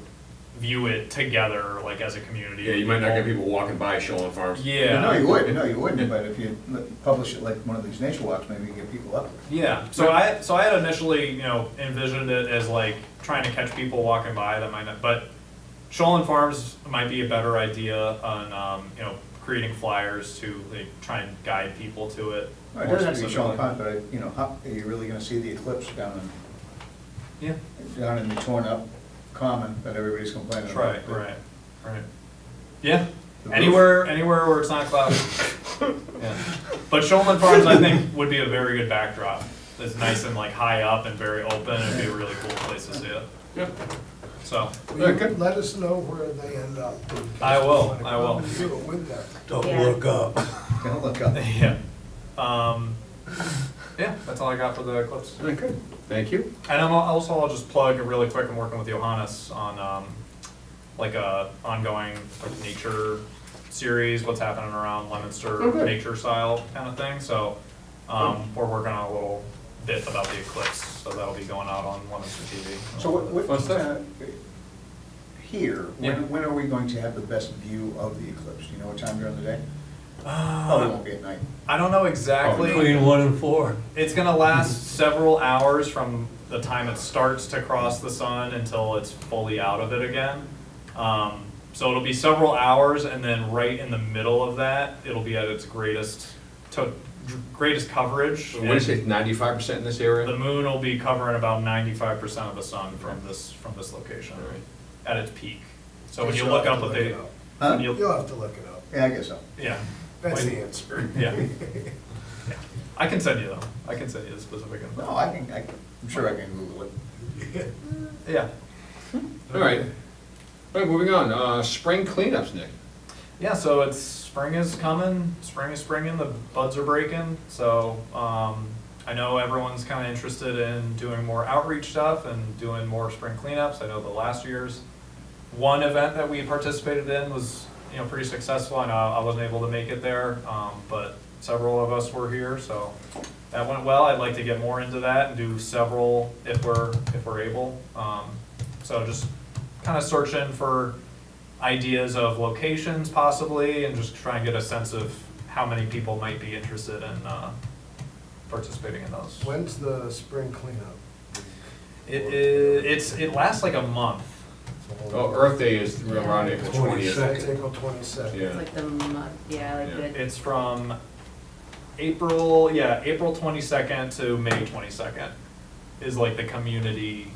A: view it together, like as a community.
B: Yeah, you might not get people walking by Shoreland Farms.
A: Yeah.
E: No, you wouldn't, but if you publish it like one of these nature walks, maybe you get people up.
A: Yeah, so I had initially, envisioned it as like trying to catch people walking by that might not, but Shoreland Farms might be a better idea on, creating flyers to like try and guide people to it.
E: No, it
A: more
E: doesn't have to be Shoreland
A: specifically.
E: Farms, but, how, are you really gonna see the eclipse down
A: Yeah,
E: in the torn up common that everybody's complaining
A: that's
E: about?
A: right. Yeah,
E: The roof.
A: anywhere where it's not cloudy. Yeah. But Shoreland Farms, I think, would be a very good backdrop. It's nice and like high up and very open. It'd be a really cool place to see it.
B: Yep.
A: So,
K: Will you let us know where they end up? in case
A: I
K: we
A: will,
K: wanna
A: I will.
K: come and do it with them.
C: Don't
H: Yeah.
C: look up.
E: Don't look up.
A: yeah. Yeah, that's all I got for the eclipse.
B: Very good. Thank you.
A: And I'll just plug really quick, I'm working with Johannes on like a ongoing like nature series, what's happening around Leominster
B: Oh, good.
A: nature style kind of thing. So we're working on a little bit about the eclipse, so that'll be going out on Leominster TV.
E: So what,
B: Fun stuff.
E: here,
A: Yeah.
E: when are we going to have the best view of the eclipse? Do you know what time during the day? Probably won't be at night.
A: I don't know exactly.
C: Between 1 and 4.
A: It's gonna last several hours from the time it starts to cross the sun until it's fully out of it again. So it'll be several hours, and then right in the middle of that, it'll be at its greatest coverage.
B: So what is it, 95% in this area?
A: The moon will be covering about 95% of the sun from this location at its peak. So when you
K: You'll
A: look
K: have
A: up
K: to
A: what
K: look
A: they,
K: it up.
E: Huh?
A: when you,
K: You'll have to look it up.
E: Yeah, I guess so.
A: yeah.
K: That's
A: When-
K: the answer.
A: Yeah. Yeah. I can send you though. I can send you the specific info.
E: No, I'm sure I can Google it.
A: Yeah.
B: All right. All right, moving on. Spring cleanups, Nick.
A: Yeah, so spring is coming, spring is springing, the buds are breaking, so, I know everyone's kinda interested in doing more outreach stuff and doing more spring cleanups. I know the last year's one event that we participated in was, pretty successful. I know I wasn't able to make it there, but several of us were here, so that went well. I'd like to get more into that and do several if we're able. So just kinda searching for ideas of locations possibly, and just try and get a sense of how many people might be interested in participating in those.
K: When's the spring cleanup?
A: It lasts like a month.
B: Oh, Earth Day is around April 20th.
K: That's April 22nd.
H: It's
B: Yeah.
H: like the month, yeah, like
B: Yeah.
H: the,
A: It's from April 22nd to May 22nd is like the community,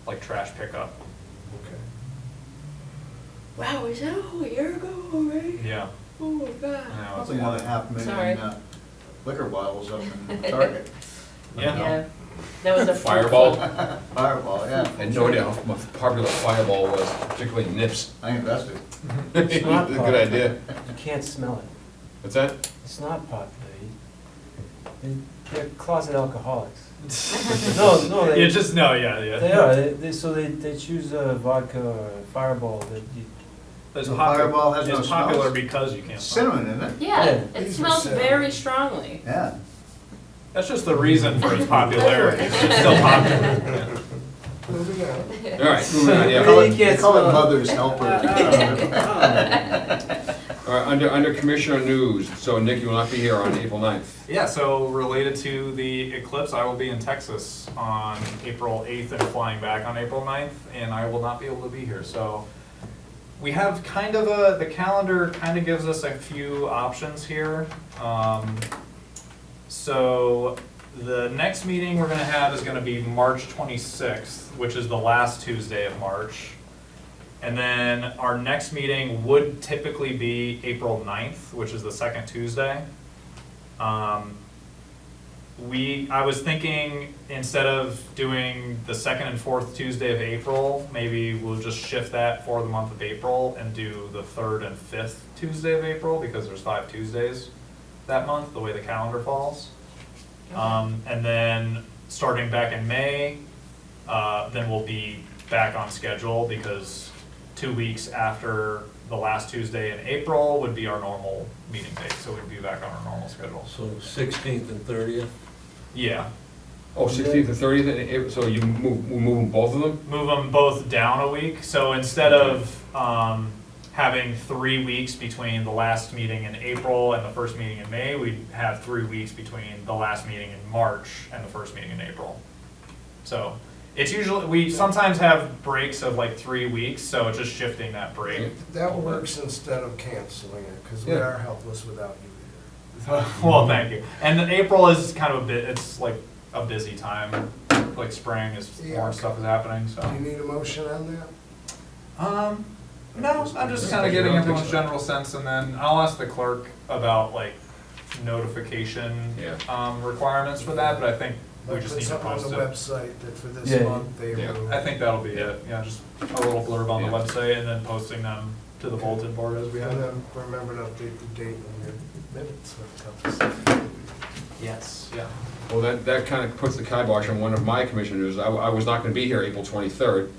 A: like trash pickup.
K: Okay.
J: Wow, is that a whole year ago already?
A: Yeah.
J: Oh my God.
A: I know, it's
E: Probably another
J: Sorry.
E: 500,000 liquor bottles up in Target.
A: Yeah.
H: yeah, that was a.
B: Fireball.
E: Fireball, yeah.
B: I had no idea how popular Fireball was, particularly Nips.
E: I invested.
B: It's a
I: not
B: good idea.
I: You can't smell it.
B: What's that?
I: It's not popular. They're closet alcoholics. No,
A: You just know, yeah.
I: they are. So they choose vodka or Fireball that you.
A: It's
E: The
A: popular,
E: Fireball has no
A: it's popular
E: smells?
A: because you can't smell.
E: Cinnamon, isn't it?
J: Yeah,
I: Yeah.
J: it
K: These
J: smells
K: are
J: very strongly.
E: Yeah.
A: That's just the reason for its popularity. It's just still popular. Yeah.
K: Moving on.
B: All right, moving on,
E: They
B: yeah.
E: call
I: You
E: it,
I: can't
E: they call
I: smell
E: it
I: it.
E: mother's helper.
B: All right, under Commissioner News, so Nick, you will not be here on April 9th.
A: Yeah, so related to the eclipse, I will be in Texas on April 8th and flying back on April 9th, and I will not be able to be here. So we have kind of the calendar kind of gives us a few options here. So the next meeting we're gonna have is gonna be March 26th, which is the last Tuesday of March. And then our next meeting would typically be April 9th, which is the second Tuesday. I was thinking instead of doing the second and fourth Tuesday of April, maybe we'll just shift that for the month of April and do the third and fifth Tuesday of April, because there's 5 Tuesdays that month, the way the calendar falls. And then starting back in May, then we'll be back on schedule, because 2 weeks after the last Tuesday in April would be our normal meeting date, so we'd be back on our normal schedule.
C: So 16th and 30th?
A: Yeah,
B: Oh, 16th and 30th, in April, so you we're moving both of them?
A: move them both down a week, so instead of having 3 weeks between the last meeting in April and the first meeting in May, we'd have 3 weeks between the last meeting in March and the first meeting in April. So it's usually, we sometimes have breaks of like 3 weeks, so it's just shifting that break.
K: That works instead of canceling it, because we
B: Yeah.
K: are helpless without you
A: Well, thank you. And then April is kind of it's like a busy time, like spring is
K: Yeah.
A: more stuff is happening, so.
K: here. Do you need a motion on that?
A: No, I'm just kind of getting everyone's general sense, and then I'll ask the clerk about like notification
B: Yeah.
A: requirements for that, but I think we
K: Like
A: just
K: put
A: need to
K: something on
A: post
K: the
A: it.
K: website that for this
I: Yeah.
K: month they
B: Yeah.
K: will.
A: I think that'll be it, yeah, just a little blurb on the
B: Yeah.
A: website and then posting them to the bulletin board as we
K: And
A: have.
K: then remember to update the date on your minutes or a couple.
A: Yes, yeah.
B: Well, that kind of puts the kibosh on one of my commissioners. I was not gonna be here April 23rd.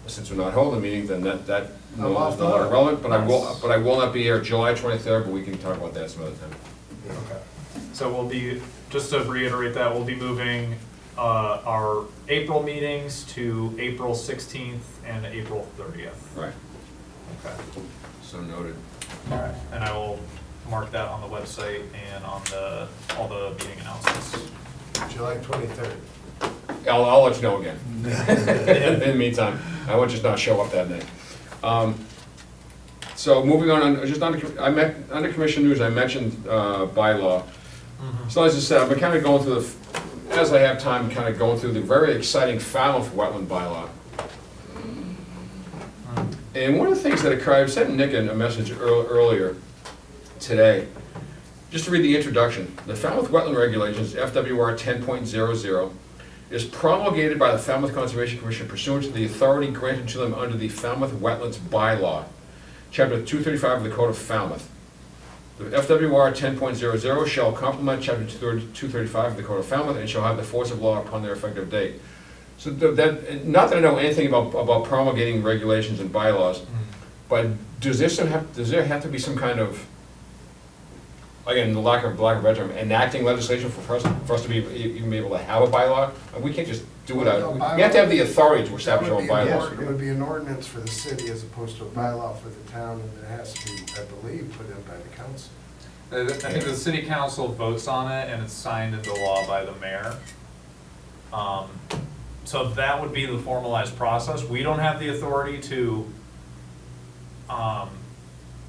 B: Since we're not holding a meeting, then that
K: I'm
B: no,
K: off
B: is no longer
K: that.
B: relevant, but I
A: Nice.
B: will not be here July 23rd, but we can talk about that some other time.
K: Okay.
A: So we'll be, just to reiterate that, we'll be moving our April meetings to April 16th and April 30th.
B: Right,
A: Okay.
B: so noted.
A: All right. And I will mark that on the website and on all the meeting announcements.
K: July 23rd.
B: I'll let you know again. In the meantime, I will just not show up that night. So moving on, just under Commission News, I mentioned bylaw. So as I said, I've been kind of going through as I have time, kind of going through the very exciting Falmouth wetland bylaw. And one of the things that occurred, I sent Nick a message earlier today, just to read the introduction. The Falmouth Wetland Regulations, FWR 10.00, is promulgated by the Falmouth Conservation Commission pursuant to the authority granted to them under the Falmouth Wetlands Bylaw, Chapter 235 of the Code of Falmouth. The FWR 10.00 shall complement Chapter 235 of the Code of Falmouth and shall have the force of law upon their effective date. So not that I know anything about promulgating regulations and bylaws, but does there have to be some kind of, again, the lack of better term, enacting legislation for us to be even be able to have a bylaw? We can't just do it, we have to have the authority to establish our own bylaws.
K: It would be an ordinance for the city as opposed to a bylaw for the town, and it has to be, I believe, put in by the council.
A: I think the city council votes on it and it's signed into law by the mayor. So that would be the formalized process. We don't have the authority to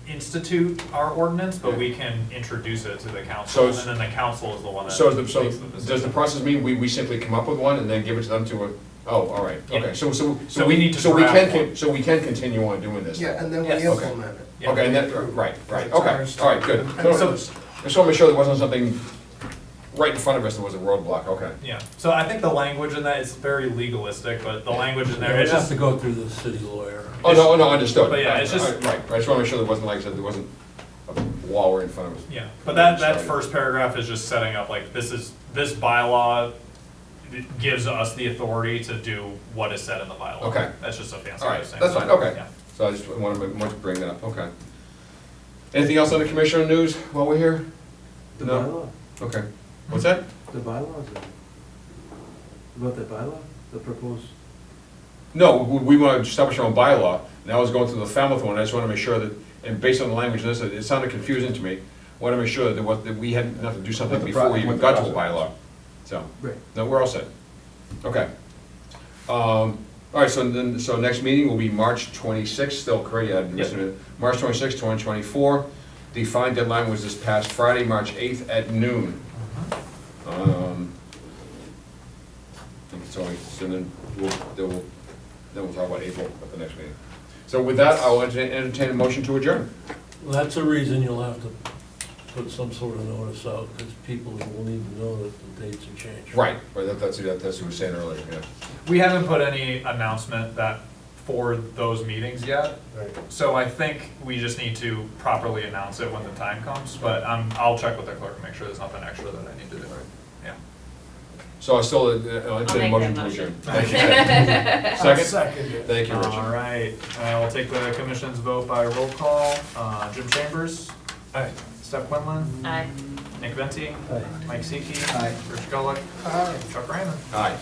A: institute our ordinance, but we can introduce it to the council, and then the council is the one that
B: So,
A: makes the decision.
B: does the process mean we simply come up with one and then give it to them to, all right,
A: Yeah.
B: okay,
A: So we need to
B: so we
A: draft
B: can,
A: one.
B: so we can continue on doing this?
K: Yeah, and then we
A: Yes.
B: Okay.
K: implement it.
A: Yeah.
B: Okay, and then, right, okay,
K: It's
B: all
K: ours.
B: right, good.
K: And
A: so-
B: Just want to make sure there wasn't something right in front of us that was a roadblock, okay.
A: Yeah, so I think the language in that is very legalistic, but the language in there,
C: It
A: it's
C: has
A: just,
C: to go through the city lawyer.
B: Oh, no, understood.
A: But yeah, it's just-
B: Right, I just want to make sure there wasn't, like I said, there wasn't a wall right in front of us.
A: yeah, but that
B: Sorry.
A: first paragraph is just setting up, like, this bylaw gives us the authority to do what is said in the bylaw.
B: Okay.
A: That's just a fancy
B: All
A: way
B: right,
A: of saying
B: that's
A: that.
B: fine, okay.
A: Yeah.
B: So I just want to bring that up, okay. Anything else on the commissioner news while we're here?
I: The
B: No?
I: bylaw,
B: Okay. What's that?
I: the bylaws, about the bylaw, the proposed.
B: No, we want to establish our own bylaw, and I was going through the Falmouth one, I just want to make sure that, and based on the language in this, it sounded confusing to me. Want to make sure that we hadn't have to do something
E: What the
B: before we even
E: what the
B: got to a
E: process
B: bylaw. So,
I: Right.
B: no, we're all set. Okay. All right, so next meeting will be March 26th, still correct, yeah,
A: Yep.
B: March 26th, 2024. The fine deadline was this past Friday, March 8th at noon. I think it's only, so then we'll talk about April at the next meeting. So with that, I'll entertain a motion to adjourn.
C: Well, that's a reason you'll have to put some sort of notice out, because people will need to know that the dates are changed.
B: Right, that's what we were saying earlier, yeah.
A: We haven't put any announcement for those meetings yet,
K: Right.
B: Mm-hmm.
A: so I think we just need to properly announce it when the time comes, but I'll check with the clerk and make sure there's nothing extra that I need to do. Yeah.
B: So I still entertain a
H: make
B: motion
H: that
B: to
H: motion.
B: adjourn. Thank you. Second?
K: Second it.
B: Thank you,
A: All
B: Richard.
A: right, we'll take the commission's vote by roll call. Jim Chambers,
C: Aye.
A: Steph Quinlan,
H: Aye.
A: Nick Venti,
I: Aye.
A: Mike Siki,
K: Aye.
A: Rich Gullick,
K: Aye.
A: Chuck Raymond.
B: Aye.